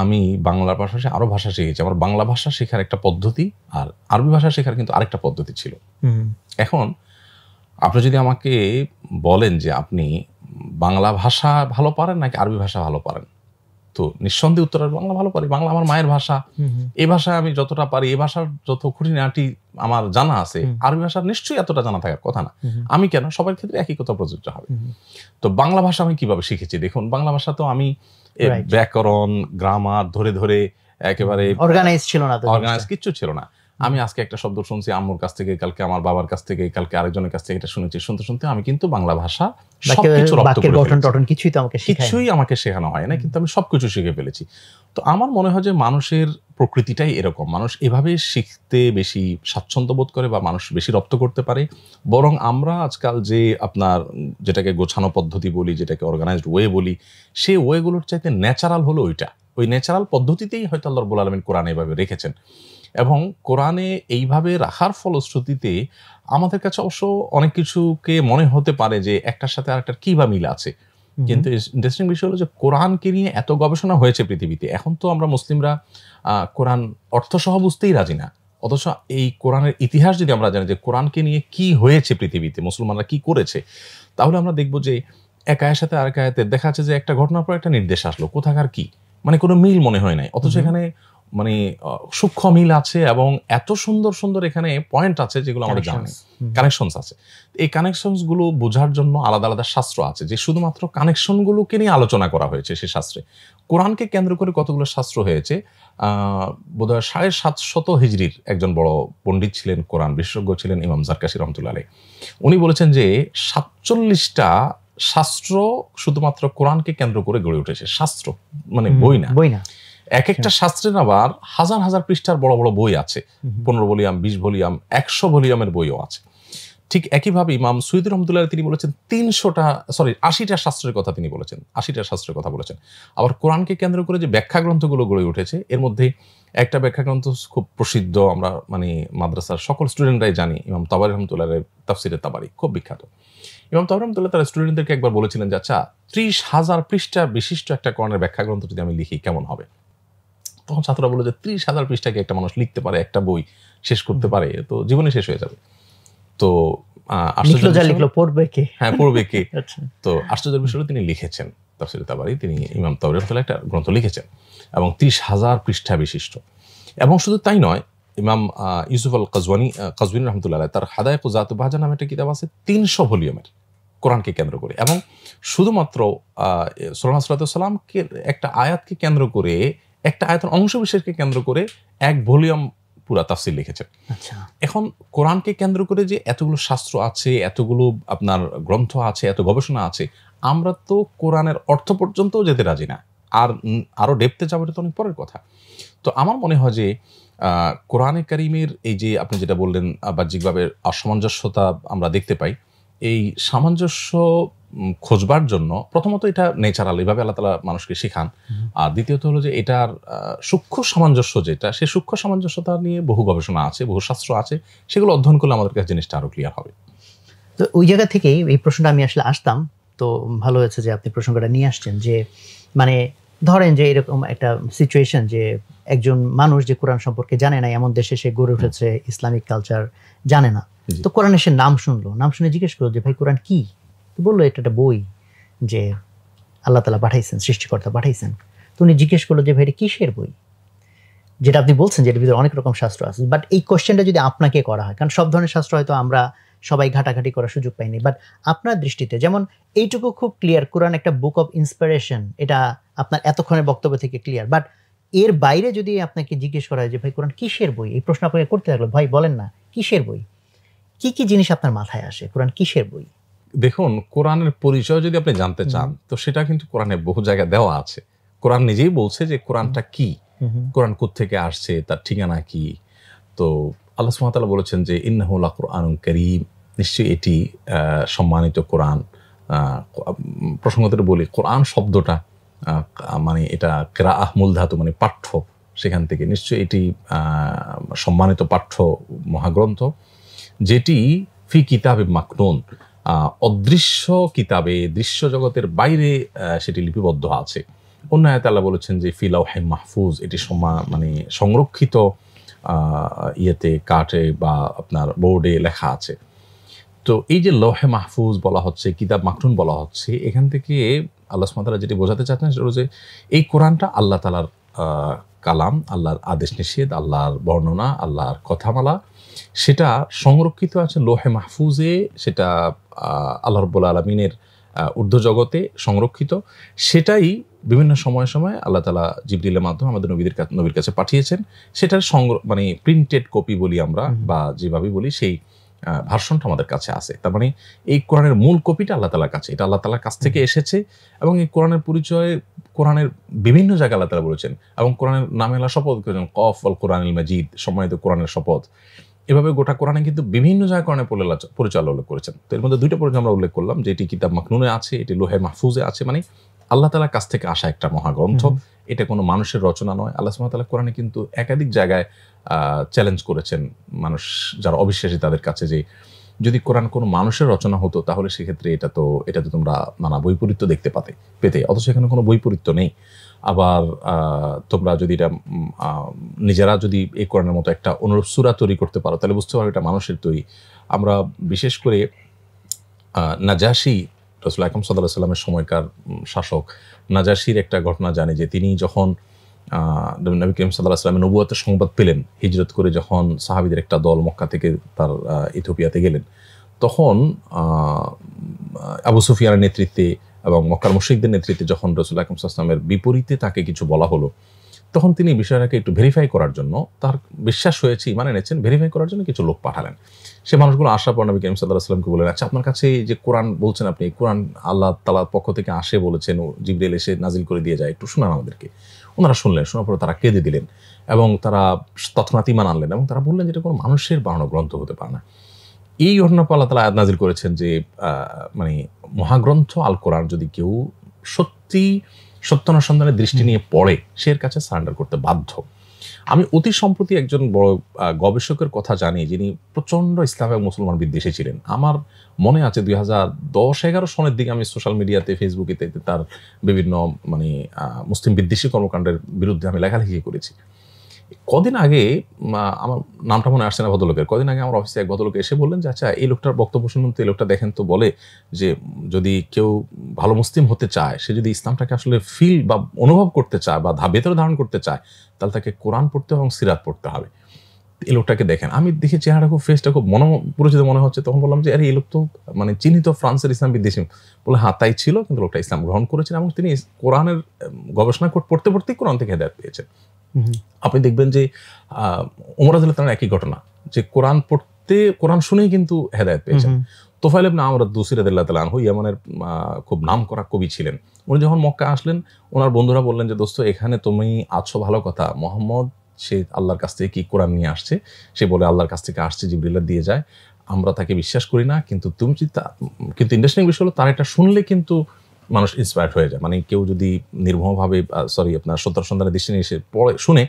আমি বাংলা ভাষা আরো ভাষা শিখেছি, আমার বাংলা ভাষা শেখার একটা পদ্ধতি আর আরবি ভাষা শেখার কিন্তু আরেকটা পদ্ধতি ছিল। এখন আপনি যদি আমাকে বলেন যে আপনি বাংলা ভাষা ভালো পারেন নাকি আরবি ভাষা ভালো পারেন, তো নিঃসন্দেহে উত্তর আসবে বাংলা ভালো পারি। বাংলা আমার মায়ের ভাষা, এই ভাষায় আমি যতটা পারি, এই ভাষার যত খুঁটিনাটি আমার জানা আছে, আরবি ভাষার নিশ্চয়ই এতটা জানা থাকার কথা না। আমি কেন, সবার ক্ষেত্রে একই কথা প্রযোজ্য হবে। তো বাংলা ভাষা আমি কিভাবে শিখেছি দেখুন, বাংলা ভাষা তো আমি ব্যাকরণ, গ্রামার ধরে ধরে একেবারে অর্গানাইজ ছিল না, অর্গানাইজ কিচ্ছু ছিল না। আমি আজকে একটা শব্দ শুনছি আম্মুর কাছ থেকে, কালকে আমার বাবার কাছ থেকে, কালকে আরেকজনের কাছ থেকে এটা শুনেছি, শুনতে শুনতে আমি কিন্তু বাংলা ভাষা সবকিছু রপ্ত করে ফেলেছি। কিছুই আমাকে শেখানো হয় না, কিন্তু আমি সবকিছু শিখে ফেলেছি। তো আমার মনে হয় যে মানুষের প্রকৃতিটাই এরকম, মানুষ এভাবে শিখতে বেশি স্বাচ্ছন্দ্য বোধ করে বা মানুষ বেশি রপ্ত করতে পারে। বরং আমরা আজকাল যে আপনার যেটাকে গোছানো পদ্ধতি বলি, যেটাকে অর্গানাইজড ওয়ে বলি, সেই ওয়েগুলোর চাইতে ন্যাচারাল হলো ওইটা। ওই ন্যাচারাল পদ্ধতিতেই হয়তো আল্লাহ রাব্বুল আলামিন কোরআনে এভাবে রেখেছেন, এবং কোরআনে এইভাবে রাখার ফলশ্রুতিতে আমাদের কাছে অবশ্য অনেক কিছুকে মনে হতে পারে যে একটার সাথে আরেকটার কি বা মিল আছে, কিন্তু ইন্টারেস্টিং বিষয় হলো যে কোরআনকে নিয়ে এত গবেষণা হয়েছে পৃথিবীতে, এখন তো আমরা মুসলিমরা কোরআন অর্থসহ বুঝতেই রাজি না, অথচ এই কোরআনের ইতিহাস যদি আমরা জানি যে কোরআনকে নিয়ে কি হয়েছে পৃথিবীতে, মুসলমানরা কি করেছে, তাহলে আমরা দেখবো যে এক আয়ের সাথে আরেক আয়াতের দেখা যাচ্ছে যে একটা ঘটনার পর একটা নির্দেশ আসলো, কোথাকার কি, মানে কোনো মিল মনে হয় নাই, অথচ এখানে মানে সূক্ষ্ম মিল আছে এবং এত সুন্দর সুন্দর এখানে পয়েন্ট আছে যেগুলো আমরা জানি, কানেকশনস আছে। এই কানেকশনস গুলো বোঝার জন্য আলাদা আলাদা শাস্ত্র আছে যে শুধুমাত্র কানেকশন গুলোকে নিয়ে আলোচনা করা হয়েছে সেই শাস্ত্রে। কোরআনকে কেন্দ্র করে কতগুলো শাস্ত্র হয়েছে। বোধহয় 750 হিজরির একজন বড় পণ্ডিত ছিলেন, কোরআন বিশেষজ্ঞ ছিলেন, ইমাম জারকাশী রহমতুল্লাহ আলাইহ। উনি বলেছেন যে 47টা শাস্ত্র শুধুমাত্র কোরআনকে কেন্দ্র করে গড়ে উঠেছে। শাস্ত্র মানে বই না। এক একটা শাস্ত্রের আবার হাজার হাজার পৃষ্ঠার বড় বড় বই আছে, 15 ভলিউম, 20 ভলিউম, 100 ভলিউমের বইও আছে। ঠিক একইভাবে ইমাম সুয়ুতী রহমতুল্লাহ তিনি বলেছেন 80টা শাস্ত্রের কথা তিনি বলেছেন, 80টা শাস্ত্রের কথা বলেছেন। আবার কোরআনকে কেন্দ্র করে যে ব্যাখ্যা গ্রন্থগুলো গড়ে উঠেছে, এর মধ্যে একটা ব্যাখ্যা গ্রন্থ খুব প্রসিদ্ধ, আমরা মানে মাদ্রাসার সকল স্টুডেন্টরাই জানি, ইমাম তাবারী রহমতুল্লাহ তাফসিরে তাবারী খুব বিখ্যাত। ইমাম তাবারী রহমতুল্লাহ তার স্টুডেন্টদেরকে একবার বলেছিলেন যে আচ্ছা 30,000 পৃষ্ঠা বিশিষ্ট একটা কোরআনের ব্যাখ্যা গ্রন্থ যদি আমি লিখি কেমন হবে। তখন ছাত্ররা বলল যে 30,000 পৃষ্ঠাকে একটা মানুষ লিখতে পারে, একটা বই শেষ করতে পারে, তো জীবনে শেষ হয়ে যাবে। তো পড়বে কে? তো আশ্চর্যের বিষয় তিনি লিখেছেন তাফসিরে তাবারী, তিনি ইমাম তাবারী রহমতুল্লাহ একটা গ্রন্থ লিখেছেন এবং 30,000 পৃষ্ঠা বিশিষ্ট। এবং শুধু তাই নয়, ইমাম ইউসুফ আল কাজওয়ানী রহমতুল্লাহ তার হাদায়েক যাতুল বাহজাহ নামে একটা কিতাব আছে 300 ভলিউমের কোরআনকে কেন্দ্র করে, এবং শুধুমাত্র সুলাইমান সাল্লাল্লাহু সাল্লামকে একটা আয়াতকে কেন্দ্র করে, একটা আয়াতের অংশ বিশেষকে কেন্দ্র করে 1 ভলিউম পুরা তাফসির লিখেছেন। আচ্ছা, এখন কোরআনকে কেন্দ্র করে যে এতগুলো শাস্ত্র আছে, এতগুলো আপনার গ্রন্থ আছে, এত গবেষণা আছে, আমরা তো কোরআনের অর্থ পর্যন্তও যেতে রাজি না, আর আরো ডেপথে যাবো এটা তো অনেক পরের কথা। তো আমার মনে হয় যে কোরআনে কারিমের এই যে আপনি যেটা বললেন বাহ্যিকভাবে অসামঞ্জস্যতা আমরা দেখতে পাই, এই সামঞ্জস্য খোঁজবার জন্য প্রথমত এটা ন্যাচারাল, এইভাবে আল্লাহ তাআলা মানুষকে শেখান। আর দ্বিতীয়ত হলো যে এটার সূক্ষ্ম সামঞ্জস্য যেটা, সেই সূক্ষ্ম সামঞ্জস্যতা নিয়ে বহু গবেষণা আছে, বহু শাস্ত্র আছে, সেগুলো অধ্যয়ন করলে আমাদের কাছে জিনিসটা আরো ক্লিয়ার হবে। তো ওই জায়গা থেকেই এই প্রশ্নটা আমি আসলে আসতাম, তো ভালো হয়েছে যে আপনি প্রসঙ্গটা নিয়ে আসছেন। যে মানে ধরেন যে এরকম একটা সিচুয়েশন যে একজন মানুষ যে কোরআন সম্পর্কে জানে না, এমন দেশে সে গড়ে উঠেছে, ইসলামিক কালচার জানে না, তো কোরআনের সে নাম শুনলো, নাম শুনে জিজ্ঞেস করলো যে ভাই কোরআন কি, তো বললো এটা একটা বই যে আল্লাহ তাআলা পাঠাইছেন, সৃষ্টিকর্তা পাঠাইছেন। তো উনি জিজ্ঞেস করলো যে ভাই এটা কিসের বই, যেটা আপনি বলছেন যে এর ভিতরে অনেক রকম শাস্ত্র আছে, বাট এই কোশ্চেনটা যদি আপনাকে করা হয়, কারণ সব ধরনের শাস্ত্র হয়তো আমরা সবাই ঘাটাঘাটি করার সুযোগ পাইনি, বাট আপনার দৃষ্টিতে যেমন এইটুকু খুব ক্লিয়ার, কোরআন একটা বুক অফ ইন্সপিরেশন, এটা আপনার এতক্ষণের বক্তব্য থেকে ক্লিয়ার, বাট এর বাইরে যদি আপনাকে জিজ্ঞেস করা হয় যে ভাই কোরআন কিসের বই, এই প্রশ্ন আপনাকে করতে থাকলো, ভাই বলেন না কিসের বই, কি কি জিনিস আপনার মাথায় আসে, কোরআন কিসের বই? দেখুন, কোরআনের পরিচয় যদি আপনি জানতে চান, তো সেটা কিন্তু কোরআনে বহু জায়গায় দেওয়া আছে। কোরআন নিজেই বলছে যে কোরআনটা কি, কোরআন কোত্থেকে আসছে, তার ঠিকানা কি। তো আল্লাহ সুবহানাহু ওয়া তাআলা বলেছেন যে ইন্নাহু লাকুরআনুন কারীম, নিশ্চয়ই এটি সম্মানিত কোরআন। প্রসঙ্গত বলি, কোরআন শব্দটা মানে এটা কিরাআহ মূল ধাতু, মানে পাঠ্য, সেখান থেকে নিশ্চয়ই এটি সম্মানিত পাঠ্য মহাগ্রন্থ, যেটি ফি কিতাবে মাকনুন, অদৃশ্য কিতাবে, দৃশ্য জগতের বাইরে সেটি লিপিবদ্ধ আছে। অন্য আয়াতে আল্লাহ বলেছেন যে ফি লাওহে মাহফুজ, এটি মানে সংরক্ষিত ইয়েতে, কাঠে বা আপনার বোর্ডে লেখা আছে। তো এই যে লৌহে মাহফুজ বলা হচ্ছে, কিতাব মাকনুন বলা হচ্ছে, এখান থেকে আল্লাহ সুবহানাহু ওয়া তাআলা যেটি বোঝাতে চাচ্ছেন সেটা হচ্ছে এই কোরআনটা আল্লাহ তাআলার কালাম, আল্লাহর আদেশ নিষেধ, আল্লাহর বর্ণনা, আল্লাহর কথামালা, সেটা সংরক্ষিত আছে লৌহে মাহফুজে, সেটা আল্লাহ রাব্বুল আলামিনের ঊর্ধ্ব জগতে সংরক্ষিত। সেটাই বিভিন্ন সময়ে সময়ে আল্লাহ তাআলা জিবরিলের মাধ্যমে আমাদের নবীর কাছে পাঠিয়েছেন। সেটার মানে প্রিন্টেড কপি বলি আমরা, বা যেভাবে বলি, সেই ভার্সনটা আমাদের কাছে আছে। তার মানে এই কোরআনের মূল কপিটা আল্লাহ তাআলার কাছে, এটা আল্লাহ তাআলার কাছ থেকে এসেছে। এবং এই কোরআনের পরিচয় কোরআনের বিভিন্ন জায়গায় আল্লাহ তাআলা বলেছেন, এবং কোরআনের নামে আল্লাহ শপথ করেছেন, কফ ওয়াল কোরআনিল মাজিদ, সম্মানিত কোরআনের শপথ। এভাবে গোটা কোরআনে কিন্তু বিভিন্ন জায়গায় কোরআনের পরিচয় উল্লেখ করেছেন। তো এর মধ্যে দুইটা পরিচয় আমরা উল্লেখ করলাম, যে এটি কিতাব মাকনুনে আছে, এটি লোহে মাহফুজে আছে, মানে আল্লাহ তাআলার কাছ থেকে আসা একটা মহাগ্রন্থ। এটা কোনো মানুষের রচনা নয়। আল্লাহ সুবহানাহু ওয়া তাআলা কোরআনে কিন্তু একাধিক জায়গায় চ্যালেঞ্জ করেছেন মানুষ যারা অবিশ্বাসী তাদের কাছে, যে যদি কোরআন কোনো মানুষের রচনা হতো তাহলে সেক্ষেত্রে এটাতে তোমরা নানা বৈপরীত্য দেখতে পেতে, অথচ এখানে কোনো বৈপরীত্য নেই। আবার তোমরা যদি এটা নিজেরা যদি এই কোরআনের মতো একটা অনুরূপ সূরা তৈরি করতে পারো, তাহলে বুঝতে পারো এটা মানুষের তৈরি। আমরা বিশেষ করে নাজাশী, রাসূল আকরাম সাল্লাল্লাহু আলাইহি ওয়াসাল্লামের সময়কার শাসক নাজাশীর একটা ঘটনা জানি, যে তিনি যখন নবী করিম সাল্লাল্লাহু আলাইহি ওয়াসাল্লামের নবুয়তের সংবাদ পেলেন, হিজরত করে যখন সাহাবীদের একটা দল মক্কা থেকে তার ইথিওপিয়াতে গেলেন, তখন আবু সুফিয়ানের নেতৃত্বে এবং মক্কার মুশরিকদের নেতৃত্বে যখন রাসূল আকরাম সাল্লাল্লাহু আলাইহি ওয়াসাল্লামের বিপরীতে তাকে কিছু বলা হলো, তখন তিনি বিষয়টাকে একটু ভেরিফাই করার জন্য, তার বিশ্বাস হয়েছে, ইমান এনেছেন, ভেরিফাই করার জন্য কিছু লোক পাঠালেন। সে মানুষগুলো আসার পর নবী করিম সাল্লাল্লাহু আলাইহি ওয়াসাল্লামকে বললেন, আচ্ছা আপনার কাছে যে কোরআন বলছেন, আপনি কোরআন আল্লাহ তাআলার পক্ষ থেকে আসে বলেছেন, জিবরিল এসে নাজিল করে দিয়ে যায়, একটু শোনান আমাদেরকে। ওনারা শুনলেন, শোনার পরে তারা কেঁদে দিলেন, এবং তারা তৎক্ষণাৎ ঈমান আনলেন, এবং তারা বললেন যে এটা কোনো মানুষের বানানো গ্রন্থ হতে পারে না। এই ঘটনার পর আল্লাহ তাআলা আয়াত নাজিল করেছেন যে মানে মহাগ্রন্থ আল কোরআন যদি কেউ সত্যি সত্যানুসন্ধানের দৃষ্টি নিয়ে পড়ে, সে এর কাছে সারেন্ডার করতে বাধ্য। আমি অতি সম্প্রতি একজন বড় গবেষকের কথা জানি, যিনি প্রচণ্ড ইসলাম এবং মুসলমান বিদ্বেষী ছিলেন। আমার মনে আছে 2010-11 সনের দিকে আমি সোশ্যাল মিডিয়াতে, ফেসবুকে তার বিভিন্ন মানে মুসলিম বিদ্বেষী কর্মকাণ্ডের বিরুদ্ধে আমি লেখালেখি করেছি। কদিন আগে, আমার নামটা মনে আসছে না ভদ্রলোকের, কদিন আগে আমার অফিসে এক ভদ্রলোক এসে বললেন যে আচ্ছা এই লোকটার বক্তব্য শুনুন তো, এই লোকটা দেখেন তো, বলে যে যদি কেউ ভালো মুসলিম হতে চায়, সে যদি ইসলামটাকে আসলে ফিল বা অনুভব করতে চায় বা ভেতরে ধারণ করতে চায়, তাহলে তাকে কোরআন পড়তে এবং সিরাত পড়তে হবে। এই লোকটাকে দেখেন, আমি দেখি চেহারাটা খুব ফেসটা খুব পরিচিত মনে হচ্ছে। তখন বললাম যে আরে এই লোক তো মানে চিহ্নিত ফ্রান্সের ইসলাম বিদ্বেষী। বলে হ্যাঁ তাই ছিল, কিন্তু লোকটা ইসলাম গ্রহণ করেছেন এবং তিনি কোরআনের গবেষণা পড়তে পড়তেই কোরআন থেকে হেদায়েত পেয়েছেন। আপনি দেখবেন যে ওমর রাদিয়াল্লাহু তাআলার একই ঘটনা, যে কোরআন পড়তে কোরআন শুনেই কিন্তু হেদায়েত পেয়েছেন। তোফাইল ইবনে আমর আদ-দৌসী রাদিয়াল্লাহু তাআলা আনহু ইয়ামানের খুব নামকরা কবি ছিলেন। উনি যখন মক্কা আসলেন, ওনার বন্ধুরা বললেন যে দোস্ত এখানে তুমি আছো ভালো কথা, মুহাম্মদ সে আল্লাহর কাছ থেকে কি কোরআন নিয়ে আসছে, সে বলে আল্লাহর কাছ থেকে আসছে, জিবরিল দিয়ে যায়, আমরা তাকে বিশ্বাস করি না, কিন্তু তুমি কিন্তু ইন্টারেস্টিং বিষয় হলো তার এটা শুনলে কিন্তু মানুষ ইন্সপায়ার্ড হয়ে যায়। মানে কেউ যদি নির্মমভাবে আপনার সত্য সন্ধানের দৃষ্টি নিয়ে এসে পড়ে শুনে,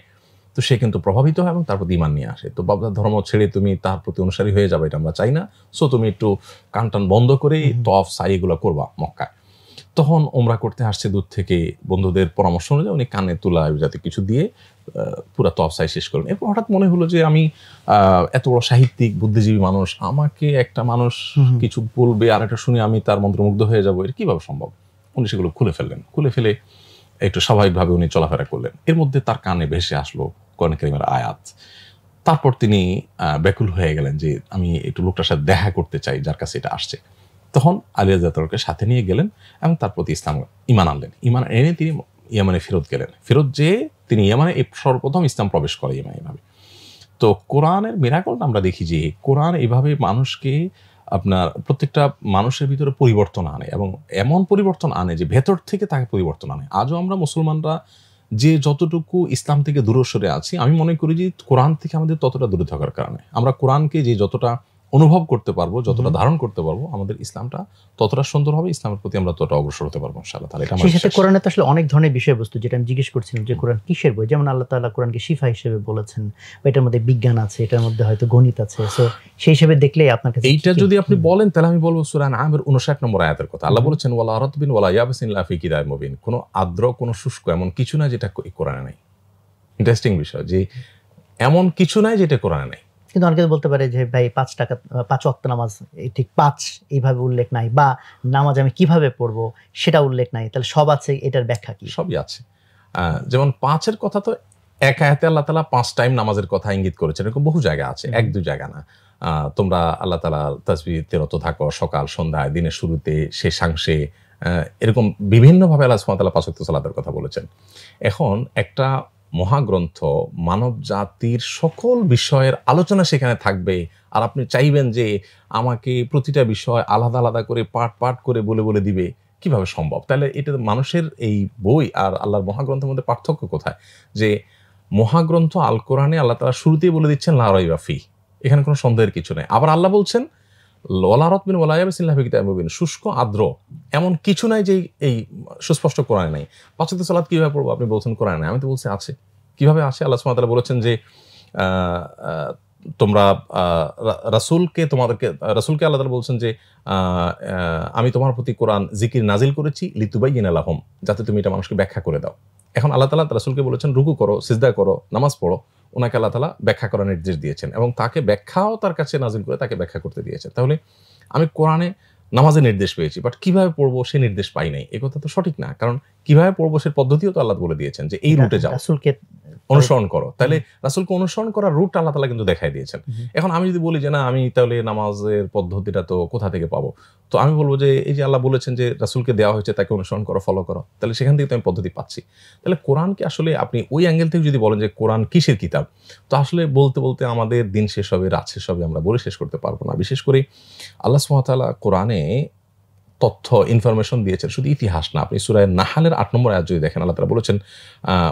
তো সে কিন্তু প্রভাবিত হয় এবং তার প্রতি ঈমান নিয়ে আসে। তো বাবার ধর্ম ছেড়ে তুমি তার প্রতি অনুসারী হয়ে যাবে, এটা আমরা চাই না। সো তুমি একটু কানটান বন্ধ করে তওয়াফ সাই এগুলো করবা মক্কায়। তখন ওমরা করতে আসছে দূর থেকে, বন্ধুদের পরামর্শ অনুযায়ী উনি কানে তুলা যাতে কিছু দিয়ে পুরা তওয়াফ সাই শেষ করলেন। এরপর হঠাৎ মনে হলো যে আমি এত বড় সাহিত্যিক বুদ্ধিজীবী মানুষ, আমাকে একটা মানুষ কিছু বলবে আর এটা শুনে আমি তার মন্ত্রমুগ্ধ হয়ে যাবো, এটা কিভাবে সম্ভব? উনি সেগুলো খুলে ফেললেন। খুলে ফেলে একটু স্বাভাবিকভাবে উনি চলাফেরা করলেন। এর মধ্যে তার কানে ভেসে আসলো কোরআন কারীমের আয়াত। তারপর তিনি ব্যাকুল হয়ে গেলেন যে আমি একটু লোকটার সাথে দেখা করতে চাই যার কাছে এটা আসছে। তখন আলী রাদিয়াল্লাহু সাথে নিয়ে গেলেন এবং তার প্রতি ঈমান আনলেন। ঈমান এনে তিনি ইয়ামানে ফেরত গেলেন। ফেরত যেয়ে তিনি ইয়ামানে সর্বপ্রথম ইসলাম প্রবেশ করে এভাবে। তো কোরআনের মিরাকলটা আমরা দেখি যে কোরআন এভাবে মানুষকে আপনার প্রত্যেকটা মানুষের ভিতরে পরিবর্তন আনে এবং এমন পরিবর্তন আনে যে ভেতর থেকে তাকে পরিবর্তন আনে। আজও আমরা মুসলমানরা যে যতটুকু ইসলাম থেকে দূরে সরে আছি, আমি মনে করি যে কোরআন থেকে আমাদের ততটা দূরে থাকার কারণে আমরা কোরআনকে যে যতটা অনুভব করতে পারবো, যতটা ধারণ করতে পারবো, আমাদের ইসলামটা ততটা সুন্দর হবে, ইসলামের প্রতি আমরা ততটা অগ্রসর হতে পারবো ইনশাআল্লাহ তাআলা। এটা সেই সাথে কোরআনে তো আসলে অনেক ধরনের বিষয়বস্তু, যেটা আমি জিজ্ঞেস করছিলাম যে কোরআন কিসের বই। যেমন আল্লাহ তাআলা কোরআনকে শিফা হিসেবে বলেছেন, বা এটার মধ্যে বিজ্ঞান আছে, এটার মধ্যে হয়তো গণিত আছে। সো সেই হিসেবে দেখলেই আপনার কাছে এইটা যদি আপনি বলেন তাহলে আমি বলবো সূরা আনআমের 59 নম্বর আয়াতের কথা। আল্লাহ বলেছেন ওয়ালা রাতবিন ওয়ালা ইয়াবিসিন লা ফি কিতাবিন মুবিন। কোনো আর্দ্র কোনো শুষ্ক এমন কিছু নাই যেটা কোরআনে নাই। ইন্টারেস্টিং বিষয় যে এমন কিছু নাই যেটা কোরআনে নাই। কিন্তু অনেকে বলতে পারে যে ভাই 5 ওয়াক্ত নামাজ ঠিক 5 এইভাবে উল্লেখ নাই, বা নামাজ আমি কিভাবে পড়বো সেটা উল্লেখ নাই, তাহলে সব আছে, এটার ব্যাখ্যা কি? সবই আছে। যেমন 5-এর কথা তো এক আয়াতে আল্লাহ তাআলা 5 টাইম নামাজের কথা ইঙ্গিত করেছেন, এরকম বহু জায়গা আছে, 1-2 জায়গা না। তোমরা আল্লাহ তাআলা তাসবিহতে রত থাকো সকাল সন্ধ্যায়, দিনের শুরুতে শেষাংশে, এরকম বিভিন্নভাবে আল্লাহ সুবহানাহু ওয়া তাআলা 5 ওয়াক্ত সালাতের কথা বলেছেন। এখন একটা মহাগ্রন্থ মানব জাতির সকল বিষয়ের আলোচনা সেখানে থাকবে, আর আপনি চাইবেন যে আমাকে প্রতিটা বিষয় আলাদা আলাদা করে পাঠ করে বলে দিবে, কিভাবে সম্ভব? তাহলে এটা মানুষের এই বই আর আল্লাহর মহাগ্রন্থের মধ্যে পার্থক্য কোথায়? যে মহাগ্রন্থ আল কোরআনে আল্লাহ তাআলা শুরুতেই বলে দিচ্ছেন লা রাইবা ফি, এখানে কোনো সন্দেহের কিছু নেই। আবার আল্লাহ বলছেন ওয়ালা রাতবিন ওয়ালা ইয়াবিসিন লা ফি কিতাবিন মুবিন, শুষ্ক আর্দ্র এমন কিছু নাই যে এই সুস্পষ্ট কোরআনে নাই। 5 ওয়াক্ত সালাত কিভাবে পড়বো? আপনি বলছেন কোরআনে নাই, আমি তো বলছি আছে। কিভাবে আসে? আল্লাহ সুবহানাহু ওয়া তাআলা বলেছেন যে তোমরা রাসূলকে আল্লাহ তাআলা বলছেন যে আমি তোমার প্রতি কোরআন জিকির নাজিল করেছি লিতুবাইয়িনা লাহুম, যাতে তুমি এটা মানুষকে ব্যাখ্যা করে দাও। এখন আল্লাহ তাআলা রাসূলকে বলেছেন রুকু করো, সিজদা করো, নামাজ পড়ো। ওনাকে আল্লাহ তাআলা ব্যাখ্যা করার নির্দেশ দিয়েছেন এবং তাকে ব্যাখ্যাও তার কাছে নাজিল করে তাকে ব্যাখ্যা করতে দিয়েছেন। তাহলে আমি কোরআনে নামাজের নির্দেশ পেয়েছি, বাট কিভাবে পড়বো সে নির্দেশ পাই নাই, এ কথা তো সঠিক না। কারণ কিভাবে পড়বো সে পদ্ধতিও তো আল্লাহ বলে দিয়েছেন যে এই রুটে যাও, রাসূলকে অনুসরণ করো। তাহলে রাসূলকে অনুসরণ করার রুট আল্লাহ তাআলা কিন্তু দেখাই দিয়েছেন। এখন আমি যদি বলি যে না আমি তাহলে নামাজের পদ্ধতিটা তো কোথা থেকে পাবো, তো আমি বলবো যে এই যে আল্লাহ বলেছেন যে রাসূলকে দেওয়া হয়েছে তাকে অনুসরণ করো, ফলো করো, তাহলে সেখান থেকে তো আমি পদ্ধতি পাচ্ছি। তাহলে কোরআনকে আসলে আপনি ওই অ্যাঙ্গেল থেকে যদি বলেন যে কোরআন কিসের কিতাব, তো আসলে বলতে আমাদের দিন শেষ হবে, রাত শেষ হবে, আমরা বলে শেষ করতে পারবো না। বিশেষ করে আল্লাহ সুবহানাহু ওয়া তাআলা কোরআনে তথ্য ইনফরমেশন দিয়েছেন, শুধু ইতিহাস না। আপনি সূরা নাহলের 8 নম্বর আয়াত যদি দেখেন, আল্লাহ তাআলা বলেছেন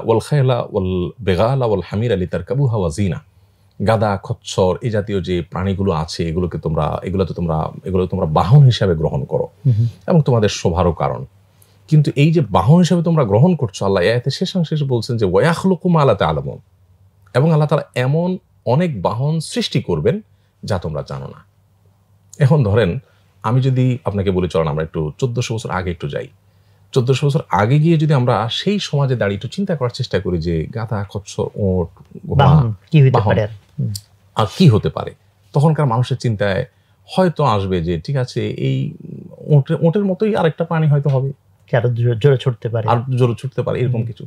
ওয়াল খায়লা ওয়াল বিগালা ওয়াল হামিরা লিতারকাবুহা ওয়া জিনা, গাদা খচ্চর এই জাতীয় যে প্রাণীগুলো আছে এগুলো তোমরা বাহন হিসাবে গ্রহণ করো এবং তোমাদের শোভারও কারণ। কিন্তু এই যে বাহন হিসাবে তোমরা গ্রহণ করছো, আল্লাহ আয়াতের শেষাংশে বলছেন যে ওয়ায়াখলুকু মা লা তা'লামুন, এবং আল্লাহ তাআলা এমন অনেক বাহন সৃষ্টি করবেন যা তোমরা জানো না। এখন ধরেন আমি যদি আপনাকে বলি চলেন আমরা একটু 1400 বছর আগে একটু যাই। 1400 বছর আগে গিয়ে যদি আমরা সেই সমাজে দাঁড়িয়ে একটু চিন্তা করার চেষ্টা করি যে গাধা, খচ্চর, ওট, আর কি হতে পারে, তখনকার মানুষের চিন্তায় হয়তো আসবে যে ঠিক আছে এই ওটের মতোই আরেকটা প্রাণী হয়তো হবে। সে আরো জোরে ছুটতে পারে, আর জোরে ছুটতে পারে, এরকম কিছু।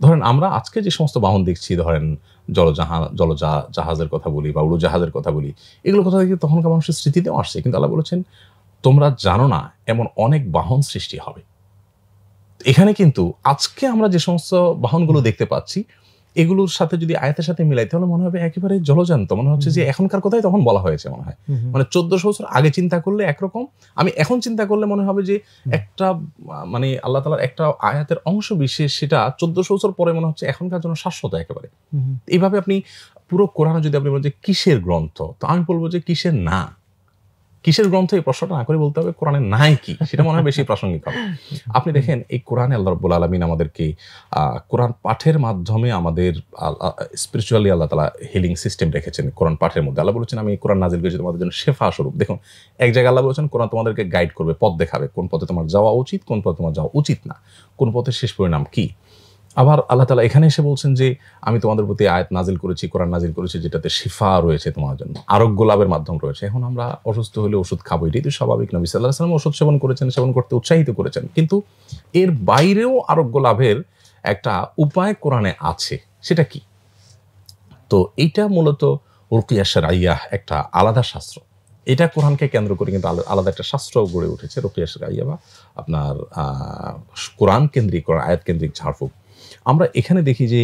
ধরেন আমরা আজকে যে সমস্ত বাহন দেখছি, ধরেন জাহাজের কথা বলি বা উড়োজাহাজের কথা বলি, এগুলো কথা থেকে তখনকার মানুষের স্মৃতিতেও আসছে। কিন্তু আল্লাহ বলেছেন তোমরা জানো না এমন অনেক বাহন সৃষ্টি হবে। এখানে কিন্তু আজকে আমরা যে সমস্ত বাহনগুলো দেখতে পাচ্ছি এগুলোর সাথে যদি আয়াতের সাথে মিলাই তাহলে মনে হবে একেবারে জলজান্ত, মনে হচ্ছে যে এখনকার কথাই তখন বলা হয়েছে মনে হয়। মানে 1400 বছর আগে চিন্তা করলে একরকম, আমি এখন চিন্তা করলে মনে হবে যে একটা মানে আল্লাহ তাআলার একটা আয়াতের অংশ বিশেষ সেটা 1400 বছর পরে মনে হচ্ছে এখনকার জন্য শাশ্বত একেবারে। এইভাবে আপনি পুরো কোরআনে যদি আপনি বলেন যে কিসের গ্রন্থ, তো আমি বলবো যে কিসের না। কিসের গ্রন্থ এই প্রশ্নটা না করে বলতে হবে কোরআনে নাই কি, সেটা মনে হয় বেশি প্রাসঙ্গিক হবে। আপনি দেখেন এই কোরআনে আল্লাহ রাব্বুল আলামিন আমাদেরকে কোরআন পাঠের মাধ্যমে আমাদের স্পিরিচুয়ালি আল্লাহ তাআলা হিলিং সিস্টেম রেখেছেন কোরআন পাঠের মধ্যে। আল্লাহ বলেছেন আমি কোরআন নাজিল করেছি তোমাদের জন্য শেফা স্বরূপ। দেখুন এক জায়গায় আল্লাহ বলেছেন কোরআন তোমাদেরকে গাইড করবে, পথ দেখাবে, কোন পথে তোমার যাওয়া উচিত, কোন পথে তোমার যাওয়া উচিত না, কোন পথের শেষ পরিণাম কি। আবার আল্লাহ তাআলা এখানে এসে বলছেন যে আমি তোমাদের প্রতি আয়াত নাজিল করেছি, কোরআন নাজিল করেছি যেটাতে শিফা রয়েছে তোমার জন্য, আরোগ্য লাভের মাধ্যম রয়েছে। এখন আমরা অসুস্থ হলে ওষুধ খাবো, এটাই তো স্বাভাবিক। নবী সাল্লাল্লাহু আলাইহি ওয়াসাল্লাম ওষুধ সেবন করেছেন, সেবন করতে উৎসাহিত করেছেন, কিন্তু এর বাইরেও আরোগ্য লাভের একটা উপায় কোরআনে আছে। সেটা কি? তো এইটা মূলত রুকিয়া শারঈয়াহ, একটা আলাদা শাস্ত্র। এটা কোরআনকে কেন্দ্র করে কিন্তু আলাদা একটা শাস্ত্র গড়ে উঠেছে, রুকিয়া শারঈয়াহ বা আপনার কোরআন কেন্দ্রিক, কোরআন আয়াত কেন্দ্রিক ঝাড়ফুঁক। আমরা এখানে দেখি যে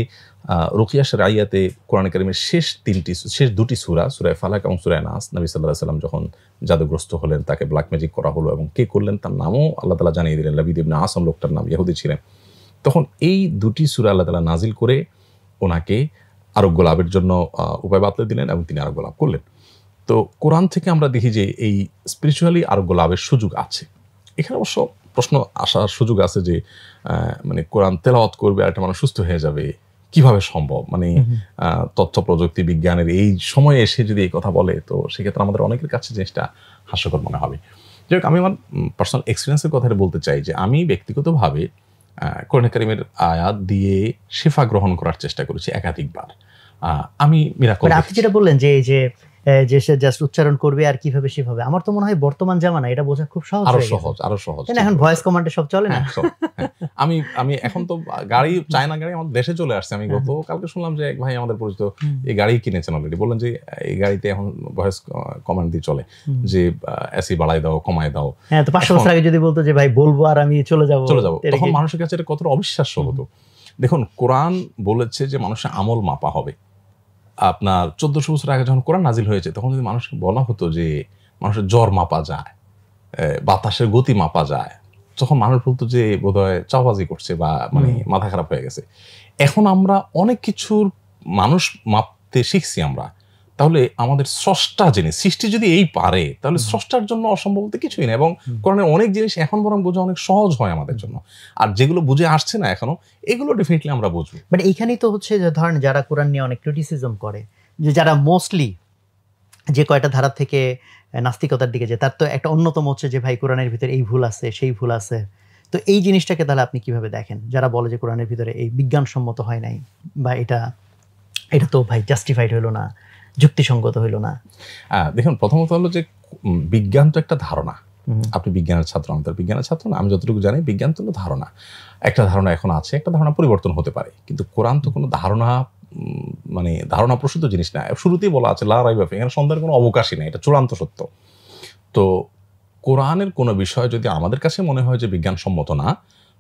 রুকিয়া শারঈয়াতে কোরআন কারীমের শেষ দুটি সূরা, সূরা ফালাক এবং সূরা নাস, নবী সাল্লাল্লাহু আলাইহি ওয়াসাল্লাম যখন জাদুগ্রস্ত হলেন, তাকে ব্ল্যাক ম্যাজিক করা হলো এবং কে করলেন তার নামও আল্লাহ তাআলা জানিয়ে দিলেন। লাবিদ ইবনে আসম লোকটার নাম, ইহুদি ছিলেন। তখন এই দুটি সূরা আল্লাহ তাআলা নাজিল করে ওনাকে আরোগ্য লাভের জন্য উপায় বাতলে দিলেন এবং তিনি আরোগ্য লাভ করলেন। তো কোরআন থেকে আমরা দেখি যে এই স্পিরিচুয়ালি আরোগ্য লাভের সুযোগ আছে। এখানে অবশ্য প্রশ্ন আসার সুযোগ আছে যে মানে কোরআন তেলাওয়াত করবে আর একটা মানুষ সুস্থ হয়ে যাবে, কিভাবে সম্ভব? মানে তথ্য প্রযুক্তি বিজ্ঞানের এই সময়ে এসে যদি এই কথা বলে, তো সেক্ষেত্রে আমাদের অনেকের কাছে জিনিসটা হাস্যকর মনে হবে। যাই হোক, আমি আমার পার্সোনাল এক্সপিরিয়েন্সের কথা বলতে চাই যে আমি ব্যক্তিগতভাবে কোরআন কারীমের আয়াত দিয়ে শিফা গ্রহণ করার চেষ্টা করেছি একাধিকবার। আমি মিরাকল, আপনি যেটা বললেন যে এই যে সে জাস্ট উচ্চারণ করবে আর কিভাবে সেভাবে, আমার তো মনে হয় বর্তমান জামানা এটা বোঝা খুব সহজ, আরো সহজ। এখন ভয়েস কমান্ডে সব চলে না। আমি এখন তো গাড়ি, চায়না গাড়ি আমাদের দেশে চলে আসছে। আমি কালকে শুনলাম যে এক ভাই আমাদের পরিচিত এই গাড়ি কিনেছেন অলরেডি, বললেন যে এই গাড়িতে এখন ভয়েস কমান্ড দিয়ে চলে, যে এসি বাড়াই দাও, কমাই দাও। হ্যাঁ, তো 500 বছর আগে যদি বলতো যে ভাই বলবো আর আমি চলে যাব, তখন মানুষের কাছে এটা কতটা অবিশ্বাস্য হতো। দেখুন কোরআন বলেছে যে মানুষের আমল মাপা হবে। আপনার 1400 বছর আগে যখন কোরআন নাজিল হয়েছে তখন যদি মানুষকে বলা হতো যে মানুষের জ্বর মাপা যায়, বাতাসের গতি মাপা যায়, তখন মানুষ বলতো যে বোধহয় চাপাবাজি করছে বা মানে মাথা খারাপ হয়ে গেছে। এখন আমরা অনেক কিছুর মানুষ মাপতে শিখছি আমরা। তাহলে আমাদের স্রষ্টা জিনিস সৃষ্টি যদি এই পারে, তাহলে স্রষ্টার জন্য অসম্ভব বলতে কিছুই না। এবং কোরআনের অনেক জিনিস এখন বরং বোঝা অনেক সহজ হয় আমাদের জন্য। আর যেগুলো বুঝে আসছে না এখনো, এগুলো ডেফিনেটলি আমরা বুঝবো। বাট এইখানেই তো হচ্ছে যে ধরেন যারা কোরআন নিয়ে অনেক ক্রিটিসিজম করে, যে যারা মোস্টলি যে কয়টা ধারা থেকে নাস্তিকতার দিকে যায়, তার তো একটা অন্যতম হচ্ছে যে ভাই কোরআনের ভিতরে এই ভুল আছে, সেই ভুল আছে। তো এই জিনিসটাকে তাহলে আপনি কিভাবে দেখেন, যারা বলে যে কোরআনের ভিতরে এই বিজ্ঞানসম্মত হয় নাই, বা এটা তো ভাই জাস্টিফাইড হইলো না, যুক্তিসঙ্গত হইল না? দেখুন, প্রথমত হলো যে বিজ্ঞান তো একটা ধারণা। আপনি বিজ্ঞানের ছাত্র, আমি তো বিজ্ঞানের ছাত্র না। আমি যতটুকু জানি বিজ্ঞান তো ধারণা, একটা ধারণা এখন আছে, একটা ধারণা পরিবর্তন হতে পারে। কিন্তু কোরআন তো কোনো ধারণা মানে ধারণা প্রসূত জিনিস না। শুরুতেই বলা আছে লা রাইবা ফীহি, এখানে সন্দেহের কোনো অবকাশই নেই, এটা চূড়ান্ত সত্য। তো কোরআনের কোনো বিষয় যদি আমাদের কাছে মনে হয় যে বিজ্ঞানসম্মত না,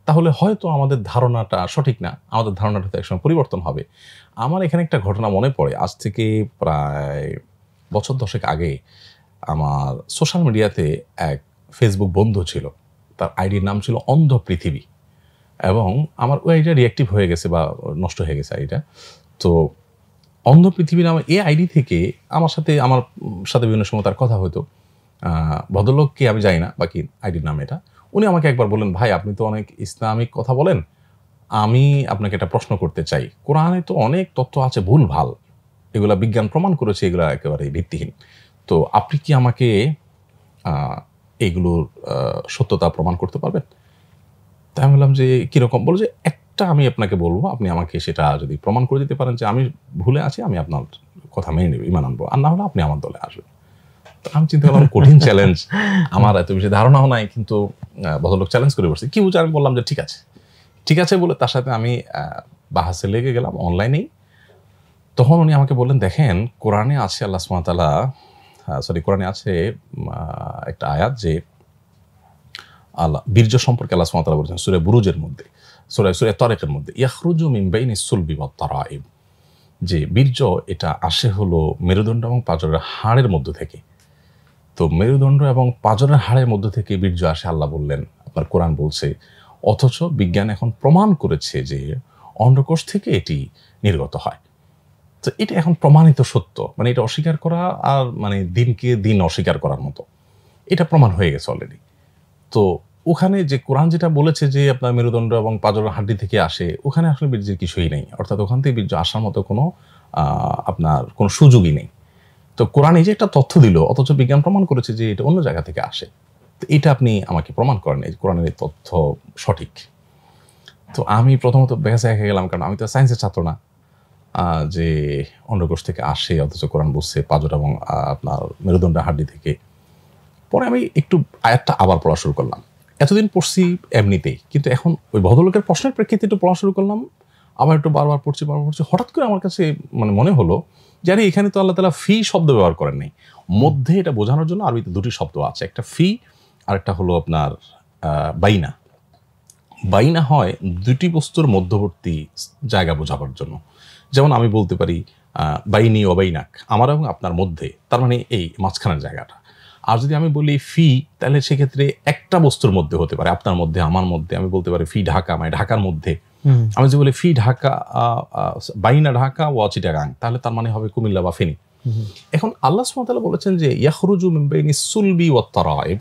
তাহলে হয়তো আমাদের ধারণাটা সঠিক না, আমাদের ধারণাটা তো একসময় পরিবর্তন হবে। আমার এখানে একটা ঘটনা মনে পড়ে, আজ থেকে প্রায় বছর 10 আগে আমার সোশ্যাল মিডিয়াতে এক ফেসবুক বন্ধু ছিল, তার আইডির নাম ছিল অন্ধ পৃথিবী, এবং আমার ওই আইডিটা রিঅ্যাক্টিভ হয়ে গেছে বা নষ্ট হয়ে গেছে আইডিটা। তো অন্ধ পৃথিবী নামে এই আইডি থেকে আমার সাথে বিভিন্ন সময় তার কথা হতো। ভদ্রলোককে আমি জানি না, বাকি আইডির নাম এটা। উনি আমাকে একবার বললেন, ভাই আপনি তো অনেক ইসলামিক কথা বলেন, আমি আপনাকে একটা প্রশ্ন করতে চাই। কোরআনে তো অনেক তথ্য আছে ভুল ভাল, এগুলা বিজ্ঞান প্রমাণ করেছে এগুলা একেবারে ভিত্তিহীন। তো আপনি কি আমাকে এইগুলোর সত্যতা প্রমাণ করতে পারবেন? তাই আমি বললাম যে কীরকম? বলো যে একটা আমি আপনাকে বলবো, আপনি আমাকে সেটা যদি প্রমাণ করে দিতে পারেন যে আমি ভুলে আছি, আমি আপনার কথা মেনে নেব, ঈমান আনবো, আর না হলে আপনি আমার দলে আসবেন। আমি চিন্তা করলাম কঠিন চ্যালেঞ্জ, আমার এত বেশি ধারণাও নাই, কিন্তু ভদ্রলোক চ্যালেঞ্জ করে বসছে, কি বুঝে আমি বললাম যে ঠিক আছে বলে তার সাথে আমি বাহাসে লেগে গেলাম অনলাইনেই। তখন উনি আমাকে বললেন, দেখেন কোরআনে আছে আল্লাহ সুবহানাহু ওয়া তাআলা কোরআনে আছে একটা আয়াত যে আল্লাহ বীর্য সম্পর্কে আল্লাহ সুবহানাহু ওয়া তাআলা বলেছেন সূরা বুরুজের মধ্যে, সূরা তারিকের মধ্যে, ইয়াখরুজু মিন বাইনিস সুলবি ওয়াত তারাইব, যে বীর্য এটা আসে হলো মেরুদণ্ড এবং পাঁজরের হাড়ের মধ্য থেকে। তো মেরুদণ্ড এবং পাঁজরের হাড়ের মধ্য থেকে বীর্য আসে আল্লাহ বললেন, আপনার কোরআন বলছে, অথচ বিজ্ঞান এখন প্রমাণ করেছে যে অন্ডকোষ থেকে এটি নির্গত হয়। তো এটা এখন প্রমাণিত সত্য, মানে এটা অস্বীকার করা আর মানে দিনকে দিন অস্বীকার করার মতো, এটা প্রমাণ হয়ে গেছে অলরেডি। তো ওখানে যে কোরআন যেটা বলেছে যে আপনার মেরুদণ্ড এবং পাঁজরের হাড্ডি থেকে আসে, ওখানে আসলে বীর্যের কিছুই নেই, অর্থাৎ ওখান থেকে বীর্য আসার মতো কোনো আপনার কোনো সুযোগই নেই। তো কোরআন এই যে একটা তথ্য দিল, অথচ বিজ্ঞান প্রমাণ করেছে যে এটা অন্য জায়গা থেকে আসে। তো এটা আপনি আমাকে প্রমাণ করেন এই কোরআনের এই তথ্য সঠিক। তো আমি প্রথমত বেঁচে রেখে গেলাম, কারণ আমি তো সায়েন্সের ছাত্র না যে অন্ডকোষ থেকে আসে, অথচ কোরআন বলছে পাঁজর এবং আপনার মেরুদণ্ডের হাড্ডি থেকে। পরে আমি একটু আয়াতটা আবার পড়া শুরু করলাম। এতদিন পড়ছি এমনিতেই, কিন্তু এখন ওই ভদ্রলোকের প্রশ্নের প্রেক্ষিতে একটু পড়া শুরু করলাম, আবার একটু বারবার পড়ছি। হঠাৎ করে আমার কাছে মানে মনে হলো যে আরে এখানে তো আল্লাহ তাআলা ফি শব্দ ব্যবহার করেন নাই, মধ্যে এটা বোঝানোর জন্য আরবিতে দুটি শব্দ আছে, একটা ফি আর একটা হলো আপনার বাইনা। বাইনা হয় দুটি বস্তুর মধ্যবর্তী জায়গা বোঝাবার জন্য। যেমন আমি বলতে পারি বাইনি ও বাইনাক, আমার এবং আপনার মধ্যে, তার মানে এই মাঝখানের জায়গাটা। আর যদি আমি বলি ফি, তাহলে সেক্ষেত্রে একটা বস্তুর মধ্যে হতে পারে, আপনার মধ্যে, আমার মধ্যে। আমি বলতে পারি ফি ঢাকা, মানে ঢাকার মধ্যে। আমি যদি বলি ফি ঢাকা বাইনা ঢাকা ওয়া চিটাগাং, তাহলে তার মানে হবে কুমিল্লা বা ফেনী। এখন আল্লাহ সুবহানাহু ওয়া তাআলা বলেছেন যে ইয়াখরুজু মিন বাইনিস সুলবি ওয়াত তারাইব,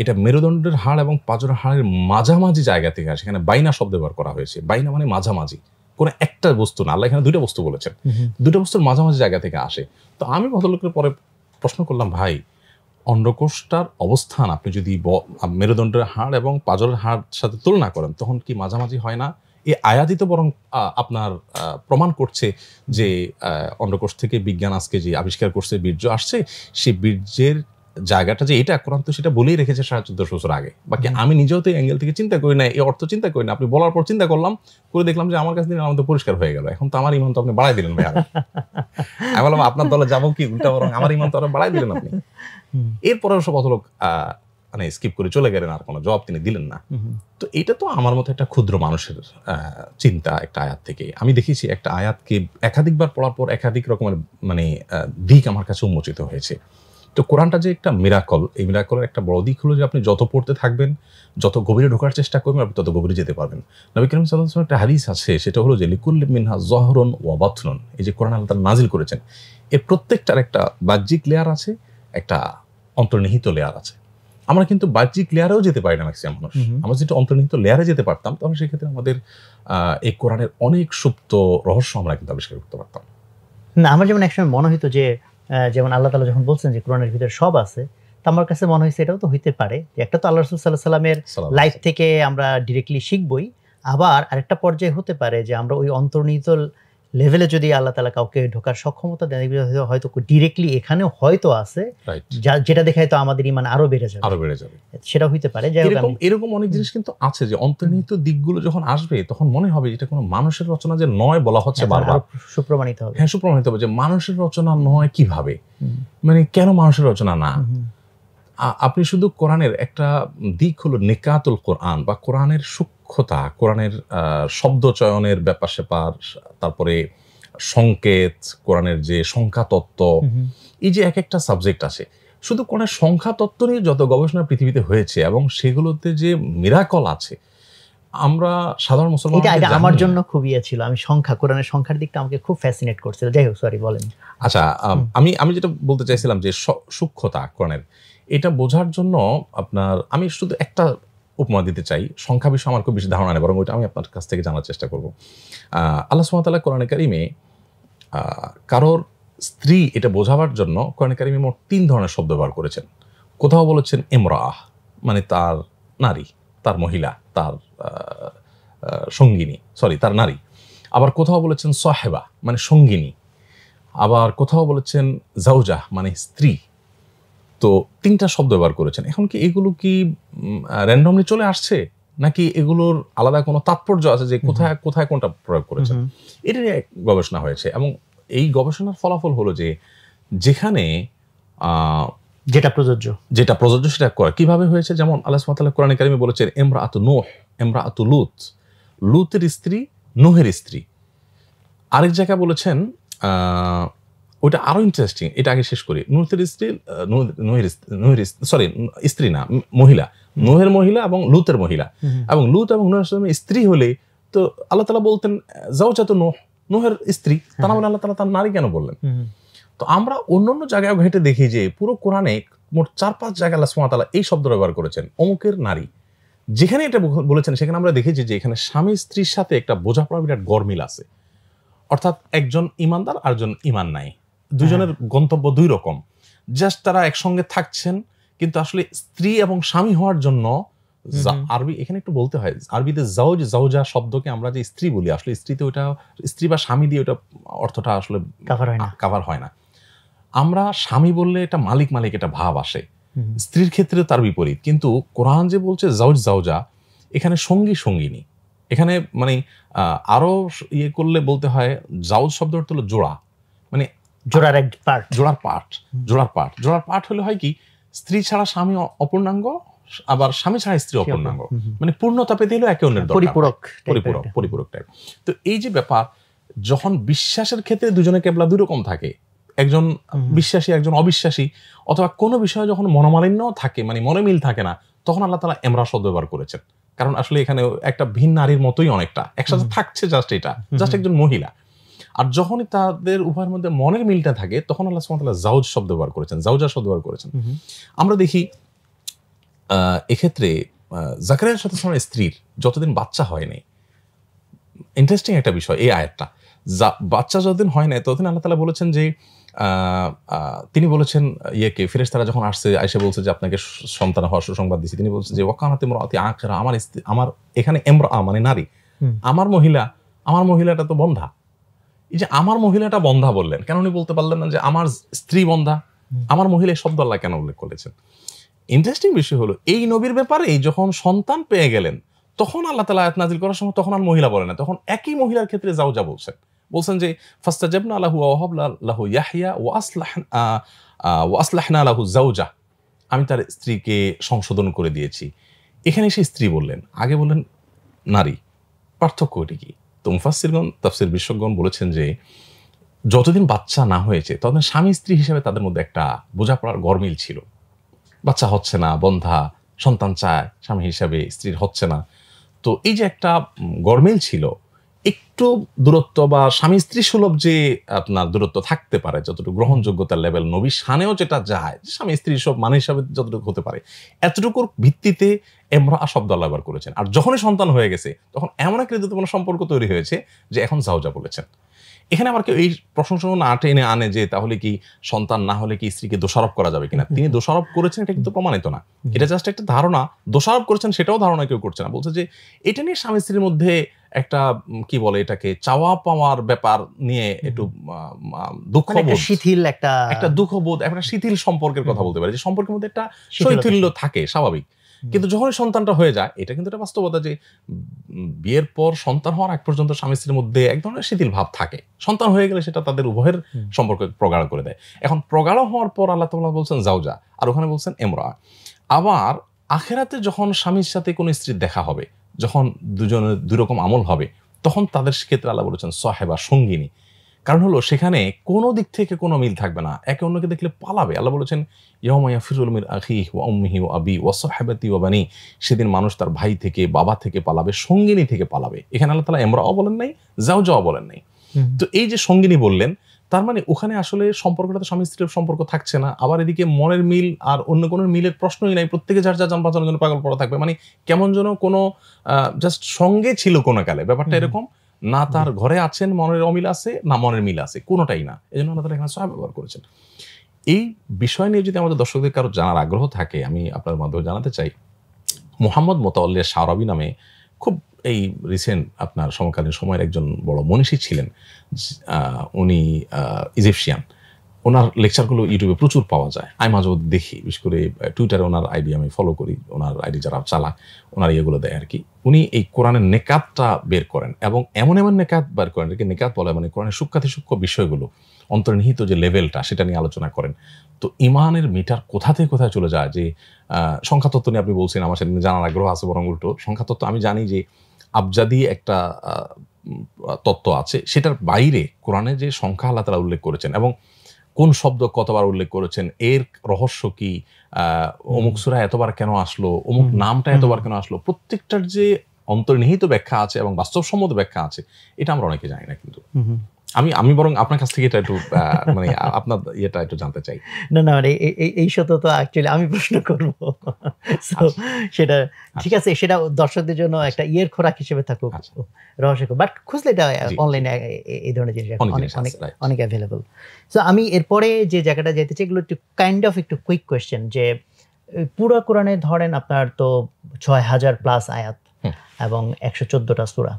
এটা মেরুদণ্ডের হাড় এবং পাঁজরের হাড়ের মাঝামাঝি জায়গা থেকে আসে। এখানে বাইনা শব্দ ব্যবহার করা হয়েছে। বাইনা মানে মাঝামাঝি, কোনো একটা বস্তু না, আল্লাহ এখানে দুইটা বস্তু বলেছেন, দুটো বস্তুর মাঝামাঝি জায়গা থেকে আসে। তো আমি ভদ্রলোকের পরে প্রশ্ন করলাম, ভাই অন্ডকোষটার অবস্থান আপনি যদি মেরুদণ্ডের হাড় এবং পাঁজরের হাড় সাথে তুলনা করেন, তখন কি মাঝামাঝি হয় না? এই আয়াতই তো বরং আপনার প্রমাণ করছে যে অন্ডকোষ থেকে বিজ্ঞান আজকে যে আবিষ্কার করছে বীর্য আসছে, সেই বীর্যের জায়গাটা যে এটা, কোরআন তো সেটা বলেই রেখেছে 1450 বছর আগে। বাকি আমি নিজেও তো অ্যাঙ্গেল থেকে চিন্তা করি না, এই অর্থ চিন্তা করি না। আপনি বলার পর চিন্তা করলাম, করে দেখলাম যে আমার কাছে আমার তো পরিষ্কার হয়ে গেল। এখন তো আমার ইমান তো আপনি বাড়াই দিলেন ভাই। আমি বললাম আপনার দলে যাবো কি, উল্টা বরং আমার ইমান তো আরো বাড়াই দিলেন আপনি। এরপরে সব অত লোক মানে স্কিপ করে চলে গেলেন, আর কোনো জবাব তিনি দিলেন না। তো এটা তো আমার মতো একটা ক্ষুদ্র মানুষের চিন্তা। একটা আয়াত থেকে আমি দেখেছি একটা আয়াতকে একাধিকবার পড়ার পর একাধিক রকমের মানে দিক আমার কাছে উন্মোচিত হয়েছে। তো কোরআনটা যে একটা মিরাকল, এই মিরাকলের একটা বড় দিক হলো যে আপনি যত পড়তে থাকবেন, যত গভীরে ঢোকার চেষ্টা করবেন, আপনি তত গভীরে যেতে পারবেন। নবী করিম সাল্লাল্লাহু আলাইহি ওয়াসাল্লাম একটা হাদিস আছে, সেটা হলো যে লিকুল্লি মিনহা যহরুন ওয়া বাতনুন। এই যে কোরআন আল্লাহ তাআলা নাজিল করেছেন, এর প্রত্যেকটার একটা বাহ্যিক লেয়ার আছে, একটা অন্তর্নিহিত লেয়ার আছে। আমরা কিন্তু বাহ্যিক লেয়ারেও যেতে পারি না ম্যাক্সিমাম মানুষ। আমরা যেটা অন্তর্নিহিত লেয়ারে যেতে পারতাম, তাহলে সেক্ষেত্রে আমাদের এই কোরআনের অনেক সুপ্ত রহস্য আমরা কিন্তু আবিষ্কার করতে পারতাম না। আমার যেমন একসময় মনে হইতো যে যেমন আল্লাহ তাআলা যখন বলছেন যে কোরআনের ভিতরে সব আছে, তো আমার কাছে মনে হয়েছে এটাও তো হইতে পারে যে একটা তো আল্লাহ রাসূল সাল্লাল্লাহু আলাইহি সাল্লামের লাইফ থেকে আমরা ডিরেক্টলি শিখবই, আবার আরেকটা পর্যায়ে হতে পারে যে আমরা ওই অন্তর্নিহিত লেভেলে যদি আল্লাহ তাআলা কাউকে ঢোকার সক্ষমতা দেন, হয়তো ডিরেক্টলি এখানেও হয়তো আছে, যেটা দেখে হয়তো আমাদের ঈমান আরো বেড়ে যাবে, সেটা হইতে পারে। এরকম অনেক জিনিস কিন্তু আছে যে অন্তর্নিহিত দিকগুলো যখন আসবে, তখন মনে হবে এটা কোনো মানুষের রচনা যে নয় বলা হচ্ছে বারবার, সুপ্রমাণিত হবে। হ্যাঁ, সুপ্রমাণিত হবে যে মানুষের রচনা নয় কিভাবে, মানে কেন মানুষের রচনা না। আপনি শুধু কোরআনের একটা দিক হলো নিকাতুল কোরআন বা কোরআনের সূক্ষ্মতা, কোরআনের শব্দ চয়নের ব্যাপার স্যাপার, তারপরে সংকেত, কোরআনের যে সংখ্যা তত্ত্ব, এই যে এক একটা সাবজেক্ট আছে, শুধু কোরআনের সংখ্যা তত্ত্ব নিয়ে যত গবেষণা পৃথিবীতে হয়েছে এবং সেগুলোতে যে মিরাকল আছে, আমরা সাধারণ মুসলমান, এটা আমার জন্য খুবই ছিল। আমি কোরআনের সংখ্যার দিকটা আমাকে খুব ফ্যাসিনেট করছিল। যাই হোক, সরি বলেন। আচ্ছা, আমি যেটা বলতে চাইছিলাম যে সূক্ষ্মতা কোরআনের, এটা বোঝার জন্য আপনার আমি শুধু একটা উপমা দিতে চাই। সংখ্যা বিষয়ে আমার খুব বেশি ধারণা নেই, বরং ওইটা আমি আপনার কাছ থেকে জানার চেষ্টা করব। আল্লাহ সুবহানাহু ওয়া তাআলা কোরআনে কারিমে কারোর স্ত্রী এটা বোঝাবার জন্য কোরআনে কারিমে মোট 3 ধরনের শব্দ ব্যবহার করেছেন। কোথাও বলেছেন ইমরাহ, মানে তার নারী, তার মহিলা, তার সঙ্গিনী, তার নারী। আবার কোথাও বলেছেন সাহেবা, মানে সঙ্গিনী। আবার কোথাও বলেছেন জাওজা, মানে স্ত্রী। তো তো 3টা শব্দ ব্যবহার করেছেন। এখন কি এগুলো কি র্যান্ডমলি চলে আসছে, নাকি এগুলোর আলাদা কোনো তাৎপর্য আছে যে কোথায় কোথায় কোনটা প্রয়োগ করেছেন? এটা নিয়ে গবেষণা হয়েছে, এবং এই গবেষণার ফলাফল হলো যে যেখানে যেটা প্রযোজ্য সেটা করে। কিভাবে হয়েছে? যেমন আল্লাহ সুবহানাহু ওয়া তাআলা কোরআনে কারিমে বলেছেন ইমরাআতু নূহ, ইমরাআতু লূত, লূতের স্ত্রী নূহের স্ত্রী। আরেক জায়গায় বলেছেন, ওটা আরো ইন্টারেস্টিং, এটা আগে শেষ করি। নূহের স্ত্রী, স্ত্রী না, মহিলা, নূহের মহিলা এবং লূতের মহিলা, এবং লূত এবং নূহের স্ত্রী হলে তো আল্লাহ তাআলা বলতেন যাওজাতু নূহ, নূহের স্ত্রী, তা না বলে আল্লাহ তাআলা তার নারী কেন বললেন? তো আমরা অন্যান্য জায়গায় ঘেঁটে দেখি যে পুরো কোরআনে মোট 4-5 জায়গায় আল্লাহ সুবহানাহু ওয়া তাআলা এই শব্দ ব্যবহার করেছেন, অমুকের নারী। যেখানে এটা বলেছেন সেখানে আমরা দেখেছি যে এখানে স্বামী স্ত্রীর সাথে একটা বোঝাপড়া বিরাট গরমিল আছে। অর্থাৎ একজন ইমানদার আর একজন ইমান নাই, দুজনের গন্তব্য দুই রকম। জাস্ট তারা একসঙ্গে থাকছেন, কিন্তু আসলে স্ত্রী এবং স্বামী হওয়ার জন্য আরবি এখানে একটু বলতে হয়, আরবিতে জাওজ জাওজা শব্দকে আমরা যে স্ত্রী বলি, আসলে স্ত্রীতে ওটা স্ত্রী বা স্বামী দিয়ে ওটা অর্থটা আসলে কাভার হয় না। আমরা স্বামী বললে এটা মালিক মালিক এটা ভাব আসে, স্ত্রীর ক্ষেত্রে তার বিপরীত। কিন্তু কোরআন যে বলছে জাওজ জাওজা, এখানে সঙ্গী সঙ্গিনী, এখানে মানে আরো ইয়ে করলে বলতে হয় জাওজ শব্দ অর্থ হলো জোড়া, মানে জোড়ার পার্ট হলে হয় কি, স্ত্রী ছাড়া স্বামী অপূর্ণাঙ্গ, আবার স্বামী ছাড়া স্ত্রী অপূর্ণাঙ্গ, মানে পূর্ণতা পেতে হলো একে অন্যের পরিপূরক টাইপ। তো এই যে ব্যাপার, যখন বিশ্বাসের ক্ষেত্রে দুজনে কেবলা দুই রকম থাকে, একজন বিশ্বাসী একজন অবিশ্বাসী, অথবা কোনো বিষয়ে যখন মনোমালিন্য থাকে, মানে মনে মিল থাকে না, তখন আল্লাহ তাআলা ইমরা শব্দ ব্যবহার করেছেন। কারণ আসলে এখানে একটা ভিন্ন নারীর মতোই অনেকটা একসাথে থাকছে, জাস্ট একজন মহিলা। আর যখনই তাদের উভয়ের মধ্যে মনের মিলটা থাকে, তখন আল্লাহ সুবহানাহু ওয়া তাআলা জাওজ শব্দ ব্যবহার করেছেন, জাওজা শব্দ ব্যবহার করেছেন। আমরা দেখি এক্ষেত্রে জাকারিয়ার সাথে স্ত্রীর যতদিন বাচ্চা হয় নাই, ইন্টারেস্টিং একটা বিষয় এই আয়াতটা, বাচ্চা যতদিন হয় নাই ততদিন আল্লাহ তাআলা বলেছেন যে তিনি বলেছেন ফেরেশতারা যখন আসছে, আয়েশা বলছে যে আপনাকে সন্তান হওয়ার সুসংবাদ দিয়েছি, তিনি বলছেন যে ওয়াকানাত ইমরাতি আখিরা, আমার এখানে ইমরা মানে নারী, আমার মহিলাটা তো বন্ধা। এই যে আমার মহিলাটা বন্ধা বললেন কেন, উনি বলতে পারলেন না যে আমার স্ত্রী বন্ধা? আমার মহিলা শব্দ আল্লাহ কেন উল্লেখ করেছেন? ইন্টারেস্টিং বিষয় হলো, এই নবীর ব্যাপারে যখন সন্তান পেয়ে গেলেন, তখন আল্লাহ তাআলা আয়াত নাযিল করার সময় তখন আর মহিলা বলেন না, তখন একই মহিলার ক্ষেত্রে জাওজা বলছেন যে ফাস্তাজাবনা লাহু ওয়া ওয়াহাবনা লাহু ইয়াহইয়া ওয়া আসলাহনা লাহু যাওজা, আমি তার স্ত্রীকে সংশোধন করে দিয়েছি। এখানে সে স্ত্রী বললেন, আগে বললেন নারী। পার্থক্য এটি কি? তো মুফাসসিরগণ, তাফসীর বিশেষজ্ঞগণ বলেছেন যে যতদিন বাচ্চা না হয়েছে ততদিন স্বামী স্ত্রী হিসেবে তাদের মধ্যে একটা বোঝাপড়ার গরমিল ছিল। বাচ্চা হচ্ছে না, বন্ধা, সন্তান চায় স্বামী হিসাবে, স্ত্রীর হচ্ছে না। তো এই যে একটা গরমিল ছিল, একটু দূরত্ব বা স্বামী স্ত্রী সুলভ যে আপনার দূরত্ব থাকতে পারে, যতটুকু গ্রহণযোগ্যতার লেভেল নবী শানেও যেটা যায়, স্বামী স্ত্রী সব মানে হিসাবে যতটুকু হতে পারে, এতটুকুর ভিত্তিতে ইমরা শব্দ ব্যবহার করেছেন। আর যখনই সন্তান হয়ে গেছে তখন এমন একটা হৃদয়পূর্ণ সম্পর্ক তৈরি হয়েছে যে এখন জাওজা বলেছেন। এখানে আবার কেউ এই প্রশংসা না টেনে আনে যে তাহলে কি সন্তান না হলে কি স্ত্রীকে দোষারোপ করা যাবে কিনা। তিনি দোষারোপ করেছেন এটা কিন্তু প্রমাণিত না, এটা জাস্ট একটা ধারণা। দোষারোপ করেছেন সেটাও ধারণা কেউ করছে না, বলছে যে এটা নিয়ে স্বামী স্ত্রীর মধ্যে একটা কি বলে এটাকে, চাওয়া পাওয়ার ব্যাপার নিয়ে একটু দুঃখবোধ, একটা দুঃখবোধ, একটা শিথিল সম্পর্কের কথা বলতে পারে, যে সম্পর্কের মধ্যে একটা শৈথিল্য থাকে স্বাভাবিক। কিন্তু যখনই সন্তানটা হয়ে যায়, এটা কিন্তু একটা বাস্তবতা যে বিয়ের পর সন্তান হওয়ার আগ পর্যন্ত স্বামী স্ত্রীর মধ্যে এক ধরনের শিথিল ভাব থাকে, সন্তান হয়ে গেলে সেটা তাদের উভয়ের সম্পর্ক প্রগাঢ় করে দেয়। এখন প্রগাঢ় হওয়ার পর আল্লাহ তাআলা বলছেন জাওজা, আর ওখানে বলছেন ইমরা। আবার আখিরাতে যখন স্বামীর সাথে কোনো স্ত্রীর দেখা হবে, যখন দুজনের দুই রকম আমল হবে, তখন তাদের ক্ষেত্রে আল্লাহ বলেছেন সাহেবা, সঙ্গিনী। কারণ হলো সেখানে কোনো দিক থেকে কোনো মিল থাকবে না, একে অন্যকে দেখলে পালাবে। আল্লাহ বলেছেন ইয়াউমা ইয়াফিরুল মিন আখিহি ওয়া উম্মিহি ওয়া আবি ওয়া সাহবাতি ওয়া বানি, সেদিন মানুষ তার ভাই থেকে, বাবা থেকে পালাবে, সঙ্গিনী থেকে পালাবে। এখানে আল্লাহ তাআলা ইমরাও বলেন নাই, জাওজাও বলেন নাই। তো এই যে সঙ্গিনী বললেন, তার মানে ওখানে আসলে সম্পর্কটা তো স্বামী স্ত্রীর সম্পর্ক থাকছে না। আবার এদিকে মনের মিল আর অন্য কোনো মিলের প্রশ্নই নাই, প্রত্যেকে যার যার যান বাঁচানোর জন্য পাগল পড়া থাকবে। মানে কেমন যেন কোনো জাস্ট সঙ্গে ছিল কোনো কালে, ব্যাপারটা এরকম না। তার ঘরে আছেন, মনের অমিল আছে, না মনের মিল আছে, কোনোটাই না। এই জন্য আল্লাহ তাআলা এখানে সাহেব ব্যবহার করেছেন। এই বিষয় নিয়ে যদি আমাদের দর্শকদের কারো জানার আগ্রহ থাকে, আমি আপনার মাধ্যমে জানাতে চাই, মুহাম্মদ মুতাওয়াল্লিয়া শারাবি নামে খুব এই রিসেন্ট আপনার সমকালীন সময়ের একজন বড় মনীষী ছিলেন। উনি ইজিপশিয়ান। ওনার লেকচারগুলো ইউটিউবে প্রচুর পাওয়া যায়, আমি মাঝে মধ্যে দেখি, বিশেষ করে টুইটারে ওনার আইডি আমি ফলো করি, ওনার আইডি যারা চালায় ওনার ইয়েগুলো দেয় আর কি। উনি এই কোরআনের নেকাতটা বের করেন এবং এমন এমন নেকাত বের করেন, এটাকে নেকাত বলে, মানে কোরআনের সূক্ষ্মাতি সূক্ষ্ম বিষয়গুলো, অন্তর্নিহিত যে লেভেলটা সেটা নিয়ে আলোচনা করেন। তো ইমানের মিটার কোথা থেকে কোথায় চলে যায়, যে সংখ্যাতত্ত্ব নিয়ে আপনি বলছেন, আমার সেটা জানার আগ্রহ আছে, বরং উল্টো সংখ্যাতত্ত্ব আমি জানি যে আবজাদি একটা তত্ত্ব আছে, সেটার বাইরে কোরআনে যে সংখ্যা আল্লাহ তাআলা উল্লেখ করেছেন এবং কোন শব্দ কতবার উল্লেখ করেছেন, এর রহস্য কি, অমুক সূরা এতবার কেন আসলো, অমুক নামটা এতবার কেন আসলো, প্রত্যেকটার যে অন্তর্নিহিত ব্যাখ্যা আছে এবং বাস্তবসম্মত ব্যাখ্যা আছে, এটা আমরা অনেকে জানি না। কিন্তু আমি বরং আপনার কাছ থেকে এটা একটু মানে আপনার ইয়েটা একটু জানতে চাই। না এই শত তো অ্যাকচুয়ালি আমি প্রশ্ন করব, সেটা ঠিক আছে, সেটা দর্শকদের জন্য একটা ইয়ের খোরাক হিসেবে থাকুক, রহস্য, বাট খুঁজলে এটা অনলাইনে এই ধরনের জিনিস অনেক অ্যাভেলেবল। সো আমি এরপরে যে জায়গাটা যেতে চাই, এগুলো একটু কাইন্ড অফ একটু কুইক কোয়েশ্চেন, যে পুরো কোরআনে ধরেন আপনার তো ৬,০০০+ আয়াত এবং ১১৪টা সূরা।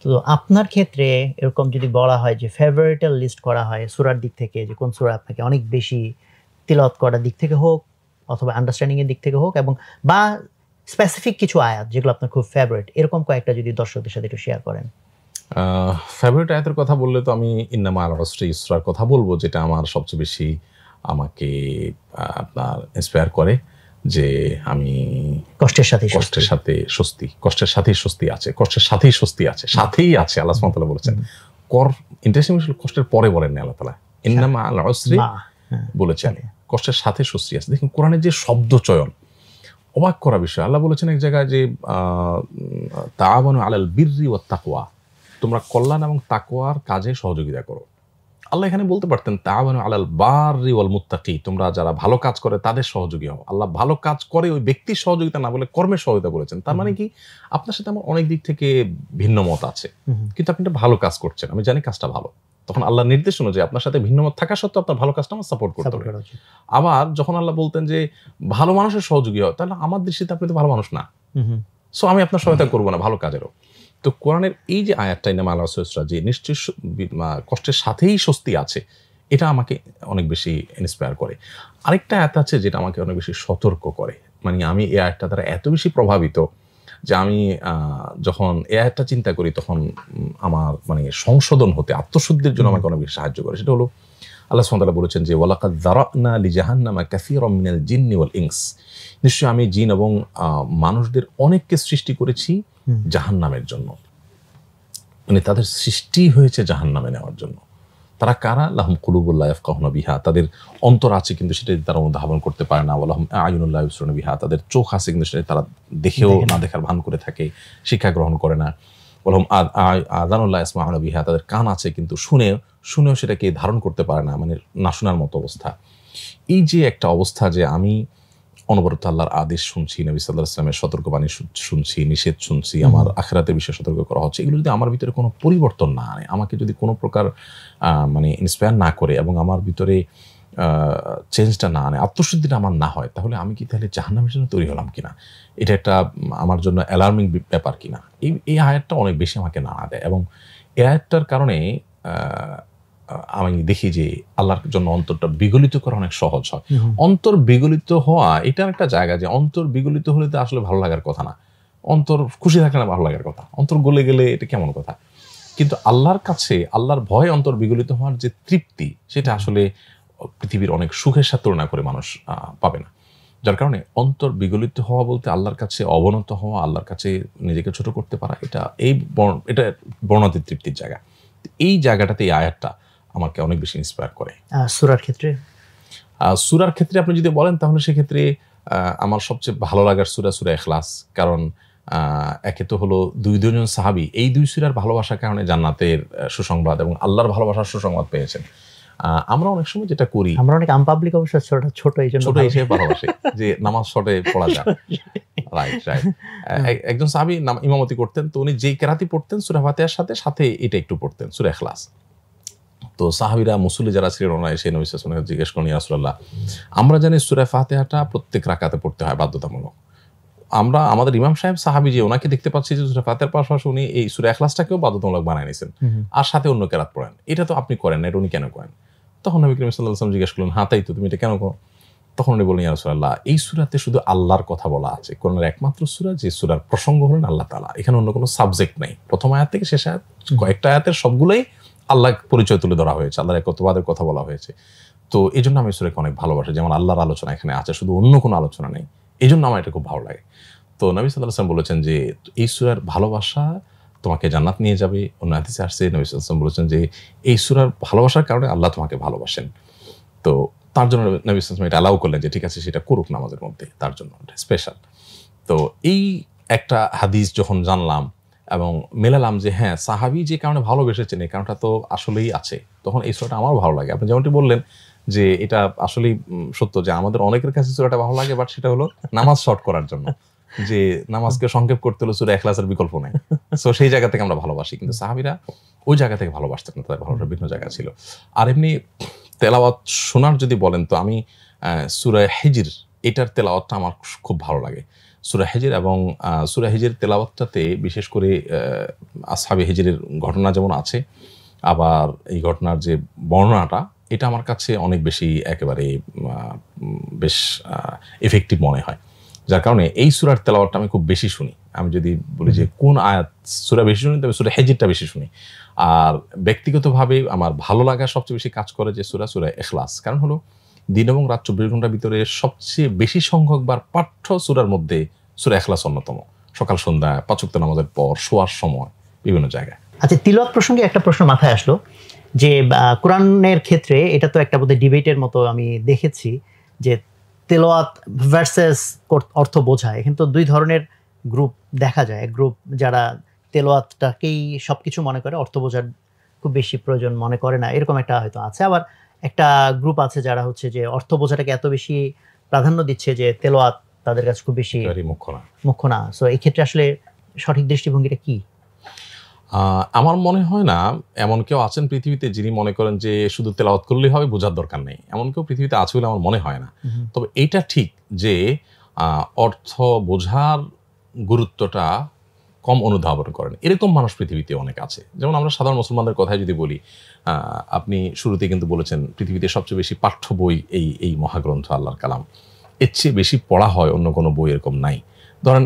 তো আপনার ক্ষেত্রে এরকম যদি বলা হয় যে ফেভারিটের লিস্ট করা হয় সূরার দিক থেকে, যে কোন সূরা আপনাকে অনেক বেশি তিলাওয়াত করার দিক থেকে হোক অথবা আন্ডারস্ট্যান্ডিং এর দিক থেকে হোক, এবং বা স্পেসিফিক কিছু আয়াত যেগুলো আপনার খুব ফেভারিট, এরকম কয়েকটা যদি দর্শকদের সাথে একটু শেয়ার করেন। ফেভারিট আয়াতের কথা বললে তো আমি ইন্না মা'আল উসরি ইসরার কথা বলবো, যেটা আমার সবচেয়ে বেশি আমাকে আপনার ইন্সপায়ার করে, যে আমি কষ্টের সাথেই স্বস্তি আছে, সাথেই আছে আল্লাহ সুবহানাহু ওয়া তাআলা বলেছেন। ইন্টারেস্টিং কষ্টের পরে বলেন না আল্লাহ তাআলা, ইন্না মা'আল উসরি বলেছেন, কষ্টের সাথে স্বস্তি আছে। দেখুন কোরআনের যে শব্দ চয়ন, অবাক করা বিষয়। আল্লাহ বলেছেন এক জায়গায় যে তাআওয়ানু আলাল বিররি ওয়াত তাকওয়া, তোমরা কল্যাণ এবং তাকওয়ার কাজে সহযোগিতা করো। আল্লাহ এখানে বলতে পারতেন তাআওয়ানু আলাল বাররি ওয়াল মুত্তাকি, তোমরা যারা ভালো কাজ করে তাদের সহযোগী হও। আল্লাহ ভালো কাজ করে ওই ব্যক্তির সহযোগিতা না বলে কর্মের সহযোগিতা বলেছেন। তার মানে কি, আপনার সাথে আমার অনেক দিক থেকে ভিন্ন মত আছে, কিন্তু আপনি একটা ভালো কাজ করছেন, আমি জানি কাজটা ভালো, তখন আল্লাহ নির্দেশ অনুযায়ী আপনার সাথে ভিন্ন মত থাকা সত্ত্বেও আপনার ভালো কাজটা আমার সাপোর্ট করতে হবে। আবার যখন আল্লাহ বলতেন যে ভালো মানুষের সহযোগী হয়, তাহলে আমার দৃষ্টিতে আপনি তো ভালো মানুষ না, সো আমি আপনার সহায়তা করবো না ভালো কাজেরও। তো কোরআনের এই যে আয়াতটা ইন্না মা'আল উসরি ইসরা, যে নিশ্চয় কষ্টের সাথেই স্বস্তি আছে, এটা আমাকে অনেক বেশি ইন্সপায়ার করে। আরেকটা আয়াত আছে যেটা আমাকে অনেক বেশি সতর্ক করে, মানে আমি এই আয়াতটা দ্বারা এত বেশি প্রভাবিত যে আমি যখন এই আয়াতটা চিন্তা করি তখন আমার মানে সংশোধন হতে, আত্মশুদ্ধির জন্য আমাকে অনেক বেশি সাহায্য করে। সেটা হলো আল্লাহ সুবহানাহু ওয়া তাআলা বলেছেন যে ওয়ালাকাদ যারানা লিজাহান্নামা কাসীরাম মিনাল জিন্নি ওয়াল ইনস, নিশ্চয় আমি জিন এবং মানুষদের অনেককে সৃষ্টি করেছি জাহান্নামের জন্য, মানে তাদের সৃষ্টি হয়েছে জাহান্নামে নেওয়ার জন্য। তারা কারা? লাহুম কুলুবুন লা ইয়াফকাহুনা বিহা, তাদের অন্তর আছে কিন্তু সেটা তারা অনুধাবন করতে পারে না। ওয়ালাহুম আ'য়ুনুন লা ইবসিরুনা বিহা, তাদের চোখ আছে কিন্তু সেটা তারা দেখেও না দেখার ভান করে থাকে, শিক্ষা গ্রহণ করে না। ওয়ালাহুম আযানুন লা ইয়াসমাউনা বিহা, তাদের কান আছে কিন্তু শুনেও সেটাকে ধারণ করতে পারে না, মানে না শোনার মতো অবস্থা। এই যে একটা অবস্থা, যে আমি অনবরত আল্লাহর আদেশ শুনছি, নবী সাল্লাল্লাহু আলাইহি ওয়াসাল্লামের সতর্কবাণী শুনছি, নিষেধ শুনছি, আমার আখিরাতের বিষয়ে সতর্ক করা হচ্ছে, এগুলো যদি আমার ভিতরে কোনো পরিবর্তন না আনে, আমাকে যদি কোনো প্রকার মানে ইন্সপায়ার না করে এবং আমার ভিতরে চেঞ্জটা না আনে, আত্মশুদ্ধিটা আমার না হয়, তাহলে আমি কি তাহলে জাহান্নামের জন্য তৈরি হলাম কিনা, এটা একটা আমার জন্য অ্যালার্মিং ব্যাপার কিনা। এই আয়াতটা অনেক বেশি আমাকে নাড়া দেয় এবং এই আয়াতটার কারণে আমি দেখি যে আল্লাহর জন্য অন্তরটা বিগলিত করা অনেক সহজ হয়। অন্তর বিগলিত হওয়া এটার একটা জায়গা, যে অন্তর বিগলিত হলে তো আসলে ভালো লাগার কথা না, অন্তর খুশি থাকলে না ভালো লাগার কথা, অন্তর গলে গেলে এটা কেমন কথা। কিন্তু আল্লাহর কাছে আল্লাহর ভয়ে অন্তর বিগলিত হওয়ার যে তৃপ্তি, সেটা আসলে পৃথিবীর অনেক সুখের সাথে তুলনা করে মানুষ পাবে না। যার কারণে অন্তর বিগলিত হওয়া বলতে আল্লাহর কাছে অবনত হওয়া, আল্লাহর কাছে নিজেকে ছোট করতে পারা, এটা বর্ণাতীত তৃপ্তির জায়গা। এই জায়গাটাতে এই আয়াতটা আমাকে অনেক বেশি ইন্সপায়ার করে। সূরার ক্ষেত্রে আপনি যদি বলেন, তাহলে সেক্ষেত্রে আমার সবচেয়ে ভালো লাগার সূরা ইখলাস। কারণ একে তো হলো দুইজন সাহাবী এই দুই সূরার ভালোবাসার কারণে জান্নাতের সুসংবাদ এবং আল্লাহর ভালোবাসার সুসংবাদ পেয়েছেন। আমরা অনেক সময় যেটা করি, আমরা অনেক আনপাবলিক অবশ্য ছোট হিসেবে ভালোবাসি যে নামাজ শর্টে পড়া যায়। রাইট। একজন সাহাবী ইমামতি করতেন, তো উনি যেই কেরাতি পড়তেন সূরা ফাতিহার সাথে এটা একটু পড়তেন, সূরা ইখলাস। তো সাহাবীরা মুসল্লি যারা ছিলেন ওনারা এসে নবী সাল্লাল্লাহু আলাইহি ওয়াসাল্লাম জিজ্ঞেস করেন, ইয়া রাসূলুল্লাহ, আমরা জানি সূরা ফাতিহাটা প্রত্যেক রাকাতে পড়তে হয় বাধ্যতামূলক, আমরা আমাদের ইমাম সাহেব সাহাবী যে ওনাকে দেখতে পাচ্ছি যে সূরা ফাতিহার পাশাপাশি উনি এই সূরা ইখলাসটাকেও বাধ্যতামূলক বানায় নিয়েছেন আর সাথে অন্য কেরাত পড়েন, এটা তো আপনি করেন না, এটা উনি কেন করেন? তখন নবী করিম সাল্লাল্লাহু আলাইহি ওয়াসাল্লাম জিজ্ঞেস করলেন, হ্যাঁ তাই তো, তুমি এটা কেন করো? তখন উনি বললেন, ইয়া রাসূলুল্লাহ, এই সূরাতে শুধু আল্লাহর কথা বলা আছে, কোরআনের একমাত্র সূরা যে সূরার প্রসঙ্গ হলেন আল্লাহ তাআলা, এখানে অন্য কোনো সাবজেক্ট নাই। প্রথম আয়াত থেকে শেষ আয়াত, কয়েকটা আয়াতের সবগুলোই আল্লাহ পরিচয় তুলে ধরা হয়েছে, আল্লাহর একত্ববাদের কথা বলা হয়েছে। তো এই জন্য আমি সূরাকে অনেক ভালোবাসি, যেমন আল্লাহর আলোচনা এখানে আছে, শুধু অন্য কোনো আলোচনা নেই, এই জন্য আমার এটা খুব ভালো লাগে। তো নবী সাল্লাল্লাহু আলাইহি ওয়াসাল্লাম বলেছেন যে এই সূরার ভালোবাসা তোমাকে জান্নাত নিয়ে যাবে। অন্য হাদিসে আসছে নবী সাল্লাল্লাহু আলাইহি ওয়াসাল্লাম বলেছেন যে এই সূরার ভালোবাসার কারণে আল্লাহ তোমাকে ভালোবাসেন। তো তার জন্য নবী সাল্লাল্লাহু আলাইহি ওয়াসাল্লাম এটা অ্যালাউ করলেন যে ঠিক আছে, সেটা করুক নামাজের মধ্যে, তার জন্য স্পেশাল। তো এই একটা হাদিস যখন জানলাম এবং মেলালাম যে হ্যাঁ, সাহাবী যে কারণে ভালোবেসেছেন এই কারণটা তো আসলেই আছে, তখন এই সূরাটা আমারও ভালো লাগে। আপনি যেমনটি বললেন যে এটা আসলেই সত্য যে আমাদের অনেকের কাছে সূরাটা ভালো লাগে, বাট সেটা হলো নামাজ শর্ট করার জন্য, যে নামাজকে সংক্ষেপ করতে হলো সূরা ইখলাসের বিকল্প নাই। সো সেই জায়গা থেকে আমরা ভালোবাসি, কিন্তু সাহাবীরা ওই জায়গা থেকে ভালোবাসতেন না, তাদের ভালোবাসার ভিন্ন জায়গা ছিল। আর এমনি তেলাওয়াত শোনার যদি বলেন তো আমি সূরা হিজর এটার তেলাওয়াতটা আমার খুব ভালো লাগে। সূরা হিজর এবং সূরা হিজরের তেলাওয়াতটাতে বিশেষ করে আসহাবে হিজরের ঘটনা যেমন আছে, আবার এই ঘটনার যে বর্ণনাটা, এটা আমার কাছে অনেক বেশি একেবারে বেশ এফেক্টিভ মনে হয়, যার কারণে এই সূরার তেলাওয়াতটা আমি খুব বেশি শুনি। আমি যদি বলি যে কোন আয়াত সূরা বেশি শুনি, তবে সূরা হিজরটা বেশি শুনি। আর ব্যক্তিগতভাবে আমার ভালো লাগা সবচেয়ে বেশি কাজ করে যে সূরা ইখলাস। কারণ হলো দিন এবং রাত 24 ঘন্টার ভিতরে সবচেয়ে বেশি সংখ্যকবার পাঠ্য সূরার মধ্যে সূরা ইখলাস অন্যতম। সকাল সন্ধ্যা, 5 ওয়াক্ত নামাজের পর, শোয়ার সময়, বিভিন্ন জায়গায়। আচ্ছা, তিলাওয়াত প্রসঙ্গে একটা প্রশ্ন মাথায় আসলো যে কোরআনের ক্ষেত্রে এটা তো একটা বোধহয় ডিবেটের মতো আমি দেখেছি যে তেলাওয়াত ভার্সেস অর্থ বোঝা। এখানে তো দুই ধরনের গ্রুপ দেখা যায়। এক গ্রুপ যারা তেলাওয়াতটাকেই সবকিছু মনে করে, অর্থ বোঝার খুব বেশি প্রয়োজন মনে করে না, এরকম একটা হয়তো আছে। আবার একটা গ্রুপ আছে যারা হচ্ছে যে অর্থ বোঝাটাকে এত বেশি প্রাধান্য দিচ্ছে যে তেলাওয়াত তাদের কাছে খুব বেশি মুখ্য না। সো এই ক্ষেত্রে আসলে সঠিক দৃষ্টিভঙ্গিটা কি? আমার মনে হয় না এমন কেউ আছেন পৃথিবীতে যিনি মনে করেন যে শুধু তেলাওয়াত করলেই হবে, বোঝার দরকার নেই। এমন কেউ পৃথিবীতে আছে বলে আমার মনে হয় না। তবে এইটা ঠিক যে অর্থ বোঝার গুরুত্বটা কম অনুধাবন করেন এরকম মানুষ পৃথিবীতে অনেক আছে। যেমন আমরা সাধারণ মুসলমানদের কথাই যদি বলি, আপনি শুরুতে কিন্তু বলেছেন পৃথিবীতে সবচেয়ে বেশি পাঠ্য বই এই মহাগ্রন্থ আল্লাহর কালাম। এর চেয়ে বেশি পড়া হয় অন্য কোনো বই এরকম নাই। ধরেন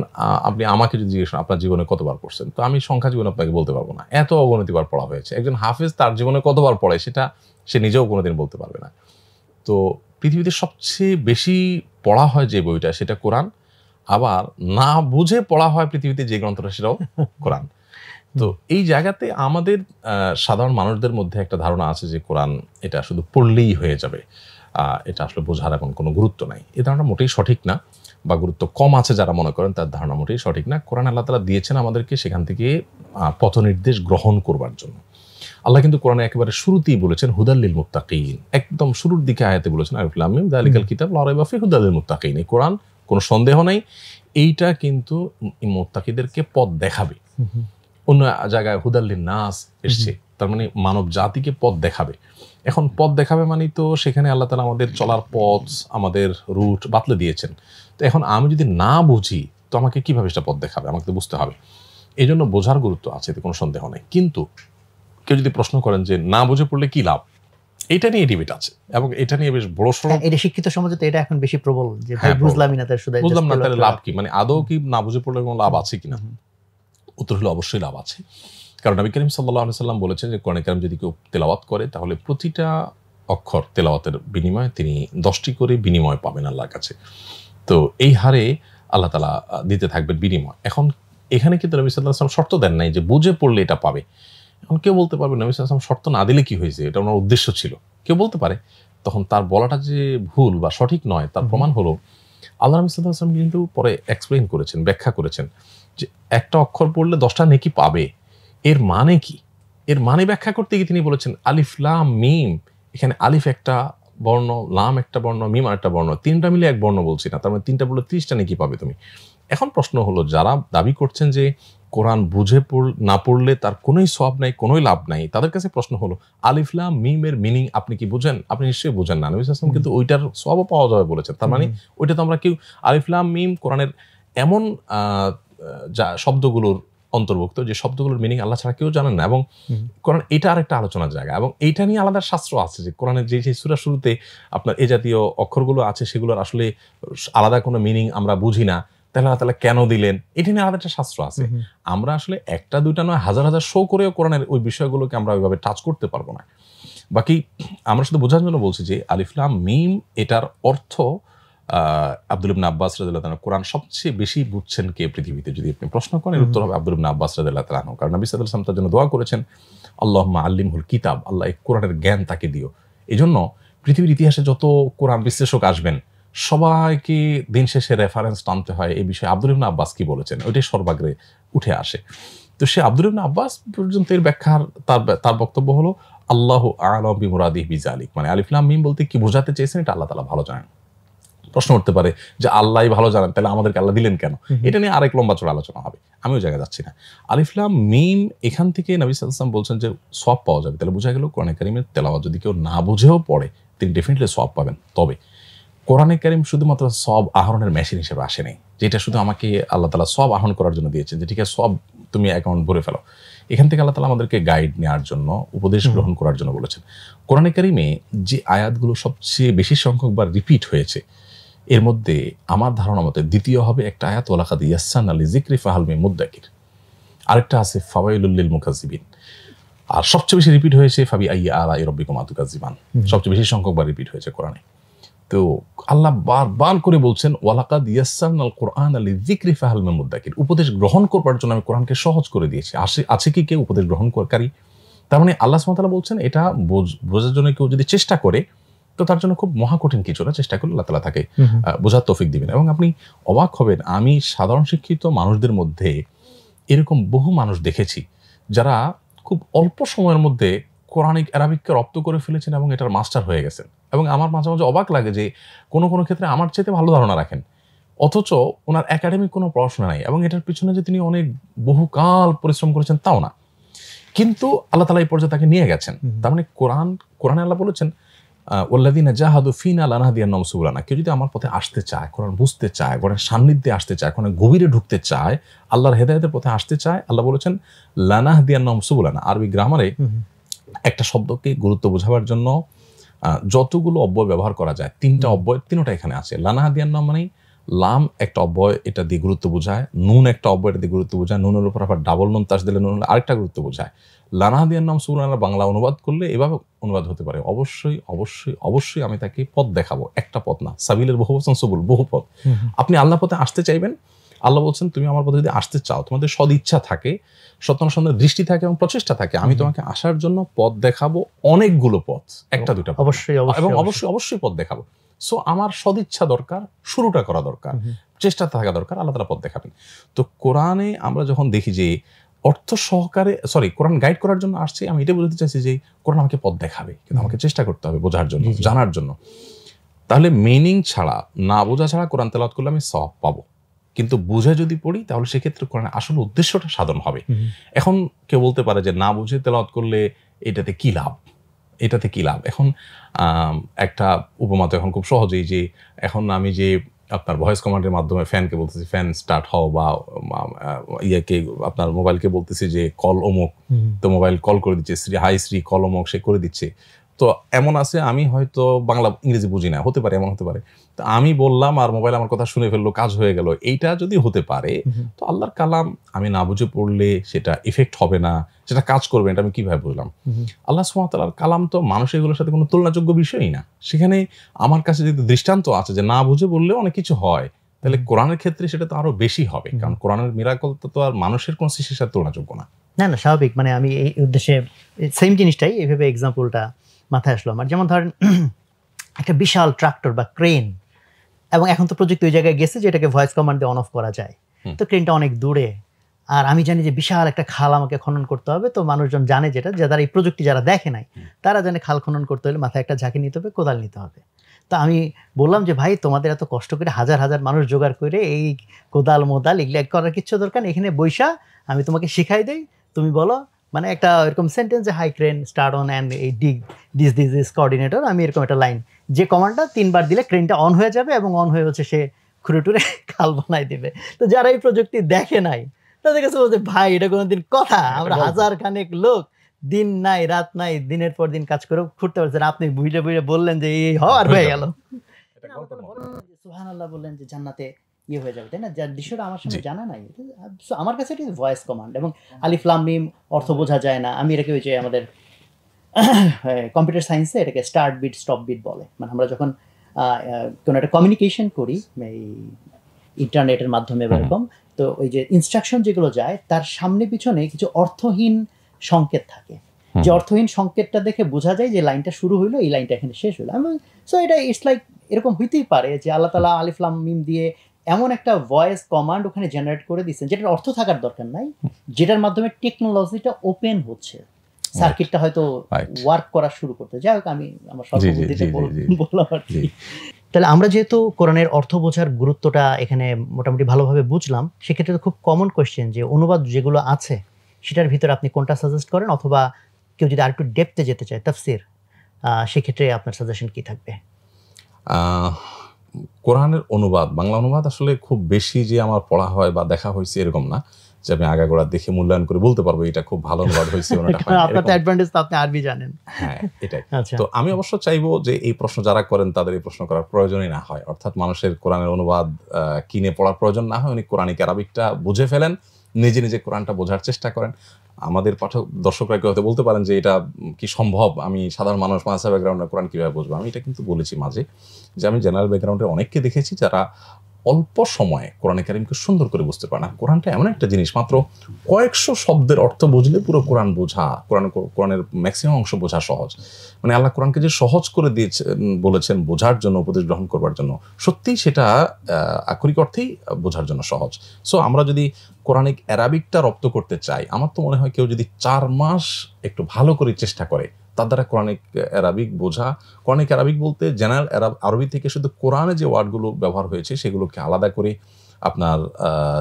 আপনি আমাকে যদি জিজ্ঞেস করেন আপনার জীবনে কতবার পড়ছেন, তো আমি সংখ্যা জীবনে আপনাকে বলতে পারবো না, এত অগণিতবার পড়া হয়েছে। একজন হাফেজ তার জীবনে কতবার পড়ে সেটা সে নিজেও কোনোদিন বলতে পারবে না। তো পৃথিবীতে সবচেয়ে বেশি পড়া হয় যে বইটা সেটা কোরআন, আবার না বুঝে পড়া হয় পৃথিবীতে যে গ্রন্থটা সেটাও কোরআন। তো এই জায়গাতে আমাদের সাধারণ মানুষদের মধ্যে একটা ধারণা আছে যে কোরআন এটা শুধু পড়লেই হয়ে যাবে, এটা আসলে বোঝার এখন কোনো গুরুত্ব নাই। এই ধারণা মোটেই সঠিক না, বা গুরুত্ব কম আছে যারা মনে করেন তার ধারণা মোটেই সঠিক না। কোরআন আল্লাহ তাআলা দিয়েছেন আমাদেরকে সেখান থেকে পথ নির্দেশ গ্রহণ করবার জন্য। আল্লাহ কিন্তু কোরআনে একেবারে শুরুতেই বলেছেন হুদাল লিল মুত্তাকিন, একদম শুরুর দিকে আয়াতে বলেছেন আলিফ লাম মিম যালিকাল কিতাব লা রাইবা ফিহি হুদাল লিল মুত্তাকিন। এই কোরআন কোনো সন্দেহ নাই এইটা কিন্তু মুত্তাকিদেরকে পথ দেখাবে। অন্য জায়গায় হুদাল লিন নাস এসছে, তার মানে মানব জাতিকে পথ দেখাবে। এখন পথ দেখাবে মানে তো সেখানে আল্লাহ তাআলা আমাদের চলার পথ, আমাদের রুট বাতলে দিয়েছেন। তো এখন আমি যদি না বুঝি তো আমাকে কিভাবে সেটা পথ দেখাবে, আমাকে তো বুঝতে হবে। এই জন্য বোঝার গুরুত্ব আছে, এতে কোনো সন্দেহ নেই। কিন্তু কেউ যদি প্রশ্ন করেন যে না বুঝে পড়লে কি লাভ, এটা নিয়ে ডিবেট আছে এবং এটা নিয়ে বেশ বড় সড়ো। এটা শিক্ষিত সমাজে তো এটা এখন বেশি প্রবল যে ভাই বুঝলামই না, তার শুধু বুঝলাম না, তাহলে লাভ কি? মানে আদৌ কি না বুঝে পড়লে কোনো লাভ আছে কিনা? উত্তর হলো অবশ্যই লাভ আছে। কারণ নবী করিম সাল্লাল্লাহু আলাইহি ওয়াসাল্লাম বলেছেন যে কোরআন কারীম যদি কেউ তেলাওয়াত করে তাহলে প্রতিটা অক্ষর তেলাওয়াতের বিনিময়ে তিনি 10টি করে বিনিময় পাবেন আল্লাহর কাছে। তো এই হারে আল্লাহ তাআলা দিতে থাকবেন বিনিময়। এখন এখানে কিন্তু নবী সাল্লাল্লাহু আলাইহি ওয়াসাল্লাম শর্ত দেন নাই যে বুঝে পড়লে এটা পাবে। এখন কেউ বলতে পারবে নবী সাল্লাল্লাহু আলাইহি ওয়াসাল্লাম শর্ত না দিলে কি হয়েছে, এটা ওনার উদ্দেশ্য ছিল, কেউ বলতে পারে। তখন তার বলাটা যে ভুল বা সঠিক নয় তার প্রমাণ হলো আল্লাহ নবী সাল্লাল্লাহু আলাইহি ওয়াসাল্লাম কিন্তু পরে এক্সপ্লেইন করেছেন, ব্যাখ্যা করেছেন যে একটা অক্ষর পড়লে 10টা নেকি পাবে। এর মানে কি? এর মানে ব্যাখ্যা করতে গিয়ে তিনি বলেছেন আলিফ লাম মিম, এখানে আলিফ একটা বর্ণ, লাম একটা বর্ণ, মিম আরেকটা বর্ণ, তিনটা মিলে এক বর্ণ বলছি না, তার মানে 3টা বললে 30টা নেকি পাবে তুমি। এখন প্রশ্ন হলো যারা দাবি করছেন যে কোরআন বুঝে না পড়লে তার কোনোই সওয়াব নাই, কোনোই লাভ নাই, তাদের কাছে প্রশ্ন হলো আলিফ লাম মিমের মিনিং আপনি কি বুঝেন? আপনি নিশ্চয়ই বুঝেন না। নবী সাল্লাল্লাহু আলাইহি ওয়াসাল্লাম কিন্তু ওইটার সওয়াবও পাওয়া যাবে বলেছেন। তার মানে ওইটা তো আমরা কেউ আলিফ লাম মিম কোরআনের এমন যা শব্দগুলোর অন্তর্ভুক্ত, যে শব্দগুলোর মিনিং আল্লাহ ছাড়া কেউ জানেন না, এবং কোরআন এটা আরেকটা আলোচনার জায়গা, এবং এইটা নিয়ে আলাদা শাস্ত্র আছে যে কোরআনের যে সূরা শুরুতে আপনার এই জাতীয় অক্ষরগুলো আছে সেগুলোর আসলে আলাদা কোনো মিনিং আমরা বুঝি না, তাহলে আল্লাহ তাআলা কেন দিলেন, এটা নিয়ে আলাদা একটা শাস্ত্র আছে। আমরা আসলে একটা দুইটা নয়, হাজার হাজার শো করেও কোরআনের ওই বিষয়গুলোকে আমরা ওইভাবে টাচ করতে পারবো না। বাকি আমরা শুধু বোঝার জন্য বলছি যে আলিফ লাম মিম এটার অর্থ আব্দুল ইবনে আব্বাস রাদিয়াল্লাহু তাআলা কোরআন সবচেয়ে বেশি বুঝছেন কে পৃথিবীতে, যদি আপনি প্রশ্ন করেন উত্তর হবে আব্দুল ইবনে আব্বাস রাদিয়াল্লাহু তাআলা, কারণ নবী সাল্লাল্লাহু আলাইহি ওয়াসাল্লাম তার জন্য দোয়া করেছেন আল্লাহুম্মা আল্লিমহুল কিতাব, আল্লাহ এই কোরআনের জ্ঞান তাকে দিও। এজন্য পৃথিবীর ইতিহাসে যত কোরআন বিশ্লেষক আসবেন সবাইকে দিন শেষে রেফারেন্স টানতে হয় এই বিষয়ে আব্দুল ইবনে আব্বাস কি বলেছেন, ওইটাই সর্বাগ্রে উঠে আসে। তো সে আব্দুল ইবনে আব্বাস পর্যন্ত এর ব্যাখ্যার তার বক্তব্য হলো আল্লাহু আ'লামু বিমুরাদিহি বিযালিক, মানে আলিফ লাম মিম বলতে কি বোঝাতে চেয়েছেন এটা আল্লাহ তাআলা ভালো জানেন। প্রশ্ন উঠতে পারে যে আল্লাহই ভালো জানেন, তাহলে আমাদেরকে আল্লাহ দিলেন কেন? এটা নিয়ে আরেক লম্বা চড়া আলোচনা হবে, আমি ওই জায়গায় যাচ্ছি না। আলিফ লাম মিম এখান থেকে নবী সাল্লাল্লাহু আলাইহি ওয়াসাল্লাম বলছেন যে সওয়াব পাওয়া যাবে, তাহলে বোঝা গেল কোরআন কারীমের তেলাওয়াত যদি কেউ না বুঝেও পড়ে তিনি ডেফিনেটলি সওয়াব পাবেন। তবে কোরআনে কারীম শুধুমাত্র সওয়াব আহরণের মেশিন হিসেবে আসেনি, যেটা শুধু আমাকে আল্লাহ তাআলা সওয়াব আহরণ করার জন্য দিয়েছেন, যে ঠিক আছে সওয়াব তুমি অ্যাকাউন্ট ভরে ফেলো। এখান থেকে আল্লাহ তাআলা আমাদেরকে গাইড নেওয়ার জন্য, উপদেশ গ্রহণ করার জন্য বলেছেন। কোরআনে কারীমে যে আয়াতগুলো সবচেয়ে বেশি সংখ্যকবার রিপিট হয়েছে এর মধ্যে আমার ধারণা মতে দ্বিতীয় হবে একটা আয়াত ওয়ালাকাদ ইয়াসসারনা লিযিকরি ফাহাল মিন মুদ্দাকির, আরেকটা আছে ফাওয়াইলুল লিল মুকাজ্জিবিন, আর সবচেয়ে বেশি রিপিট হয়েছে ফাবি আইয়ি আলাই রাব্বিকুমা তুকাজ্জিবান, সবচেয়ে বেশি সংখ্যকবার রিপিট হয়েছে কোরআনে। তো আল্লাহ বারবার করে বলছেন ওয়ালাকাদ ইয়াসসারনাল কুরআনা লিযিকরি ফাহাল মিন মুদ্দাকির, উপদেশ গ্রহণ করবার জন্য আমি কোরআনকে সহজ করে দিয়েছি। আছে কি কেউ উপদেশ গ্রহণ করকারী? তার মানে আল্লাহ সুবহানাহু ওয়া তাআলা বলছেন এটা বোঝার জন্য কেউ যদি চেষ্টা করে তো তার জন্য খুব মহাকঠিন কিছু না, চেষ্টা করলে আল্লাহ তাআলা তাকে বোঝার তৌফিক দিবেন। এবং আপনি অবাক হবেন, আমি সাধারণ শিক্ষিত মানুষদের মধ্যে এরকম বহু মানুষ দেখেছি যারা খুব অল্প সময়ের মধ্যে কোরআনিক আরবিককে রপ্ত করে ফেলেছেন এবং এটার মাস্টার হয়ে গেছেন। এবং আমার মাঝে মাঝে অবাক লাগে যে কোনো কোনো ক্ষেত্রে আমার চাইতে ভালো ধারণা রাখেন, অথচ ওনার একাডেমিক কোনো পড়াশোনা নাই এবং এটার পিছনে যে তিনি অনেক বহুকাল পরিশ্রম করেছেন তাও না, কিন্তু আল্লাহ তাআলা এই পর্যায়ে তাকে নিয়ে গেছেন। তার মানে কোরআনে আল্লাহ বলেছেন ওয়াল্লাযীনা জাহাদু ফীনা লানাহদিয়ান্নাহুম সুবুলানা, কেউ যদি আমার পথে আসতে চায়, কোরআন বুঝতে চায়, কোরআনের সান্নিধ্যে আসতে চায়, কোরআনের গভীরে ঢুকতে চায়, আল্লাহর হেদায়েতের পথে আসতে চায়, আল্লাহ বলেছেন লানাহদিয়ান্নাহুম সুবুলানা। আরবি গ্রামারে একটা শব্দকে গুরুত্ব বোঝাবার জন্য যতগুলো অব্যয় ব্যবহার করা যায়, তিনটা অব্যয়, তিনটা এখানে আছে। লানাহদিয়ান্নাহুম মানে লাম একটা অব্যয়, এটা দিয়ে গুরুত্ব বোঝায়, নুন একটা অব্যয়, এটা দিয়ে গুরুত্ব বোঝায়, নুনের উপর আবার ডাবল নুন তাস দিলে নুন আরেকটা গুরুত্ব বোঝায়। লানাহদিয়ান্নাহুম সুবুলানা বাংলা অনুবাদ করলে এভাবে অনুবাদ হতে পারে, অবশ্যই অবশ্যই অবশ্যই আমি তাকে পথ দেখাবো, একটা পথ না, সাবিলের বহুবচন সুবুল, বহু পথ। আপনি আল্লাহ পথে আসতে চাইবেন, আল্লাহ বলছেন তুমি আমার পথে যদি আসতে চাও, তোমাদের সদ ইচ্ছা থাকে, সত্যানুসন্ধানের দৃষ্টি থাকে এবং প্রচেষ্টা থাকে, আমি তোমাকে আসার জন্য পথ দেখাবো, অনেকগুলো পথ, একটা দুটা অবশ্যই এবং অবশ্যই অবশ্যই পথ দেখাবো। সো আমার সদিচ্ছা দরকার, শুরুটা করা দরকার, চেষ্টা থাকা দরকার, আল্লাহ তাআলা পথ দেখাবেন। তো কোরআনে আমরা যখন দেখি যে অর্থ সহকারে কোরআন গাইড করার জন্য আসছে, আমি এটা বলতে চাইছি যে কোরআন আমাকে পথ দেখাবে, কিন্তু আমাকে চেষ্টা করতে হবে বোঝার জন্য, জানার জন্য। তাহলে মিনিং ছাড়া, না বোঝা ছাড়া কোরআন তেলাওয়াত করলে আমি সওয়াব পাবো, কিন্তু বুঝে যদি পড়ি তাহলে সেক্ষেত্রে কোরআনের আসল উদ্দেশ্যটা সাধন হবে। এখন কেউ বলতে পারে যে না বুঝে তেলাওয়াত করলে এটাতে কি লাভ, এটাতে কি লাভ? এখন একটা উপমা তো এখন খুব সহজেই, যে এখন আমি যে আপনার ভয়েস কমান্ডের মাধ্যমে ফ্যানকে বলতেছি ফ্যান স্টার্ট হও, বা ইয়াকে আপনার মোবাইলকে বলতেছি যে কল অমুক, তো মোবাইল কল করে দিচ্ছে, হাই শ্রী কল অমুক, সে করে দিচ্ছে। তো এমন আছে আমি হয়তো বাংলা ইংরেজি বুঝি না, হতে পারে, এমন হতে পারে, তো আমি বললাম আর মোবাইল আমার কথা শুনে ফেললো, কাজ হয়ে গেল। এইটা যদি হতে পারে তো আল্লাহর কালাম আমি না বুঝে পড়লে সেটা ইফেক্ট হবে না, সেটা কাজ করবে, এটা আমি কিভাবে বুঝলাম? আল্লাহ সুবহানাহু ওয়া তাআলার কালাম তো মানুষ এগুলোর সাথে কোনো তুলনাযোগ্য বিষয়ই না। সেখানে আমার কাছে যদি দৃষ্টান্ত আছে যে না বুঝে বললেও অনেক কিছু হয়, তাহলে কোরআনের ক্ষেত্রে সেটা তো আরো বেশি হবে, কারণ কোরআনের মিরাকল তো আর মানুষের কোনো সৃষ্টির সাথে তুলনাযোগ্য না। না না, স্বাভাবিক। মানে আমি এই উদ্দেশ্যে সেম জিনিসটাই এইভাবে এক্সাম্পলটা মাথায় আসলো আমার। যেমন ধরেন একটা বিশাল ট্রাক্টর বা ক্রেন, এবং এখন তো প্রযুক্তি ওই জায়গায় গেছে যে এটাকে ভয়েস কমান্ড দিয়ে অন অফ করা যায়, তো ক্রেনটা অনেক দূরে, আর আমি জানি যে বিশাল একটা খাল আমাকে খনন করতে হবে, তো মানুষজন জানে যেটা, যারা এই প্রযুক্তি যারা দেখে নাই তারা জানে খাল খনন করতে হলে মাথায় একটা ঝাঁকি নিতে হবে, কোদাল নিতে হবে। তো আমি বললাম যে ভাই তোমাদের এত কষ্ট করে হাজার হাজার মানুষ জোগাড় করে এই কোদাল মোদাল এগুলো করার কিচ্ছু দরকার নেই, এখানে বৈশা আমি তোমাকে শিখাই দেই, তুমি বলো, মানে একটা এরকম সেন্টেন্স যে high crane start on and এই ডিগ দিস কোঅর্ডিনেটর, আমি এরকম একটা লাইন, যে কমান্ডটা 3 বার দিলে ক্রেনটা অন হয়ে যাবে এবং অন হয়ে হচ্ছে সে খুঁড়ে টুরে খাল বানাই দেবে। তো যারা এই প্রযুক্তি দেখে নাই তাদের কাছে বলছে ভাই এটা কোনোদিন কথা, আমরা গল্প। 1000 খানেক লোক দিন নাই রাত নাই দিনের পর দিন কাজ করে ফুটতে পারছেন, আপনি বুঝে বুঝে বললেন যে এই হওয়ার হয়ে গেল। এটা গল্প নয়। সুবহানাল্লাহ বললেন যে জান্নাতে ইয়ে হয়ে যাবে, তাই না? যার দৃশ্যটা আমার সামনে জি। জানা নাই। So, আমার কাছে এটা ভয়েস কমান্ড, এবং আলিফ লাম মিম অর্থ বোঝা যায় না। আমি এটাকে ওই যে আমাদের কম্পিউটার সায়েন্সে এটাকে স্টার্ট বিট স্টপ বিট বলে। মানে আমরা যখন কোনো একটা কমিউনিকেশন করি এই ইন্টারনেটের মাধ্যমে বা এরকম, তো ওই যে ইনস্ট্রাকশন যেগুলো যায় তার সামনে পিছনে কিছু অর্থহীন সংকেত থাকে, যে অর্থহীন সংকেতটা দেখে বোঝা যায় যে লাইনটা শুরু হইলো, এই লাইনটা এখানে শেষ হলো। সো এটা ইটস লাইক এরকম হইতেই পারে যে আল্লাহ তাআলা আলিফ লাম মিম দিয়ে এমন একটা ভয়েস কমান্ড ওখানে জেনারেট করে দিচ্ছেন যেটার অর্থ থাকার দরকার নাই, যেটার মাধ্যমে টেকনোলজিটা ওপেন হচ্ছে, সার্কিটটা হয়তো Right. ওয়ার্ক করা শুরু করতে। যাই হোক, আমি আমার স্বল্প জি, জি, বুদ্ধিতে জি, জি, জি। বললাম আর কি। জি। তাহলে আমরা যেহেতু কোরআনের অর্থ বোঝার গুরুত্বটা এখানে মোটামুটি ভালোভাবে বুঝলাম, সেক্ষেত্রে তো খুব কমন কোয়েশ্চেন যে অনুবাদ যেগুলো আছে সেটার ভিতরে আপনি কোনটা সাজেস্ট করেন, অথবা কেউ যদি আরেকটু ডেপথে যেতে চায় তাফসির, সেক্ষেত্রে আপনার সাজেশন কি থাকবে? কোরআনের অনুবাদ, বাংলা অনুবাদ আসলে খুব বেশি যে আমার পড়া হয় বা দেখা হয়েছে এরকম না, যে আমি আগাগোড়া দেখে মূল্যায়ন করে বলতে পারবো এটা খুব ভালো অনুবাদ হয়েছে ওনাটা হয়নি, আপনার তো এরকম। অ্যাডভান্টেজ, তো আপনি আরবি জানেন। হ্যাঁ, এটাই। আচ্ছা, তো আমি অবশ্য চাইবো যে এই প্রশ্ন যারা করেন তাদের এই প্রশ্ন করার প্রয়োজনই না হয়, অর্থাৎ মানুষের কোরআনের অনুবাদ কিনে পড়ার প্রয়োজন না হয়, উনি কোরআনিক আরবিকটা বুঝে ফেলেন, নিজে নিজে কোরআনটা বোঝার চেষ্টা করেন। আমাদের পাঠক দর্শকরা কেউ হয়তো বলতে পারেন যে এটা কি সম্ভব, আমি সাধারণ মানুষ মাদ্রাসা ব্যাকগ্রাউন্ডে কোরআন কীভাবে বুঝবো। আমি এটা কিন্তু বলেছি মাঝে, যে আমি জেনারেল ব্যাকগ্রাউন্ডে অনেককে দেখেছি যারা অল্প সময়ে কোরআনে কারিমকে সুন্দর করে বুঝতে পারে না। কোরআনটা এমন একটা জিনিস, মাত্র কয়েকশো শব্দের অর্থ বুঝলে পুরো কোরআন বোঝা, কোরআনের ম্যাক্সিমাম অংশ বোঝা সহজ। মানে আল্লাহ কোরআনকে যে সহজ করে দিয়েছেন বলেছেন বোঝার জন্য, উপদেশ গ্রহণ করবার জন্য, সত্যিই সেটা আক্ষরিক অর্থেই বোঝার জন্য সহজ। সো আমরা যদি কোরআনিক অ্যারাবিকটা রপ্ত করতে চাই, আমার তো মনে হয় কেউ যদি 4 মাস একটু ভালো করে চেষ্টা করে, তার দ্বারা কোরআনিক অ্যারাবিক বোঝা, কোরআনিক অ্যারাবিক বলতে জেনারেল আরবি থেকে শুধু কোরআনে যে ওয়ার্ডগুলো ব্যবহার হয়েছে সেগুলোকে আলাদা করে আপনার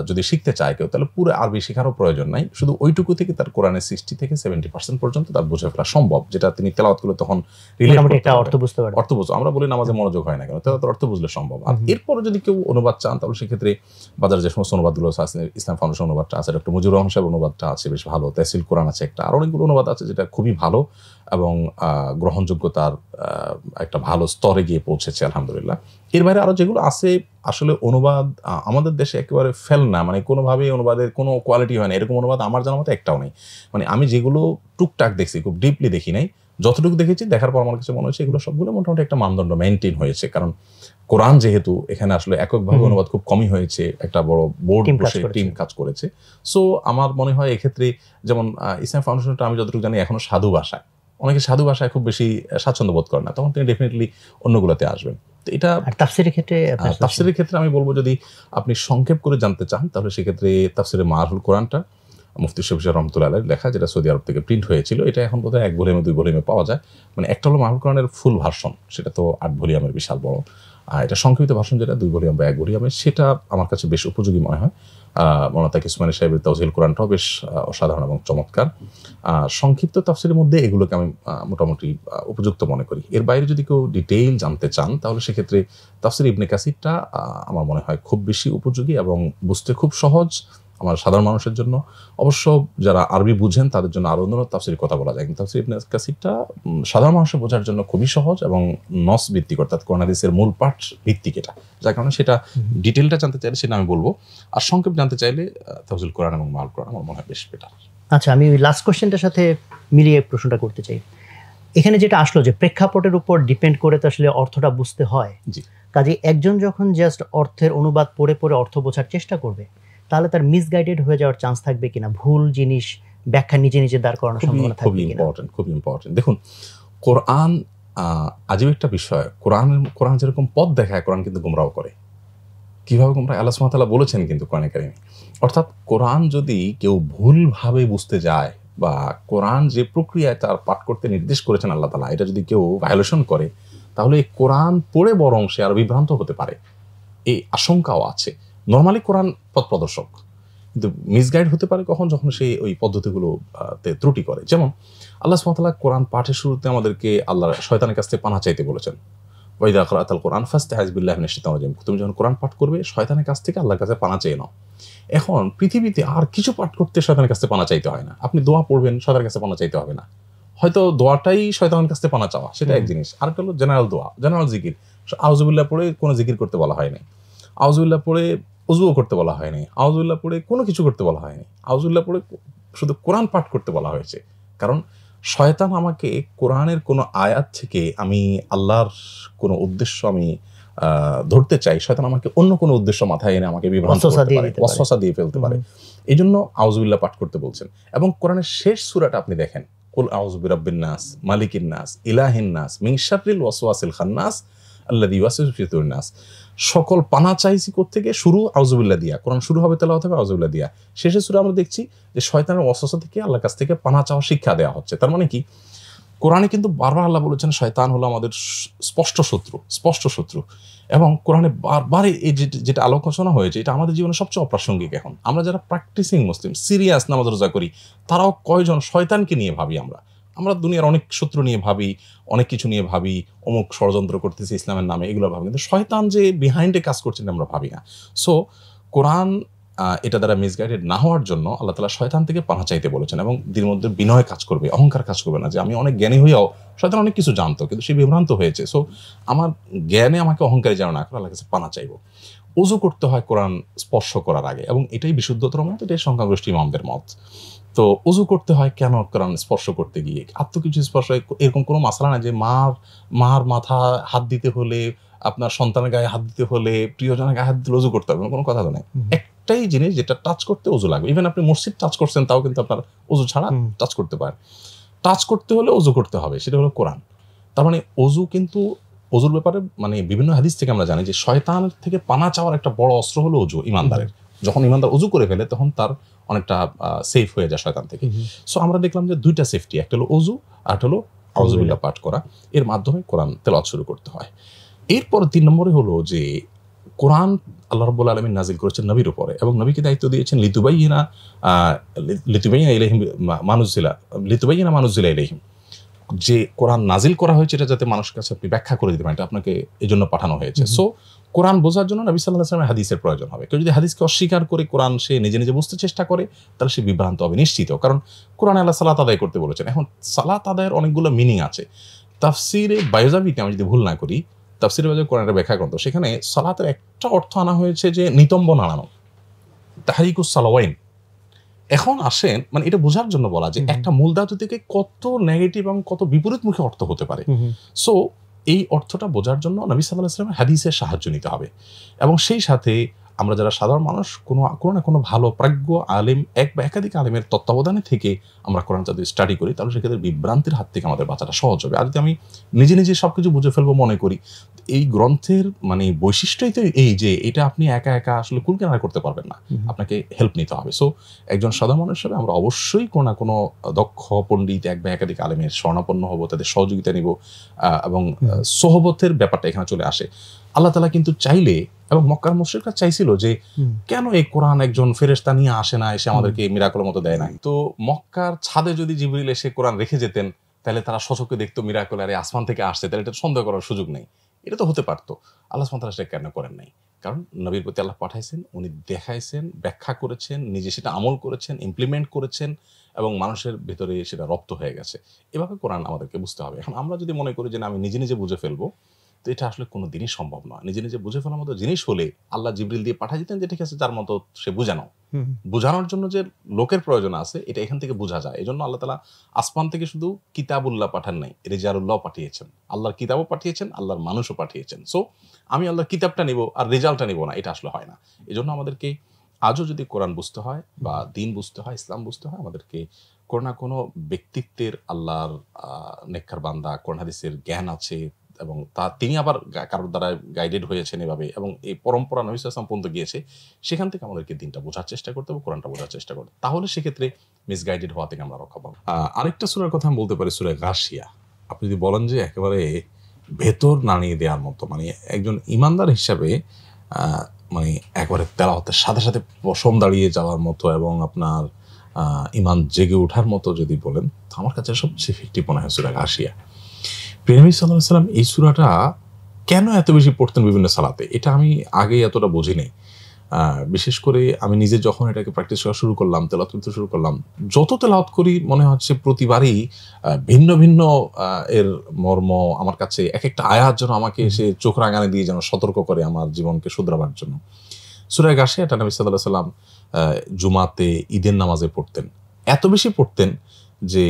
যদি শিখতে চায় কেউ, তাহলে পুরো আরবি শেখারও প্রয়োজন নাই, শুধু ওইটুকু থেকে তার কোরআনের 60 থেকে 70% পর্যন্ত তার বুঝে ফেলা সম্ভব, যেটা তিনি তেলাওয়াত করলে তখন রিলেট মোটামুটি করতে একটা পারবেন। অর্থ বুঝতে পারবেন। অর্থ বুঝো, আমরা বলি নামাজে মনোযোগ হয় না কেন, তাহলে তো অর্থ বুঝলে সম্ভব। আর এরপরে যদি কেউ অনুবাদ চান, তাহলে সেক্ষেত্রে বাজারে যে সমস্ত অনুবাদগুলো আছে, ইসলাম ফাউন্ডেশন অনুবাদটা আছে, ডক্টর মুজিবুর রহমান সাহেব অনুবাদটা আছে বেশ ভালো, তাহসিল কোরআন আছে একটা, আর অনেকগুলো অনুবাদ আছে যেটা খুবই ভালো এবং গ্রহণযোগ্যতার একটা ভালো স্তরে গিয়ে পৌঁছেছে আলহামদুলিল্লাহ। এর বাইরে আরো যেগুলো আছে, আসলে অনুবাদ আমাদের দেশে একেবারে ফেল না, মানে কোনোভাবেই অনুবাদের কোনো কোয়ালিটি হয় না, এরকম অনুবাদ আমার জানার মতো একটাও নেই। মানে আমি যেগুলো টুকটাক দেখছি, খুব ডিপলি দেখি নাই, যতটুকু দেখেছি দেখার পর আমার কাছে মনে হচ্ছে এগুলো সবগুলো মোটামুটি একটা মানদণ্ড মেনটেন হয়েছে। কারণ কোরআন যেহেতু এখানে আসলে এককভাবে অনুবাদ খুব কমই হয়েছে, একটা বড় বোর্ড বসে টিম কাজ করেছে। সো আমার মনে হয় এক্ষেত্রে যেমন ইসলাম ফাউন্ডেশনটা আমি যতটুকু জানি এখনো সাধু ভাষায়, অনেকে সাধু ভাষায় খুব বেশি স্বাচ্ছন্দ্য বোধ করে না, তখন তিনি ডেফিনেটলি অন্যগুলোতে আসবেন। তো এটা তাফসিরের ক্ষেত্রে, তাফসিরের ক্ষেত্রে আমি বলবো যদি আপনি সংক্ষেপ করে জানতে চান, তাহলে সেক্ষেত্রে তাফসিরে মারহুল কোরআনটা মুফতি শফি রহমতুল্লাহ আলাইহির লেখা, যেটা সৌদি আরব থেকে প্রিন্ট হয়েছিল, এটা এখন বোধহয় 1 ভলিউমে 2 ভলিউমে পাওয়া যায়। মানে একটা হলো মারহুল কোরআনের ফুল ভার্সন, সেটা তো 8 ভলিউমের বিশাল বড়, আর এটা সংক্ষিপ্ত ভার্সন যেটা 2 ভলিউম বা 1 ভলিউমে, সেটা আমার কাছে বেশ উপযোগী মনে হয়। মৌলানা তাকি উসমানী সাহেবের তাওজিল কোরআনটাও বেশ অসাধারণ এবং চমৎকার। সংক্ষিপ্ত তাফসিরের মধ্যে এগুলোকে আমি মোটামুটি উপযুক্ত মনে করি। এর বাইরে যদি কেউ ডিটেইল জানতে চান, তাহলে সেক্ষেত্রে তাফসির ইবনে কাসিরটা আমার মনে হয় খুব বেশি উপযোগী এবং বুঝতে খুব সহজ আমার সাধারণ মানুষের জন্য। অবশ্য যারা আরবি বুঝেন তাদের জন্য আরো অন্য তাফসিরের কথা বলা যায়, কিন্তু তাফসির ইবনে কাসিরটা সাধারণ মানুষের বোঝার জন্য খুবই সহজ এবং নস ভিত্তিক, অর্থাৎ কোরআন হাদিসের মূল পাঠ ভিত্তিক এটা, যার কারণে সেটা ডিটেলটা জানতে চাইলে সেটা আমি বলবো, আর সংক্ষেপ জানতে চাইলে তাফসিল কোরআন এবং মাল কোরআন আমার মনে হয় বেশ বেটার। আচ্ছা, আমি লাস্ট কোশ্চেনটার সাথে মিলিয়ে প্রশ্নটা করতে চাই। এখানে যেটা আসলো যে প্রেক্ষাপটের উপর ডিপেন্ড করে তো আসলে অর্থটা বুঝতে হয়। জি, কাজে একজন যখন জাস্ট অর্থের অনুবাদ পড়ে পড়ে অর্থ বোঝার চেষ্টা করবে, তাহলে তার মিসগাইডেড হয়ে যাওয়ার চান্স থাকবে কিনা, ভুল জিনিস ব্যাখ্যা নিজে নিজে দাঁড় করানোর সম্ভাবনা থাকবে কিনা? খুব ইম্পর্টেন্ট। দেখুন, কোরআন আজীব একটা বিষয়। কোরআন যেরকম পথ দেখায়, কোরআন কিন্তু গোমরাহ করে। কিভাবে গোমরাহ? আল্লাহ সুবহানাহু ওয়া তাআলা বলেছেন কিন্তু কোরআনে কারিমে। অর্থাৎ কোরআন যদি কেউ ভুলভাবে বুঝতে যায়, বা কোরআন যে প্রক্রিয়ায় তার পাঠ করতে নির্দেশ করেছেন আল্লাহ তাআলা, এটা যদি কেউ ভায়োলেশন করে, তাহলে এই কোরআন পড়ে বরং সে আরো বিভ্রান্ত হতে পারে, এই আশঙ্কাও আছে। নর্মালি কোরআন পথ প্রদর্শক, কিন্তু মিসগাইড হতে পারে কখন, যখন সে ওই পদ্ধতিগুলোতে ত্রুটি করে। যেমন আল্লাহ সুবহানাহু ওয়া তাআলা কোরআন পাঠের শুরুতে আমাদেরকে শয়তানের কাছ থেকে পানাহ চাইতে বলেছেন, ওয়াইদা ক্রাআতাল কুরআন ফাস্তাইজ বিল্লাহি মিনাশ শাইতানির রাজিম, তুমি যখন কোরআন পাঠ করবে শয়তানের কাছ থেকে আল্লাহর কাছে পানা চেয়ে নাও। এখন পৃথিবীতে আর কিছু পাঠ করতে শয়তানের কাছে পানা চাইতে হয় না। আপনি দোয়া পড়বেন, শয়তানের কাছে পানা চাইতে হবে না। হয়তো দোয়াটাই শয়তানের কাছে পানা চাওয়া, সেটা এক জিনিস। আরেকটা হলো জেনারেল দোয়া, জেনারেল জিকির। আউযুবিল্লাহ পড়ে কোনো জিকির করতে বলা হয়নি, আউযুবিল্লাহ পড়ে উযুও করতে বলা হয়নি, আউযুবিল্লাহ পড়ে কোনো কিছু করতে বলা হয়নি, আউযুবিল্লাহ পড়ে শুধু কোরআন পাঠ করতে বলা হয়েছে। কারণ শয়তান আমাকে কোরআনের কোনো আয়াত থেকে আমি আল্লাহর কোনো উদ্দেশ্য আমি ধরতে চাই, শয়তান আমাকে অন্য কোনো উদ্দেশ্য মাথায় এনে আমাকে বিভ্রান্ত করতে পারে, ওয়াসওয়াসা দিয়ে ফেলতে পারে। এই জন্য আউযুবিল্লাহ পাঠ করতে বলছেন। এবং কোরআনের শেষ সূরাটা আপনি দেখেন, কুল আউযু বিরাব্বিন নাস মালিকিন নাস ইলাহিন নাস মিন শাররিল ওয়াসওয়াসিল খান্নাস আল্লাযী ইউওয়াসওয়িসু ফি সুদুরিন নাস। সকল পানা চাইছি কোত্থেকে? শুরু আউযুবিল্লাহ দিয়া, কোরআন শুরু হবে তেলাওয়াত হবে আউযুবিল্লাহ দিয়া, শেষের সূরা আমরা দেখছি যে শয়তানের ওয়াসওয়াসা থেকে আল্লাহর কাছ থেকে পানা চাওয়া শিক্ষা দেওয়া হচ্ছে। তার মানে কি, কোরআনে কিন্তু বারবার আল্লাহ বলেছেন শয়তান হলো আমাদের স্পষ্ট শত্রু। এবং কোরআনে বারবার এই যেটা আলোচনা হয়েছে, এটা আমাদের জীবনে সবচেয়ে অপ্রাসঙ্গিক। এখন আমরা যারা প্র্যাকটিসিং মুসলিম, সিরিয়াস নামাজ রোজা করি, তারাও কয়জন শয়তানকে নিয়ে ভাবি? আমরা দুনিয়ার অনেক শত্রু নিয়ে ভাবি, অনেক কিছু নিয়ে ভাবি, অমুক ষড়যন্ত্র করতেছে ইসলামের নামে, এগুলো ভাবি, কিন্তু শয়তান যে বিহাইন্ডে কাজ করছেন আমরা ভাবি না। সো কোরআন এটা দ্বারা মিসগাইডেড না হওয়ার জন্য আল্লাহ তাআলা শয়তান থেকে পানা চাইতে বলেছেন। এবং এর মধ্যে বিনয় কাজ করবে, অহংকার কাজ করবে না, যে আমি অনেক জ্ঞানী হইয়াও শয়তান অনেক কিছু জানতো কিন্তু সে বিভ্রান্ত হয়েছে। সো আমার জ্ঞানে আমাকে অহংকারী যেন না করে আল্লাহর কাছে পানা চাইবো। ওযু করতে হয় কোরআন স্পর্শ করার আগে, এবং এটাই বিশুদ্ধতর মত, এটাই সংখ্যাগরিষ্ঠ ইমামদের মত। তো ওযু করতে হয় কেন কোরআন স্পর্শ করতে গিয়ে? আর তো কিছু স্পর্শ এরকম কোনো মাসলা না যে মার মাথা হাত দিতে হলে, আপনার সন্তানের গায়ে হাত দিতে হলে, প্রিয়জনের গায়ে হাত দিতে ওযু করতে হবে, কোনো কথা তো নেই। একটাই জিনিস যেটা টাচ করতে ওযু লাগবে। ইভেন আপনি মসজিদ টাচ করছেন, তাও কিন্তু আপনার ওযু ছাড়া টাচ করতে পারেন। টাচ করতে হলে ওযু করতে হবে, সেটা হলো কোরআন। তার মানে ওযু কিন্তু, ওযুর ব্যাপারে মানে বিভিন্ন হাদিস থেকে আমরা জানি যে শয়তানের থেকে পানা চাওয়ার একটা বড় অস্ত্র হলো ওযু ইমানদারের। যখন ইমানদার ওযু করে ফেলে তখন তার অনেকটা সেফ হয়ে যায় শয়তান থেকে। সো আমরা দেখলাম যে দুইটা সেফটি, একটা হলো ওযু আর একটা হলো আউযুবিল্লাহ পাঠ করা। এর মাধ্যমে কোরআন তেলাওয়াত শুরু করতে হয়। এরপর 3 নম্বরে হলো যে কোরআন আল্লাহ রাব্বুল আলামিন নাজিল করেছেন নবীর উপরে, এবং নবীকে দায়িত্ব দিয়েছেন লিতুবাইয়িনা ইলাইহিম মা নুজিলা ইলাইহিম, যে কোরআন নাজিল করা হয়েছে এটা যাতে মানুষের কাছে আপনি ব্যাখ্যা করে দিতে পারেন, এটা আপনাকে এজন্য পাঠানো হয়েছে। সো কোরআন বোঝার জন্য নবী সাল্লাল্লাহু আলাইহি ওয়াসাল্লামের হাদিসের প্রয়োজন হবে। কেউ যদি হাদিসকে অস্বীকার করে কোরআন সে নিজে নিজে বুঝতে চেষ্টা করে, তাহলে সে বিভ্রান্ত হবে নিশ্চিত। কারণ কোরআনে আল্লাহ সালাত আদায় করতে বলেছেন। এখন সালাত আদায়ের অনেকগুলো মিনিং আছে। তাফসিরে বায়জাবিতে আমি যদি ভুল না করি, তাফসিরে বায়জাবি কোরআনের ব্যাখ্যা গ্রন্থ, সেখানে সালাতের একটা অর্থ আনা হয়েছে যে নিতম্ব নাড়ানো, তাহরিকুস সালাওয়াইন। এখন আসেন, মানে এটা বোঝার জন্য বলা যে একটা মূল ধাতু থেকে কত নেগেটিভ এবং কত বিপরীতমুখী অর্থ হতে পারে। সো এই অর্থটা বোঝার জন্য নবী সাল্লাল্লাহু আলাইহি ওয়াসাল্লামের হাদিসের সাহায্য নিতে হবে। এবং সেই সাথে আমরা যারা সাধারণ মানুষ, কোনো না কোনো ভালো প্রাজ্ঞ আলেম, এক বা একাধিক আলেমের তত্ত্বাবধানে থেকে আমরা কোরআন যদি স্টাডি করি, তাহলে সেক্ষেত্রে বিভ্রান্তির হাত থেকে আমাদের বাঁচাটা সহজ হবে। আর যদি আমি নিজে নিজে সবকিছু বুঝে ফেলবো মনে করি, এই গ্রন্থের মানে বৈশিষ্ট্যই তো এই যে এটা আপনি একা একা আসলে কুলকিনারা করতে পারবেন না, আপনাকে হেল্প নিতে হবে। সো একজন সাধারণ মানুষ হিসেবে আমরা অবশ্যই কোনো না কোনো দক্ষ পণ্ডিত, এক বা একাধিক আলেমের শরণাপন্ন হব, তাদের সহযোগিতা নিব। এবং সোহবতের ব্যাপারটা এখানে চলে আসে। আল্লাহ তাআলা কিন্তু চাইলে, এবং মক্কার মুশরিকরা চাইছিল যে কেন এই কোরআন একজন ফেরেশতা নিয়ে আসে না, এসে আমাদেরকে মিরাকলের মতো দেয় না। তো মক্কার ছাদে যদি জিবরিল এসে কোরআন রেখে যেতেন, তাহলে তারা সচক্ষে দেখতো মিরাকল, আর আসমান থেকে আসছে, তাহলে এটা সন্দেহ করার সুযোগ নেই। এটা তো হতে পারতো। আল্লাহ সুবহানাহু ওয়া তাআলা সেটা কেন করেন নাই? কারণ নবীর প্রতি আল্লাহ পাঠাইছেন, উনি দেখাইছেন, ব্যাখ্যা করেছেন, নিজে সেটা আমল করেছেন, ইমপ্লিমেন্ট করেছেন, এবং মানুষের ভেতরে সেটা রপ্ত হয়ে গেছে। এভাবে কোরআন আমাদেরকে বুঝতে হবে। এখন আমরা যদি মনে করি যে না, আমি নিজে নিজে বুঝে ফেলবো, তো এটা আসলে কোনো দিনই সম্ভব নয়। নিজে নিজে বুঝে ফেলার মতো জিনিস হলে আল্লাহ জিবরিল দিয়ে পাঠিয়ে দিতেন, যে ঠিক আছে যার মতো সে বুঝানো। বোঝানোর জন্য যে লোকের প্রয়োজন আছে, এটা এখান থেকে বোঝা যায়। এই জন্য আল্লাহ তাআলা আসমান থেকে শুধু কিতাবুল্লাহ পাঠান নাই, রিজালুল্লাহ পাঠিয়েছেন। আল্লাহর কিতাবও পাঠিয়েছেন, আল্লাহর মানুষও পাঠিয়েছেন। সো আমি আল্লাহর কিতাবটা নিব আর রেজাল্টটা নিব না, এটা আসলে হয় না। এই জন্য আমাদেরকে আজও যদি কোরআন বুঝতে হয় বা দিন বুঝতে হয়, ইসলাম বুঝতে হয়, আমাদেরকে কোনো না কোনো ব্যক্তিত্বের, আল্লাহর নেককার বান্দা, কোরআন হাদিসের জ্ঞান আছে, এবং তিনি আবার কারোর দ্বারা গাইডেড হয়েছেন এভাবে, এবং এই পরম্পরা নবী সাল্লাল্লাহু আলাইহি ওয়াসাল্লাম পর্যন্ত গিয়েছে, সেখান থেকে আমাদেরকে দিনটা বোঝার চেষ্টা করতে হবে, কোরআনটা বোঝার চেষ্টা করতে। তাহলে সেক্ষেত্রে মিসগাইডেড হওয়া থেকে আমরা রক্ষা পাবো। আরেকটা সূরার কথা আমি বলতে পারি, সূরা গাশিয়া। আপনি যদি বলেন যে একেবারে ভেতর নাড়িয়ে দেওয়ার মতো, মানে একজন ইমানদার হিসাবে মানে একবারে তেলাওয়াতের সাথে সাথে পশম দাঁড়িয়ে যাওয়ার মতো, এবং আপনার ইমান জেগে ওঠার মতো যদি বলেন, আমার কাছে সবচেয়ে ইফেক্টিভ মনে হয় সূরা গাশিয়া। প্রিয় নবী সাল্লাল্লাহু আলাইহি ওয়াসাল্লাম এই সূরাটা কেন এত বেশি পড়তেন বিভিন্ন সালাতে, এটা আমি আগে এতটা বুঝি নাই। বিশেষ করে আমি নিজে যখন এটাকে প্র্যাকটিস করা শুরু করলাম, তেলাওয়াত করতে শুরু করলাম, যত তেলাওয়াত করি মনে হচ্ছে প্রতিবারই ভিন্ন ভিন্ন এর মর্ম আমার কাছে, এক একটা আয়াত যেন আমাকে এসে চোখ রাঙানি দিয়ে যেন সতর্ক করে আমার জীবনকে শুধরাবার জন্য। সূরা গাশিয়া এটা নবী সাল্লাল্লাহু আলাইহি ওয়াসাল্লাম জুমাতে, ঈদের নামাজে পড়তেন, এত বেশি পড়তেন যে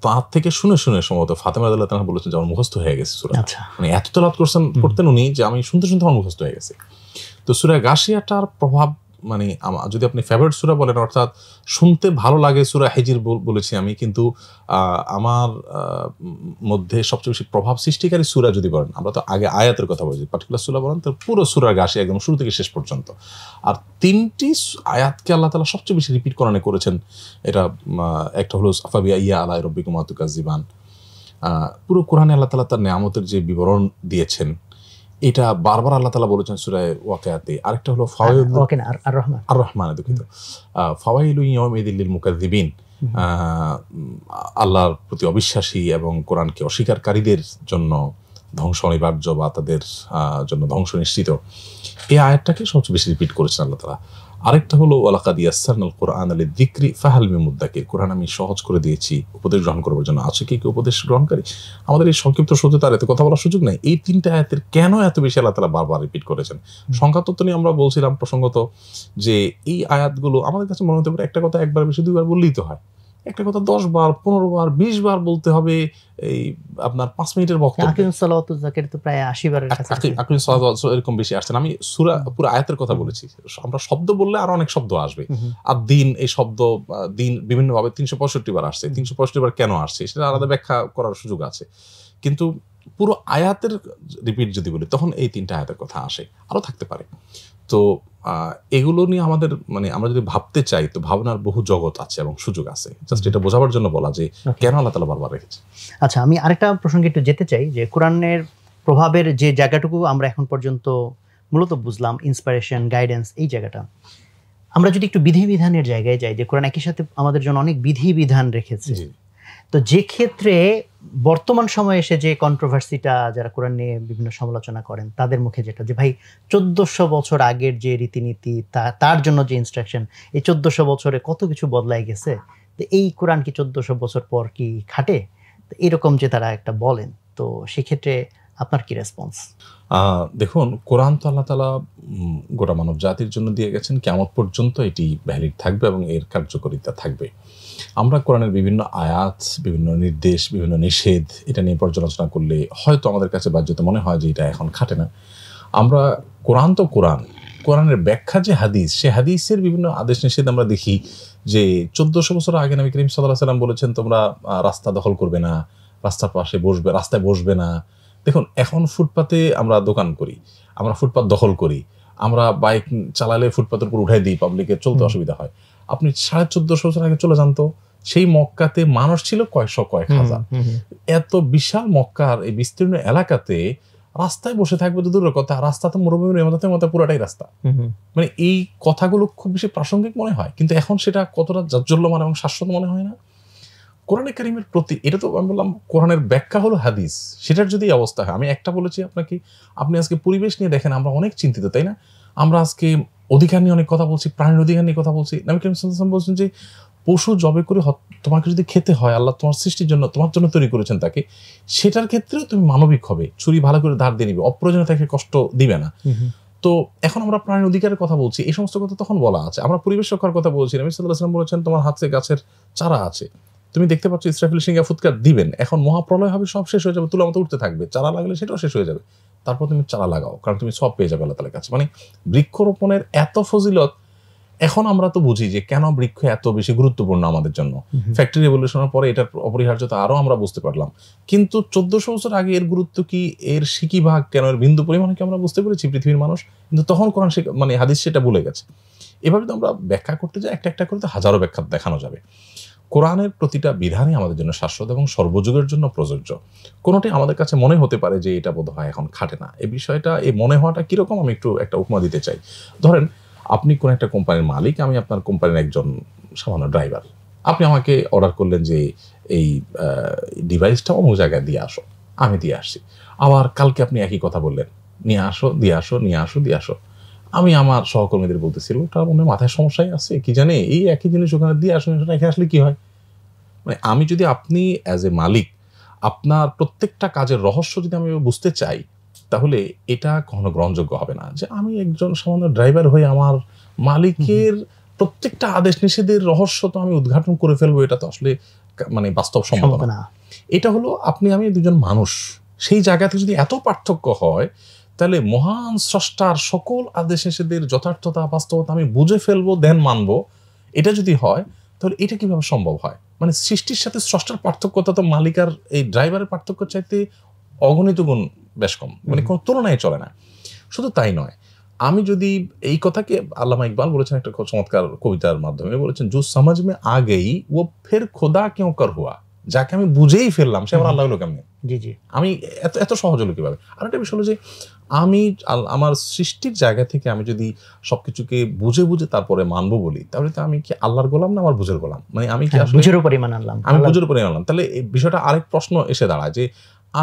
তার থেকে শুনে শুনে সম্ভবত ফাতেমা রাদিয়াল্লাহু তাআলা বলেছেন যে আমার মুখস্থ হয়ে গেছে সূরা। মানে এত তেলাওয়াত করতেন উনি যে আমি শুনতে শুনতে আমার মুখস্থ হয়ে গেছে। তো সূরা গাশিয়াটার প্রভাব, মানে যদি আপনি ফেভারিট সূরা বলেন, অর্থাৎ শুনতে ভালো লাগে সূরা হিজর বলেছি আমি, কিন্তু আমার মধ্যে সবচেয়ে বেশি প্রভাব সৃষ্টিকারী সূরা যদি বলেন, আমরা তো আগে আয়াতের কথা বলছি, পার্টিকুলার সূরা বলেন তো পুরো সূরা গাশিয়া একদম শুরু থেকে শেষ পর্যন্ত। আর 3টি আয়াতকে আল্লাহ তাআলা সবচেয়ে বেশি রিপিট করেছেন। এটা একটা হলো আফাবিআইয়া আলা রাব্বিকুমা তুকাজ্জিবান। পুরো কোরআনে আল্লাহ তাআলা তার নিয়ামতের যে বিবরণ দিয়েছেন, এটা বারবার আল্লাহ তাআলা বলেছেন সূরা ওয়াকিয়াতে। আরেকটা হলো আর রহমানে, দুঃখিত, ফাওয়াইলু ইয়াউমিদিল লিল মুকাজ্জিবিন, আল্লাহর প্রতি অবিশ্বাসী এবং কোরআনকে অস্বীকারীদের জন্য ধ্বংস অনিবার্য বা তাদের জন্য ধ্বংস নিশ্চিত। এই আয়াতটাকে সবচেয়ে বেশি রিপিট করেছেন আল্লাহ তাআলা। আরেকটা হলো ওয়ালাকাদ ইয়াসসারনাল কুরআনা লিযিকরি ফাহাল মিন মুদ্দাকির, কোরআন আমি সহজ করে দিয়েছি উপদেশ গ্রহণ করার জন্য, আছে কি উপদেশ গ্রহণকারী? আমাদের এই সংক্ষিপ্ত সূত্রে তার এত কথা বলার সুযোগ নাই। এই 3টা আয়াতের কেন এত বেশি আল্লাহ তাআলা বারবার রিপিট করেছেন? সংখ্যা তত্ত্ব নিয়ে আমরা বলছিলাম প্রসঙ্গত যে এই আয়াতগুলো আমাদের কাছে মনে হতে পারে একটা কথা একবার বেশি 2বার বললেই তো হয়, একটা কথা 10 বার 15 বার 20 বার বলতে হবে। এই আপনার 5 মিনিটের বক্তব্য আকিমুস সালাওয়াতু যাকির তো প্রায় 80 বারের কাছে, আকিমুস সালাওয়াতু এরকম বেশি আসছে। আমি সূরা পুরো আয়াতের কথা বলেছি। আমরা শব্দ বললে আরো অনেক শব্দ আসবে। আর দিন, এই শব্দ দিন বিভিন্ন ভাবে 365 বার আসছে। 365 বার কেন আসছে সেটা আলাদা ব্যাখ্যা করার সুযোগ আছে, কিন্তু পুরো আয়াতের রিপিট যদি বলি তখন এই 3টা আয়াতের কথা আসে, আরো থাকতে পারে। তো এগুলো নিয়ে আমাদের, মানে আমরা যদি ভাবতে চাই তো ভাবনার বহু জগৎ আছে এবং সুযোগ আছে। জাস্ট এটা বোঝাবার জন্য বলা যে কেন আল্লাহ তাআলা বারবার রেখেছে। আচ্ছা, আমি আরেকটা প্রসঙ্গে একটু যেতে চাই যে কোরআনের প্রভাবের যে জায়গাটুকু আমরা এখন পর্যন্ত মূলত বুঝলাম, ইন্সপিরেশন, গাইডেন্স, এই জায়গাটা আমরা যদি একটু বিধিবিধানের জায়গায় যাই, যে কোরআন একই সাথে আমাদের জন্য অনেক বিধিবিধান রেখেছে। তো যে ক্ষেত্রে বর্তমান সময়ে এসে যে কন্ট্রোভার্সিটা যারা কোরআন নিয়ে বিভিন্ন সমালোচনা করেন তাদের মুখে যেটা, যে ভাই 1400 বছর আগের যে রীতিনীতি, তার জন্য যে ইনস্ট্রাকশন, এই 1400 বছরে কত কিছু বদলাই গেছে, তো এই কোরআন কি 1400 বছর পর কি খাটে? তো এরকম যে তারা একটা বলেন, তো সেক্ষেত্রে আপনার কি রেসপন্স? দেখুন, কোরআন তো আল্লাহ তাআলা গোটা মানব জাতির জন্য দিয়ে গেছেন, কিয়ামত পর্যন্ত এটি ভ্যালিড থাকবে এবং এর কার্যকারিতা থাকবে। আমরা কোরআনের বিভিন্ন আয়াত, বিভিন্ন নির্দেশ, বিভিন্ন নিষেধ এটা নিয়ে পর্যালোচনা করলে হয়তো আমাদের কাছে বাহ্যত মনে হয় যে এটা এখন খাটে না। আমরা কোরআন তো কোরআনের ব্যাখ্যা যে হাদিস, সে হাদিসের বিভিন্ন আদেশ নিষেধ আমরা দেখি যে 1400 বছর আগে নবী করিম সাল্লাল্লাহু আলাইহি ওয়াসাল্লাম বলেছেন তোমরা রাস্তা দখল করবে না, রাস্তার পাশে বসবে, রাস্তায় বসবে না। দেখুন, এখন ফুটপাতে আমরা দোকান করি, আমরা ফুটপাত দখল করি, আমরা বাইক চালালে ফুটপাতের উপর উঠাই দিই, পাবলিকের চলতে অসুবিধা হয়। আপনি 1450 বছর আগে চলে যান তো, সেই মক্কাতে মানুষ ছিল কয়েক হাজার। এত বিশাল মক্কার এই বিস্তীর্ণ এলাকাতে রাস্তায় বসে থাকবে তো দূরের কথা, রাস্তা তো মরুভূমির মতো পুরোটাই রাস্তা। মানে এই কথাগুলো খুব বেশি প্রাসঙ্গিক মনে হয়, কিন্তু এখন সেটা কতটা জাজ্জল্যমান এবং শাশ্বত মনে হয় না। কোরআনে কারীমের প্রতি, এটা তো আমি বললাম কোরআনের ব্যাখ্যা হলো হাদিস, সেটার যদি অবস্থা হয়, আমি একটা বলেছি আপনাকে, আপনি আজকে পরিবেশ নিয়ে দেখেন আমরা অনেক চিন্তিত, তাই না? আমরা আজকে অধিকার নিয়ে অনেক কথা বলছি, প্রাণীর অধিকার নিয়ে কথা বলছি। নবী করিম সাল্লাল্লাহু আলাইহি ওয়াসাল্লাম বলছেন যে পশু জবে করে তোমাকে যদি খেতে হয়, আল্লাহ তোমার সৃষ্টির জন্য, তোমার জন্য তৈরি করেছেন তাকে, সেটার ক্ষেত্রেও তুমি মানবিক হবে, ছুরি ভালো করে ধার দিয়ে নিবে, অপ্রয়োজনে তাকে কষ্ট দিবে না। তো এখন আমরা প্রাণীর অধিকারের কথা বলছি, এই সমস্ত কথা তখন বলা আছে। আমরা পরিবেশ রক্ষার কথা বলছি, নবী সাল্লাল্লাহু আলাইহি ওয়াসাল্লাম বলেছেন তোমার হাতে গাছের চারা আছে, তুমি দেখতে পাচ্ছ ইসরাফিল সিংহা ফুৎকার দিবেন, এখন মহাপ্রলয় হবে, সব শেষ হয়ে যাবে, তুলা মতো উঠতে থাকবে, চারা লাগলে সেটাও শেষ হয়ে যাবে, তারপর তুমি চারা লাগাও, কারণ তুমি সব পেয়ে যাবে আল্লাহ তাআলার কাছে। মানে বৃক্ষরোপণের এত ফজিলত এখন আমরা তো বুঝি যে কেন বৃক্ষ এত বেশি গুরুত্বপূর্ণ আমাদের জন্য। ফ্যাক্টরি রেভলিউশনের পরে এটার অপরিহার্যতা আরো আমরা বুঝতে পারলাম, কিন্তু 1400 বছর আগে এর গুরুত্ব কি, এর সিকি ভাগ কেন, এর বিন্দু পরিমাণে কি আমরা বুঝতে পেরেছি পৃথিবীর মানুষ? কিন্তু তখন কোরআন মানে হাদিস সেটা ভুলে গেছে। এভাবে তো আমরা ব্যাখ্যা করতে যাই, একটা একটা করতে হাজারো ব্যাখ্যা দেখানো যাবে। কোরআনের প্রতিটা বিধানই আমাদের জন্য শাশ্বত এবং সর্বযুগের জন্য প্রযোজ্য। কোনোটি আমাদের কাছে মনে হতে পারে যে এটা বোধহয় এখন খাটে না, এই বিষয়টা, এই মনে হওয়াটা কিরকম, আমি একটু একটা উপমা দিতে চাই। ধরেন আপনি কোন একটা কোম্পানির মালিক, আমি আপনার কোম্পানির একজন সামান্য ড্রাইভার। আপনি আমাকে অর্ডার করলেন যে এই ডিভাইসটা অমুক জায়গায় দিয়ে আসো, আমি দিয়ে আসছি। আবার কালকে আপনি একই কথা বললেন, নিয়ে আসো, দিয়ে আসো, নিয়ে আসো, দিয়ে আসো। আমি আমার সহকর্মীদের বলতেছিল ওটা মনে মাথায় সমস্যাই আছে, কি জানে এই একই জিনিস ওখানে দিয়ে আসুন, রেখে আসলে কি হয়। মানে আমি যদি আপনি অ্যাজ এ মালিক আপনার প্রত্যেকটা কাজের রহস্য যদি আমি বুঝতে চাই, তাহলে এটা কখনো গ্রহণযোগ্য হবে না যে আমি একজন সামান্য ড্রাইভার হয়ে আমার মালিকের প্রত্যেকটা আদেশ নিষেধের রহস্য তো আমি উদ্ঘাটন করে ফেলবো। এটা তো আসলে মানে বাস্তব সম্ভব না। এটা হলো আপনি আমি দুজন মানুষ, সেই জায়গা থেকে যদি এত পার্থক্য হয়, তাহলে মহান স্রষ্টার সকল আদেশ নিষেধের যথার্থতা বাস্তবতা আমি বুঝে ফেলবো, দেন মানবো, এটা যদি হয় তাহলে এটা কিভাবে সম্ভব হয়? মানে সৃষ্টির সাথে স্রষ্টার পার্থক্যতা তো মালিক আর এই ড্রাইভারের পার্থক্য চাইতে অগণিত গুণ বেশ কম, মানে কোনো তুলনায় চলে না। শুধু তাই নয়, আমি যদি এই কথাকে আল্লামা ইকবাল বলেছেন একটা চমৎকার কবিতার মাধ্যমে, বলেছেন জো সমাজ মে আ গই ও ফির খোদা কিউ কর হুয়া, যাকে আমি বুঝেই ফেললাম সে আবার আল্লাহ হলো কেমনে? জি জি, আমি এত সহজ হলো কিভাবে? আর একটা বিষয় হলো যে আমি আমার সৃষ্টির জায়গা থেকে আমি যদি সবকিছুকে বুঝে বুঝে তারপরে মানবো বলি, তাহলে তো আমি কি আল্লাহর গোলাম না আমার বুঝের গোলাম? মানে আমি কি আসলে বুঝের উপরে মানলাম, আমি বুঝের উপরে মানলাম, তাহলে এই বিষয়টা আরেক প্রশ্ন এসে দাঁড়ায় যে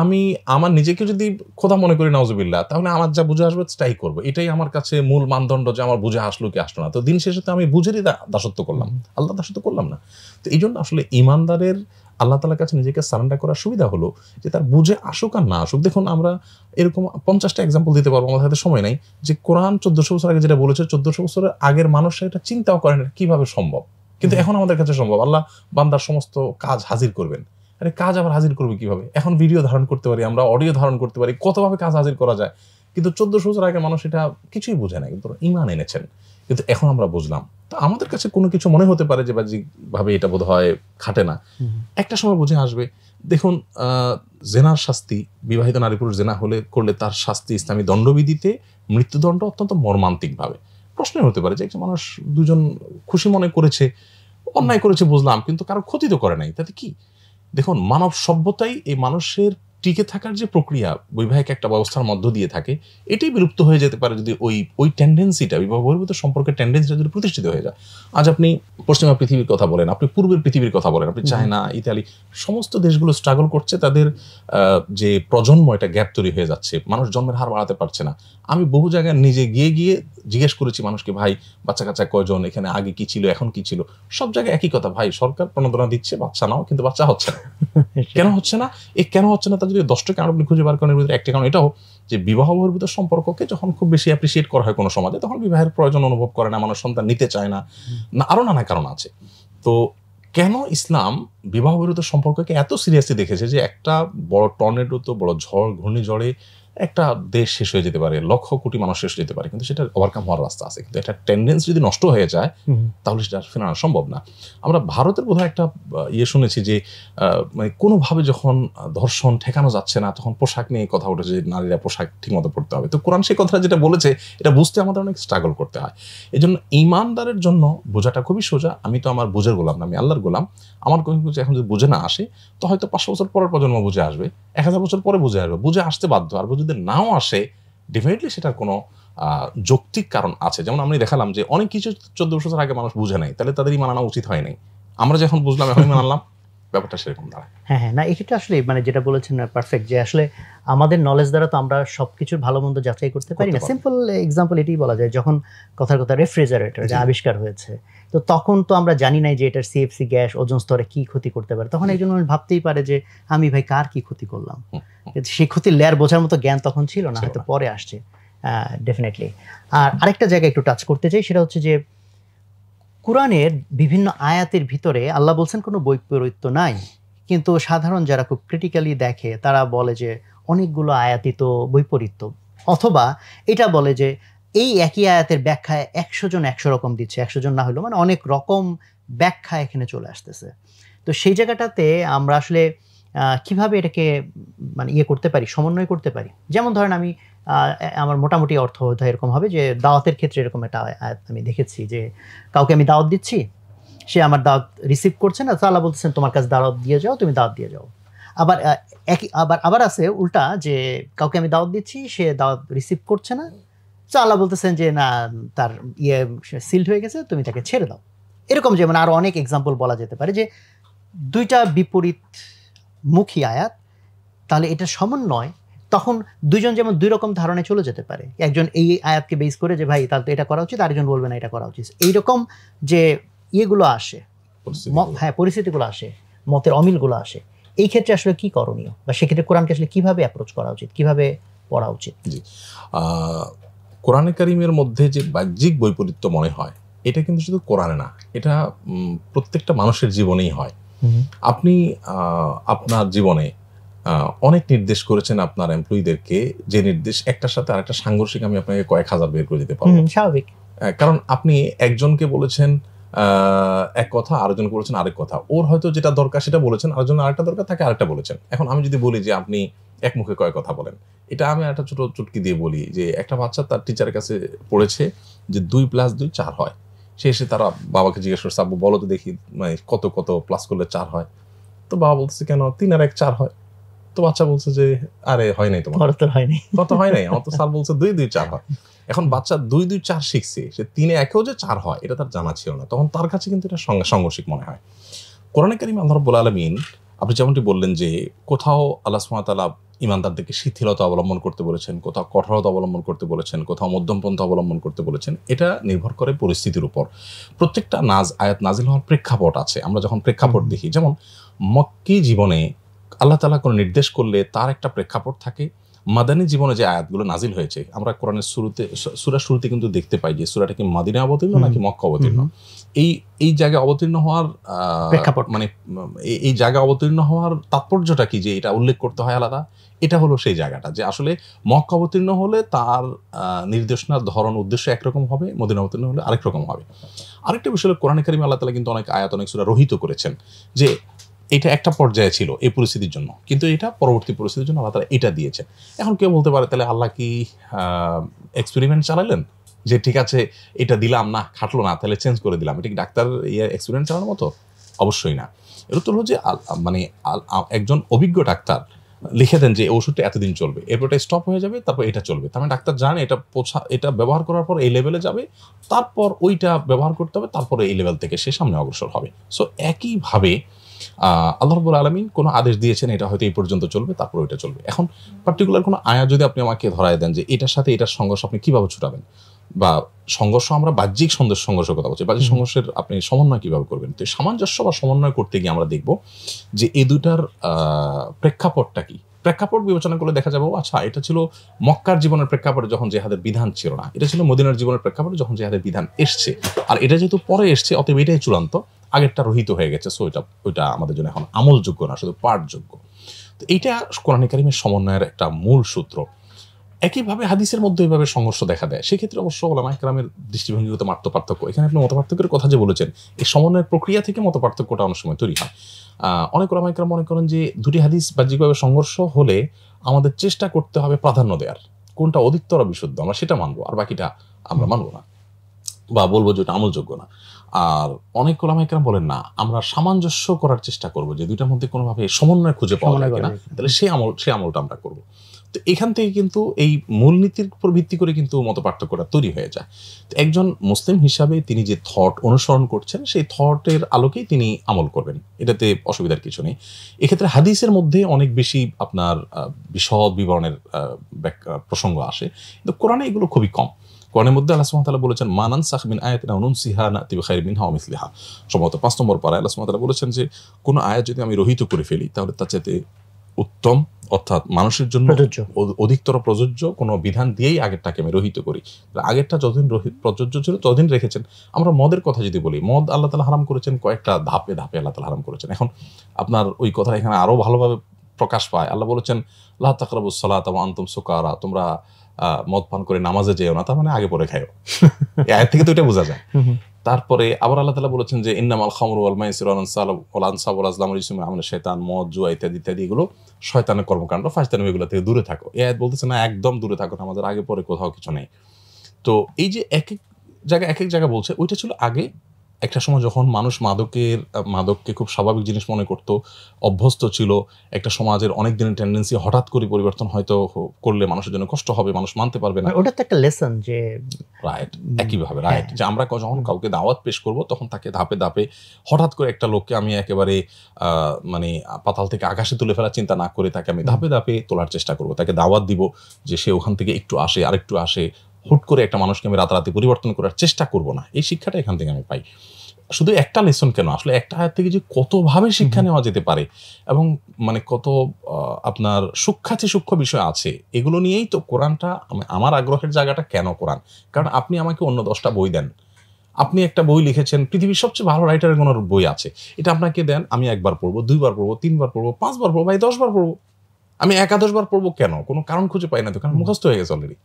আমি আমার নিজেকে যদি খোদা মনে করি নাউজুবিল্লাহ, তাহলে আমার যা বুঝে আসবে সেটাই করবো, এটাই আমার কাছে মূল মানদণ্ড যে আমার বুঝে আসলো কি আসলো না। তো দিন শেষে তো আমি বুঝেরই দাসত্ব করলাম, আল্লাহ দাসত্ব করলাম না। তো এই জন্য আসলে ইমানদারের আল্লাহ তাআলার কাছে নিজেকে সারেন্ডার করার সুবিধা হলো যে তার বুঝে আসুক আর না আসুক। দেখুন আমরা এরকম 50টা এক্সাম্পল দিতে পারবো, আমাদের হাতে সময় নাই, যে কোরআন 1400 বছর আগে যেটা বলেছে 1400 বছরের আগের মানুষরা এটা চিন্তাও করেন কিভাবে সম্ভব, কিন্তু এখন আমাদের কাছে সম্ভব। আল্লাহ বান্দার সমস্ত কাজ হাজির করবেন। আরে কাজ আবার হাজির করবে কিভাবে? এখন ভিডিও ধারণ করতে পারি, আমরা অডিও ধারণ করতে পারি, কতভাবে কাজ হাজির করা যায়। কিন্তু 1400 বছর আগে মানুষ এটা কিছুই বুঝে না, কিন্তু ঈমান এনেছেন, কিন্তু এখন আমরা বুঝলাম। তো আমাদের কাছে কোনো কিছু মনে হতে পারে যে বাহ্যিকভাবে এটা বোধ হয় খাটে না, একটা সময় বুঝে আসবে। দেখুন জেনার শাস্তি, বিবাহিত নারী পুরুষ জেনা করলে তার শাস্তি ইসলামী দণ্ডবিধিতে মৃত্যুদণ্ড অত্যন্ত মর্মান্তিকভাবে। প্রশ্ন হতে পারে যে একটা মানুষ দুজন খুশি মনে করেছে, অন্যায় করেছে বুঝলাম, কিন্তু কারো ক্ষতি তো করে নাই, তাতে কি? দেখুন মানব সভ্যতাই এই মানুষের টিকে থাকার যে প্রক্রিয়া বৈবাহিক একটা ব্যবস্থার মধ্য দিয়ে থাকে, এটাই বিলুপ্ত হয়ে যেতে পারে যদি ওই টেন্ডেন্সিটা, বিবাহ বহির্ভূত সম্পর্কের টেন্ডেন্সিটা যদি প্রতিষ্ঠিত হয়ে যায়। আজ আপনি পশ্চিমা পৃথিবীর কথা বলেন, আপনি পূর্বের পৃথিবীর কথা বলেন, আপনি চায়না, ইতালি, সমস্ত দেশগুলো স্ট্রাগল করছে, তাদের যে প্রজন্ম এটা গ্যাপ তৈরি হয়ে যাচ্ছে, মানুষ জন্মের হার বাড়াতে পারছে না। আমি বহু জায়গায় নিজে গিয়ে জিজ্ঞেস করেছি মানুষকে, ভাই বাচ্চা কাচ্চা কয়জন, এখানে আগে কি ছিল এখন কি ছিল? সব জায়গায় একই কথা, ভাই সরকার প্রণোদনা দিচ্ছে বাচ্চা নাও, কিন্তু বাচ্চা হচ্ছে না। কেন হচ্ছে না? কেন হচ্ছে না তার যদি 10টা কারণ আপনি খুঁজে বার করেন, ভিতরে একটা কারণ এটাও যে বিবাহ বহির্ভূত সম্পর্ককে যখন খুব বেশি অ্যাপ্রিসিয়েট করা হয় কোনো সমাজে, তখন বিবাহের প্রয়োজন অনুভব করে না, মানুষ সন্তান নিতে চায় না, আরো নানা কারণ আছে। তো কেন ইসলাম বিবাহ বহির্ভূত সম্পর্ককে এত সিরিয়াসলি দেখেছে যে একটা বড় টর্নেডো, তো বড় ঝড় ঘূর্ণিঝড়ে একটা দেশ শেষ হয়ে যেতে পারে, লক্ষ কোটি মানুষ শেষ হয়ে যেতে পারে, কিন্তু সেটা ওভারকাম হওয়ার রাস্তা আছে। কিন্তু একটা টেন্ডেন্সি যদি নষ্ট হয়ে যায় তাহলে সেটা ফেরানো সম্ভব না। আমরা ভারতের বোধহয় একটা শুনেছি যে মানে কোনোভাবে যখন ধর্ষণ ঠেকানো যাচ্ছে না, তখন পোশাক নিয়ে কথা উঠেছে যে নারীরা পোশাক ঠিকমতো পড়তে হবে। তো কোরআন সেই কথাটা যেটা বলেছে এটা বুঝতে আমাদের অনেক স্ট্রাগল করতে হয়। এই জন্য ইমানদারের জন্য বোঝাটা খুবই সোজা, আমি তো আমার বুঝের গোলাম না, আমি আল্লাহর গোলাম। আমার কোনো কিছু এখন যদি বুঝে না আসে, তো হয়তো 500 বছর পরের প্রজন্ম বুঝে আসবে, 1000 বছর পরে বুঝে আসবে, বুঝে আসতে বাধ্য। আর যদি নাও আসে, ডেফিনেটলি সেটার কোনো যৌক্তিক কারণ আছে। যেমন আমি দেখালাম যে অনেক কিছু 14 বছর আগে মানুষ বুঝে নাই, তাহলে তাদেরই মানানো উচিত হয় নাই। আমরা যখন বুঝলাম এখনই মানলাম, ব্যাপারটা সেরকম দাঁড়ায়। হ্যাঁ হ্যাঁ, না এটা আসলে মানে যেটা বলেছেন পারফেক্ট, যে আসলে আমাদের নলেজ দ্বারা তো আমরা সবকিছুর ভালো মন্দ যাচাই করতে পারি না। সিম্পল এক্সাম্পল এটাই বলা যায়, যখন কথার কথা রেফ্রিজারেটর যে আবিষ্কার হয়েছে, তো তখন তো আমরা জানি নাই যে এটার সিএফসি গ্যাস ওজোন স্তরে কি ক্ষতি করতে পারে। তখন একজন মানুষ ভাবতেই পারে যে আমি ভাই কার কি ক্ষতি করলাম, সেই ক্ষতির লেয়ার বোঝার মতো জ্ঞান তখন ছিল না, হয়তো পরে আসছে ডেফিনেটলি। আর আরেকটা জায়গা একটু টাচ করতে চাই, সেটা হচ্ছে যে কোরআনের বিভিন্ন আয়াতের ভিতরে আল্লাহ বলছেন কোনো বৈপরীত্য নাই, কিন্তু সাধারণ যারা খুব ক্রিটিক্যালি দেখে তারা বলে যে অনেকগুলো আয়াতই তো বৈপরীত্য, অথবা এটা বলে যে এই একই আয়াতের ব্যাখ্যায় 100 জন 100 রকম দিচ্ছে, 100 জন না হলেও মানে অনেক রকম ব্যাখ্যা এখানে চলে আসতেছে। তো সেই জায়গাটাতে আমরা আসলে কিভাবে এটাকে মানে করতে পারি, সমন্বয় করতে পারি। যেমন ধরেন আমি আমার মোটামুটি অর্থ হয়তো এরকম হবে যে দাওয়াতের ক্ষেত্রে এরকম একটা আয়াত আমি দেখেছি যে কাউকে আমি দাওয়াত দিচ্ছি, সে আমার দাওয়াত রিসিভ করছে না, আল্লাহ বলতেছেন তোমার কাছে দাওয়াত দিয়ে যাও, তুমি দাওয়াত দিয়ে যাও। আবার আবার আছে উল্টা, যে কাউকে আমি দাওয়াত দিচ্ছি, সে দাওয়াত রিসিভ করছে না, তো আল্লাহ বলতেছেন যে না, তার সিল্ড হয়ে গেছে, তুমি তাকে ছেড়ে দাও। এরকম যেমন আরো অনেক এক্সাম্পল বলা যেতে পারে যে দুইটা বিপরীত মুখী আয়াত, তাহলে এটা সমন্বয় তখন দুইজন যেমন দুই রকম ধারণায় চলে যেতে পারে, একজন এই আয়াতকে বেস করে যে ভাই তাহলে তো এটা করা উচিত, আরেকজন বলবে না এটা করা উচিত। এইরকম যে ইয়েগুলো আসে, হ্যাঁ পরিস্থিতিগুলো আসে, মতের অমিলগুলো আসে, এই ক্ষেত্রে আসলে কি করণীয়, বা সেক্ষেত্রে কোরআনকে আসলে কিভাবে অ্যাপ্রোচ করা উচিত, কিভাবে পড়া উচিত? জি, কোরআনে কারিমের মধ্যে যে বাহ্যিক বৈপরীত্য মনে হয়, এটা কিন্তু শুধু কোরআনে না, এটা প্রত্যেকটা মানুষের জীবনেই হয়। আপনি আপনার জীবনে অনেক নির্দেশ করেছেন আপনার এমপ্লয়ীদেরকে, যে নির্দেশ একটার সাথে আরেকটা সাংঘর্ষিক, আমি আপনাকে কয়েক হাজার বের করে দিতে পারবো। স্বাভাবিক, কারণ আপনি একজনকে বলেছেন এক কথা, আরেকজনকে বলেছেন আরেক কথা, ওর হয়তো যেটা দরকার সেটা বলেছেন, আরেকজন আরেকটা দরকার থাকে আরেকটা বলেছেন। এখন আমি যদি বলি যে আপনি এক মুখে কয় কথা বলেন, এটা আমি একটা ছোট চুটকি দিয়ে বলি যে একটা বাচ্চা তার টিচারের কাছে পড়েছে যে 2+2 4 হয়। সে এসে তারা বাবাকে জিজ্ঞেস করছে, আব্বু বলো তো দেখি মানে কত কত প্লাস করলে 4 হয়। তো বাবা বলতেছে কেন, 3 আর 1 4 হয়। তো বাচ্চা বলছে যে আরে হয় নাই, তোমার তো হয় নাই, কত হয় নাই, আমার তো স্যার বলছে 2 2 4 হয়। এখন বাচ্চা 2 2 4 শিখছে, সে 3 1 যে 4 হয় এটা তার জানা ছিল না, তখন তার কাছে কিন্তু এটা সাংঘর্ষিক মনে হয়। কোরআনে কারিমে আল্লাহ রাব্বুল আলামিন আপনি যেমনটি বললেন যে কোথাও আল্লাহ সুবহানাহু ওয়া তাআলা ঈমানদারদেরকে শিথিলতা অবলম্বন করতে বলেছেন, কোথাও কঠোরতা অবলম্বন করতে বলেছেন, কোথাও মধ্যমপন্থা অবলম্বন করতে বলেছেন। এটা নির্ভর করে পরিস্থিতির উপর। প্রত্যেকটা আয়াত নাজিল হওয়ার প্রেক্ষাপট আছে। আমরা যখন প্রেক্ষাপট দেখি, যেমন মক্কি জীবনে আল্লাহ তাআলা কোনো নির্দেশ করলে তার একটা প্রেক্ষাপট থাকে। মাদানী জীবনে যে আয়াতগুলো নাজিল হয়েছে, আমরা কোরআনের সূরার শুরুতে কিন্তু দেখতে পাই যে সূরাটা কি মদিনায় অবতীর্ণ নাকি মক্কা অবতীর্ণ। এই জায়গায় অবতীর্ণ হওয়ার প্রেক্ষাপট, মানে এই জায়গায় অবতীর্ণ হওয়ার তাৎপর্যটা কি যে এটা উল্লেখ করতে হয় আলাদা, এটা হলো সেই জায়গাটা যে আসলে মক্কা অবতীর্ণ হলে তার নির্দেশনার ধরন উদ্দেশ্য একরকম হবে, মদিনা অবতীর্ণ হলে আরেক রকম হবে। আরেকটা বিষয় হলো কোরআনে কারিমে আল্লাহ তাআলা কিন্তু অনেক আয়াত, অনেক সূরা রহিত করেছেন যে এটা একটা পর্যায়ে ছিল এই পরিস্থিতির জন্য, কিন্তু এটা পরবর্তী পরিস্থিতির জন্য আল্লাহ তাআলা এটা দিয়েছেন। এখন কেউ বলতে পারে তাহলে আল্লাহ কি এক্সপেরিমেন্ট চালালেন, যে ঠিক আছে এটা দিলাম না, খাটলো না, তাহলে চেঞ্জ করে দিলাম, এটা কি ডাক্তার এক্সপেরিমেন্ট চালানোর মতো? অবশ্যই না। এর উত্তর হলো যে মানে একজন অভিজ্ঞ ডাক্তার লিখে দেন যে ওষুধটা এতদিন চলবে, এরপর এটা স্টপ হয়ে যাবে, তারপর এটা চলবে। তার মানে ডাক্তার জানে এটা ব্যবহার করার পর এই লেভেলে যাবে, তারপর ওইটা ব্যবহার করতে হবে, তারপরে এই লেভেল থেকে সে সামনে অগ্রসর হবে। সো একইভাবে আল্লাহ রাব্বুল আলামিন কোনো আদেশ দিয়েছেন এটা হয়তো এই পর্যন্ত চলবে, তারপর ওইটা চলবে। এখন পার্টিকুলার কোনো আয়াত যদি আপনি আমাকে ধরায় দেন যে এটার সাথে এটার সংঘর্ষ আপনি কিভাবে ছুটাবেন, বা সংঘর্ষ, আমরা বাহ্যিক সংঘর্ষের কথা বলছি, বাহ্যিক সংঘর্ষের আপনি সমন্বয় কিভাবে করবেন। তো সামঞ্জস্য বা সমন্বয় করতে গিয়ে আমরা দেখব যে এই দুটার প্রেক্ষাপটটা কি। প্রেক্ষাপট বিবেচনা করলে দেখা যাবে আচ্ছা এটা ছিল মক্কার জীবনের প্রেক্ষাপটে যখন জিহাদের বিধান ছিল না, এটা ছিল মদিনার জীবনের প্রেক্ষাপটে যখন জিহাদের বিধান এসছে, আর এটা যেহেতু পরে এসছে অতএব এটাই চূড়ান্ত, আগেরটা রহিত হয়ে গেছে, সো ওইটা আমাদের জন্য এখন আমলযোগ্য না, শুধু পাঠযোগ্য। তো এইটা কোরআন কারীমের সমন্বয়ের একটা মূল সূত্র। একইভাবে হাদিসের মধ্যে এইভাবে সংঘর্ষ দেখা দেয়, সেক্ষেত্রে অবশ্য ওলামায়ে কেরামের দৃষ্টিভঙ্গিগত পার্থক্য। এখানে আপনি মতপার্থক্যের কথা যে বলেছেন, এই সমন্বয়ের প্রক্রিয়া থেকে মতপার্থক্যটা অনেক সময় তৈরি হয়। অনেক ওলামায়ে কেরাম মনে করেন যে দুটি হাদিস বাহ্যিকভাবে সংঘর্ষ হলে আমাদের চেষ্টা করতে হবে প্রাধান্য দেওয়ার, কোনটা অধিকতর বিশুদ্ধ আমরা সেটা মানবো, আর বাকিটা আমরা মানবো না, বা বলবো যে ওটা আমলযোগ্য না। আর অনেক ওলামায়ে কেরাম বলেন না, আমরা সামঞ্জস্য করার চেষ্টা করবো যে দুইটার মধ্যে কোনোভাবে সমন্বয় খুঁজে পাওয়া যায় কিনা, তাহলে সেই আমলটা আমরা করবো। তো এখান থেকে কিন্তু এই মূলনীতির উপর ভিত্তি করে কিন্তু মতপার্থক্যটা তৈরি হয়ে যায়। তো একজন মুসলিম হিসাবে তিনি যে থট অনুসরণ করছেন, সেই থটের আলোকেই তিনি আমল করবেন, এটাতে অসুবিধার কিছু নেই। এক্ষেত্রে হাদিসের মধ্যে অনেক বেশি আপনার বিশদ বিবরণের প্রসঙ্গ আসে, কিন্তু কোরআনে এগুলো খুবই কম। কোরআনের মধ্যে আল্লাহ সুবহানাহু ওয়া তাআলা বলেছেন মা নানসাখ মিন আয়াতিন আও নুনসিহা নাতি বিখাইরিন মিনহা ওয়া মিসলিহা। সম্ভবত 5 নম্বর পারায় আল্লাহ সুবহানাহু ওয়া তাআলা বলেছেন যে কোনো আয়াত যদি আমি রহিত করে ফেলি তাহলে তার চাইতে উত্তম, অর্থাৎ মানুষের জন্য অধিকতর প্রযোজ্য কোনো বিধান দিয়েই আগেরটাকে আমি রহিত করি। আগেরটা যতদিন প্রযোজ্য ছিল ততদিন রেখেছেন। আমরা মদের কথা যদি বলি, মদ আল্লাহ তাআলা হারাম করেছেন কয়েকটা ধাপে ধাপে আল্লাহ তাআলা হারাম করেছেন। এখন আপনার ওই কথা এখানে আরো ভালোভাবে প্রকাশ পায়। আল্লাহ বলেছেন লা তাকরাবুস সালাতা ওয়া আনতুম সুকারা, তোমরা মদ পান করে নামাজে যেও না, তার মানে আগে পরে খাও। এই আয়াত থেকে তো এটা বোঝা যায়। তারপরে আবার আল্লাহ তাআলা বলেছেন যে ইন্নামাল খামরু ওয়াল মাইসিরু ওয়াল আনসাবু ওয়াল আজলামু রিজসুম মিন আমালি শাইতান, মদ জুয়া ইত্যাদি ইত্যাদি এগুলো শয়তানের কর্মকাণ্ড, ফাজলামি, এগুলো থেকে দূরে থাকো। এই আয়াত বলতেছে না একদম দূরে থাকো, আমাদের আগে পরে কোথাও কিছু নেই। তো এই যে এক এক জায়গায় বলছে, ওইটা ছিল আগে, একটা সময় যখন মানুষ মাদককে খুব স্বাভাবিক জিনিস মনে করত, অভ্যস্ত ছিল, একটা সমাজের অনেক দিনের টেন্ডেন্সি হঠাৎ করে পরিবর্তন হয়তো করলে মানুষের জন্য কষ্ট হবে, মানুষ মানতে পারবে না। ওটা তো একটা লেসন যে রাইট, একইভাবে রাইট, যে আমরা যখন কাউকে দাওয়াত পেশ করব তখন তাকে ধাপে ধাপে, হঠাৎ করে একটা লোককে আমি একেবারে মানে পাতাল থেকে আকাশে তুলে ফেলার চিন্তা না করে তাকে আমি ধাপে ধাপে তোলার চেষ্টা করব, তাকে দাওয়াত দিব যে সে ওখান থেকে একটু আসে, আরেকটু আসে। হুট করে একটা মানুষকে আমি রাতারাতি পরিবর্তন করার চেষ্টা করব না। এই শিক্ষাটা এখান থেকে আমি পাই। শুধু একটা লেসন কেন, আসলে একটা আয়াত থেকে যে কতভাবে শিক্ষা নেওয়া যেতে পারে এবং মানে কত আপনার সূক্ষ্ম বিষয় আছে, এগুলো নিয়েই তো কোরআনটা আমার আগ্রহের জায়গাটা। কেন কোরআন? কারণ আপনি আমাকে অন্য 10টা বই দেন, আপনি একটা বই লিখেছেন, পৃথিবীর সবচেয়ে ভালো রাইটারের কোনো বই আছে, এটা আপনাকে দেন, আমি একবার পড়বো, 2বার পড়বো, 3বার পড়বো, 5বার পড়বো, 10বার পড়বো। আমি একাদশবার পড়বো কেন? কোনো কারণ খুঁজে পাই না তো, কারণ মুখস্থ হয়ে গেছে অলরেডি।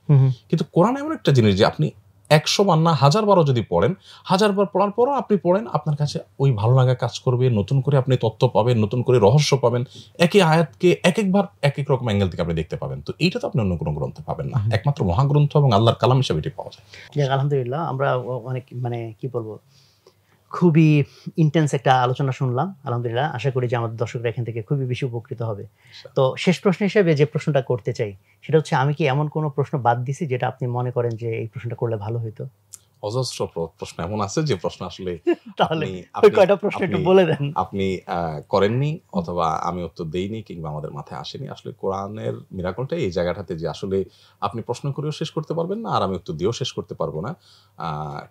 কিন্তু কোরআন এমন একটা জিনিস যে আপনি 100 বার না 1000 বারও যদি পড়েন, 1000 বার পড়ার পরও আপনি পড়েন, আপনার কাছে ওই ভালো লাগা কাজ করবে, নতুন করে আপনি তথ্য পাবেন, নতুন করে রহস্য পাবেন, একই আয়াতকে এক একবার এক এক রকম অ্যাঙ্গেল থেকে আপনি দেখতে পাবেন। তো এইটা তো আপনি অন্য কোনো গ্রন্থে পাবেন না, একমাত্র মহাগ্রন্থ এবং আল্লাহর কালাম হিসেবে এটি পাওয়া যায়। আলহামদুলিল্লাহ, আমরা অনেক মানে কি বলবো, খুবই ইন্টেন্স একটা আলোচনা শুনলাম। আলহামদুলিল্লাহ, আশা করি যে আমাদের দর্শকরা এখান থেকে খুবই বেশি উপকৃত হবে। তো শেষ প্রশ্ন হিসেবে যে প্রশ্নটা করতে চাই সেটা হচ্ছে, আমি কি এমন কোনো প্রশ্ন বাদ দিছি যেটা আপনি মনে করেন যে এই প্রশ্নটা করলে ভালো হতো? অজস্র প্রশ্ন এমন আছে যে প্রশ্ন আসলে তাহলে ওই কয়টা প্রশ্ন একটু বলে দেন। আপনি করেননি, অথবা আমি উত্তর দেইনি, কিংবা আমাদের মাথায় আসেনি। আসলে কোরআনের মিরাকলটা এই জায়গাটাতে যে আসলে আপনি প্রশ্ন করেও শেষ করতে পারবেন না, আর আমি উত্তর দিয়েও শেষ করতে পারবো না।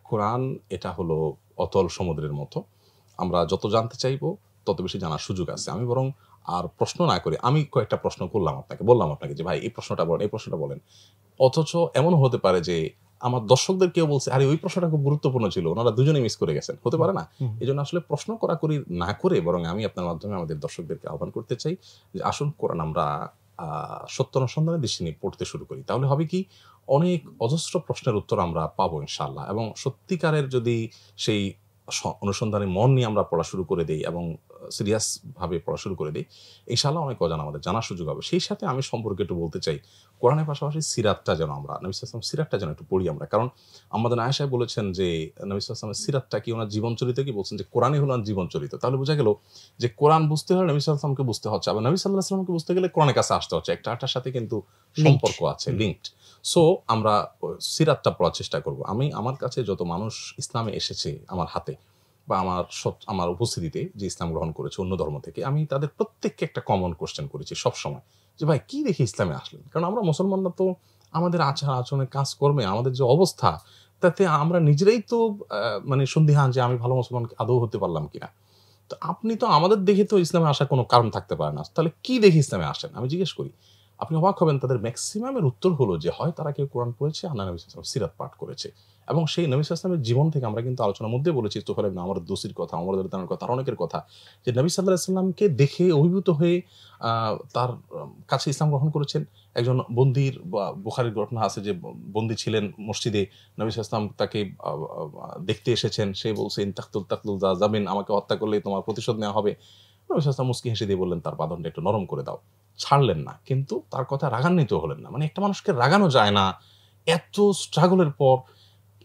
কোরআন এটা হলো অতল সমুদ্রের মতো, আমরা যত জানতে চাইবো তত বেশি জানার সুযোগ আছে। আমি বরং আর প্রশ্ন না করে আমি কয়েকটা প্রশ্ন করলাম আপনাকে, বললাম আপনাকে যে ভাই এই প্রশ্নটা বলেন, এই প্রশ্নটা বলেন। অথচ এমন হতে পারে যে আমার দর্শকদের কেউ বলছে আরে ওই প্রশ্নটা খুব গুরুত্বপূর্ণ ছিল, ওনারা দুজনেই মিস করে গেছেন, হতে পারে না? এই জন্য আসলে প্রশ্ন করাকরি না করে বরং আমি আপনার মাধ্যমে আমাদের দর্শকদেরকে আহ্বান করতে চাই যে আসুন কোরআন আমরা সত্য অনুসন্ধানের দৃষ্টি নিয়ে পড়তে শুরু করি। তাহলে হবে কি, অনেক অজস্র প্রশ্নের উত্তর আমরা পাবো ইনশাআল্লাহ। এবং সত্যিকারের যদি সেই অনুসন্ধানে মন নিয়ে আমরা পড়া শুরু করে দিই এবং সিরিয়াস ভাবে পড়া শুরু করে দিই, ইনশাআল্লাহ অনেক অজানা আমাদের জানার সুযোগ হবে। সেই সাথে আমি সম্পর্কে একটু বলতে চাই, কোরআনের পাশাপাশি সিরাতটা যেন আমরা, নবী সাল্লাল্লাহু আলাইহি ওয়াসাল্লাম সিরাতটা যেন একটু পড়ি আমরা। কারণ আমাদের আয়েশা বলেছেন যে নবী সাল্লাল্লাহু আলাইহি ওয়াসাল্লামের সিরাতটা কি, ওনার জীবন চরিত্র কি, বলছেন যে কোরআনই হলো ওনার জীবন চরিত্র। তাহলে বোঝা গেল যে কোরআন বুঝতে হলে নবী সাল্লাল্লাহু আলাইহি ওয়াসাল্লামকে বুঝতে হচ্ছে, আবার নবী সাল্লাল্লাহু আলাইহি ওয়াসাল্লামকে বুঝতে গেলে কোরআনের কাছে আসতে হচ্ছে। একটার সাথে কিন্তু সম্পর্ক আছে, লিঙ্কড। সো আমরা সিরাতটা পড়ার চেষ্টা করব। আমি আমার কাছে যত মানুষ ইসলামে এসেছে আমার হাতে বা আমার উপস্থিতিতে, যে ইসলাম গ্রহণ করেছে অন্য ধর্ম থেকে, আমি তাদের প্রত্যেককে একটা কমন কোশ্চেন করেছি সবসময়, যে ভাই কি দেখে ইসলামে আসলেন? কারণ আমরা মুসলমানরা তো আমাদের আচার আচরণে, কাজকর্মে, আমাদের যে অবস্থা, তাতে আমরা নিজেরাই তো মানে সন্দিহান যে আমি ভালো মুসলমান আদৌ হতে পারলাম কিনা। তো আপনি তো আমাদের দেখে তো ইসলামে আসার কোনো কারণ থাকতে পারে না, তাহলে কি দেখে ইসলামে আসেন? আমি জিজ্ঞেস করি, আপনি অবাক হবেন, তাদের ম্যাক্সিমামের উত্তর হলো যে হয় তারা কেউ কোরআন পড়েছে, আর নবী সাল্লাল্লাহু আলাইহি ওয়াসাল্লাম সিরাত পাঠ করেছে। এবং সেই নবী সাল্লাল্লাহু আলাইহি ওয়াসাল্লামের জীবন থেকে আমরা কিন্তু আলোচনার মধ্যে বলেছি, তোফায়েল ইবনে আমর দোসির কথা, ওমর রাদিয়াল্লাহু আনহুর কথা, আর অনেকের কথা, যে নবী সাল্লাল্লাহু আলাইহি ওয়াসাল্লামকে দেখে অভিভূত হয়ে তার কাছে ইসলাম গ্রহণ করেছেন। একজন বন্দির, বুখারীর ঘটনা আছে যে বন্দী ছিলেন মসজিদে, নবী সাল্লাল্লাহু আলাইহি ওয়াসাল্লাম তাকে দেখতে এসেছেন, সে বলছে ইন তাকতুল যা যাবেন, আমাকে হত্যা করলে তোমার প্রতিশোধ নেওয়া হবে। নবী সাল্লাল্লাহু আলাইহি ওয়াসাল্লাম মুস্কি হেসে দিয়ে বললেন তার বাঁধনটা একটু নরম করে দাও। ছাড়লেন না, কিন্তু তার কথা রাগান্বিত হলেন না। মানে একটা মানুষকে রাগানো যায় না এত স্ট্রাগলের পর।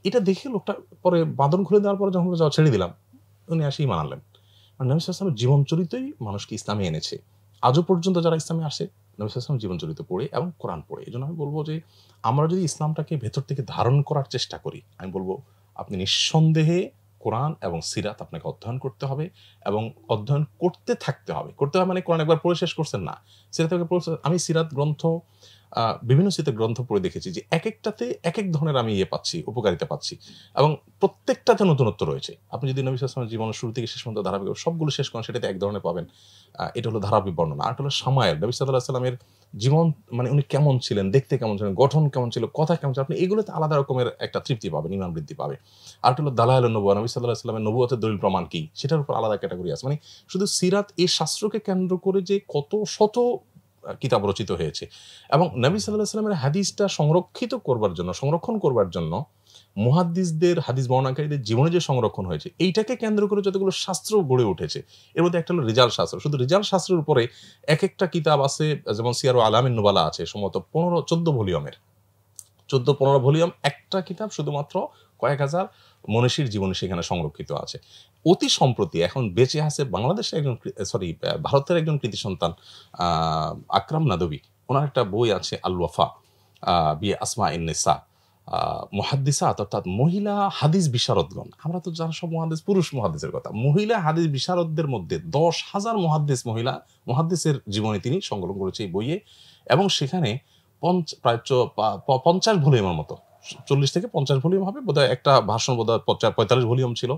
এটা দেখে লোকটা পরে বাঁধন খুলে দেওয়ার পরে যখন যাওয়া ছেড়ে দিলাম, উনি আসেই মানালেন। নবী সাল্লাল্লাহু আলাইহি ওয়াসাল্লামের জীবন চরিত্রই মানুষকে ইসলামে এনেছে। আজও পর্যন্ত যারা ইসলামে আসে, নবী সাল্লাল্লাহু আলাইহি ওয়াসাল্লামের জীবন চরিত্র পড়ে এবং কোরআন পড়ে। এই জন্য আমি বলবো যে আমরা যদি ইসলামটাকে ভেতর থেকে ধারণ করার চেষ্টা করি, আমি বলবো আপনি নিঃসন্দেহে কোরআন এবং সিরাত আপনাকে অধ্যয়ন করতে হবে, এবং অধ্যয়ন করতে থাকতে হবে। করতে হবে মানে কোরআন একবার পড়ে শেষ করছেন না, সিরাত আমি সিরাত গ্রন্থ, বিভিন্ন সিরাতের গ্রন্থ পড়ে দেখেছি যে এক একটাতে এক এক ধরনের আমি পাচ্ছি, উপকারিতা পাচ্ছি, এবং প্রত্যেকটাতে নতুনত্ব রয়েছে। আপনি যদি নবী সাল্লাল্লাহু আলাইহি ওয়াসাল্লামের জীবনের শুরু থেকে শেষ পর্যন্ত ধারাবাহিক সবগুলো শেষ করেন, সেটাতে এক ধরনের পাবেন। এটা হলো ধারাবাহিক বর্ণনা। আর হলো সামায়েল, নবী সাল্লাল্লাহু আলাইহি ওয়াসাল্লামের জীবন, মানে উনি কেমন ছিলেন, দেখতে কেমন ছিলেন, গঠন কেমন ছিল, কথা কেমন ছিল, আপনি এগুলোতে আলাদা রকমের একটা তৃপ্তি পাবেন, ঈমান বৃদ্ধি পাবে। আর হলো দালায়েলুন নবুওয়া, নবী সাল্লাল্লাহু আলাইহি ওয়াসাল্লামের নবুয়তের দলিল প্রমাণ কি, সেটার উপর আলাদা ক্যাটাগরি আছে। মানে শুধু সিরাত এই শাস্ত্রকে কেন্দ্র করে যে কত শত কিতাব রচিত হয়েছে, এবং নবী সাল্লাল্লাহু আলাইহি ওয়াসাল্লামের হাদিসটা সংরক্ষণ করবার জন্য মুহাদ্দিসদের, হাদিস বর্ণনাকারীদের জীবনে যে সংরক্ষণ হয়েছে, এইটাকে কেন্দ্র করে যতগুলো শাস্ত্র গড়ে উঠেছে, এর মধ্যে একটা হলো রিজাল শাস্ত্র। শুধু রিজাল শাস্ত্রের উপরে এক একটা কিতাব আছে, যেমন সিয়ারু আলামিন নুবালা আছে, সম্ভবত 14 ভলিউমের। 14-15 ভলিউম, একটা কিতাব শুধুমাত্র কয়েক হাজার মনীষীর জীবনী সেখানে সংরক্ষিত আছে। অতি সম্প্রতি এখন বেঁচে আছে বাংলাদেশের একজন ভারতের একজন কৃতি সন্তান আকরাম নাদবী, ওনার একটা বই আছে আল ওয়াফা বি আসমা ইন্নেসা মুহাদ্দিসাত, অর্থাৎ মহিলা হাদিস বিশারদগণ। আমরা তো জানি সব মুহাদ্দিস পুরুষ মুহাদ্দিসের কথা, মহিলা হাদিস বিশারদদের মধ্যে 10,000 মহিলা মুহাদ্দিসের জীবনী তিনি সংকলন করেছে এই বইয়ে, এবং সেখানে প্রায় 50 ভলিউমের মতো, 40 থেকে 50 ভলিউম হবে বোধহয়। একটা ভাষণ বোধহয় 45 ভলিউম ছিল,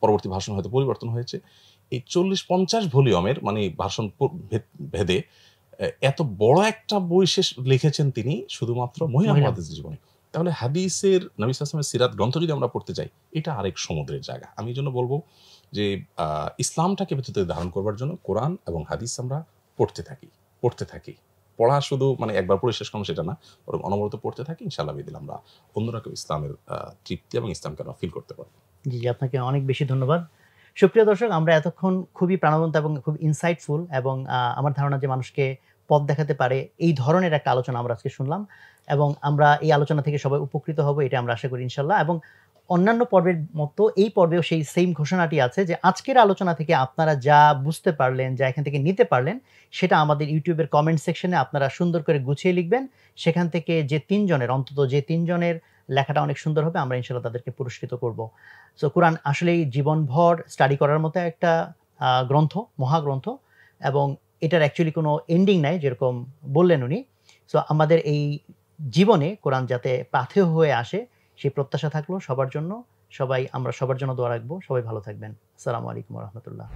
পরবর্তী ভাষণ হয়তো পরিবর্তন হয়েছে। এই 40-50 ভলিউমের মানে ভাষণ ভেদে এত বড় একটা বই শেষ লিখেছেন তিনি শুধুমাত্র মহিলা মুহাদ্দিসের জীবনী। তাহলে হাদিসের নবী সাল্লাল্লাহু আলাইহি ওয়াসাল্লামের সিরাত গ্রন্থ যদি আমরা পড়তে চাই, এটা আরেক সমুদ্রের জায়গা। আমি এই জন্য বলবো যে ইসলামটাকে ভেতরে ধারণ করবার জন্য কোরআন এবং হাদিস আমরা পড়তে থাকি। পড়া শুধু মানে একবার পড়ে শেষ করুন সেটা না, বরং অনবরত পড়তে থাকি। ইনশাআল্লাহ বিদিন আমরা অন্যরকম ইসলামের তৃপ্তি এবং ইসলামকে আমরা ফিল করতে পারবো। জি, আপনাকে অনেক বেশি ধন্যবাদ। সুপ্রিয় দর্শক, আমরা এতক্ষণ খুবই প্রাণবন্ত এবং খুব ইনসাইটফুল এবং আমার ধারণা যে মানুষকে পথ দেখাতে পারে এই ধরনের একটা আলোচনা আমরা আজকে শুনলাম, এবং আমরা এই আলোচনা থেকে সবাই উপকৃত হব, এটা আমরা আশা করি ইনশাল্লাহ। এবং অন্যান্য পর্বের মতো এই পর্বেও সেই সেম ঘোষণাটি আছে যে আজকের আলোচনা থেকে আপনারা যা বুঝতে পারলেন, যা এখান থেকে নিতে পারলেন, সেটা আমাদের ইউটিউবের কমেন্ট সেকশনে আপনারা সুন্দর করে গুছিয়ে লিখবেন। সেখান থেকে অন্তত যে তিনজনের লেখাটা অনেক সুন্দর হবে, আমরা ইনশাল্লাহ তাদেরকে পুরস্কৃত করব। সো কোরআন আসলেই জীবনভর স্টাডি করার মতো একটা গ্রন্থ, মহাগ্রন্থ, এবং এটার অ্যাকচুয়ালি কোনো এন্ডিং নাই, যেরকম বললেন উনি। সো আমাদের এই জীবনে কোরআন যাতে পাথেয় হয়ে আসে সেই প্রত্যাশা থাকলো সবার জন্য। আমরা সবার জন্য দোয়া রাখবো। সবাই ভালো থাকবেন। আসসালামু আলাইকুম ওয়া রাহমাতুল্লাহ।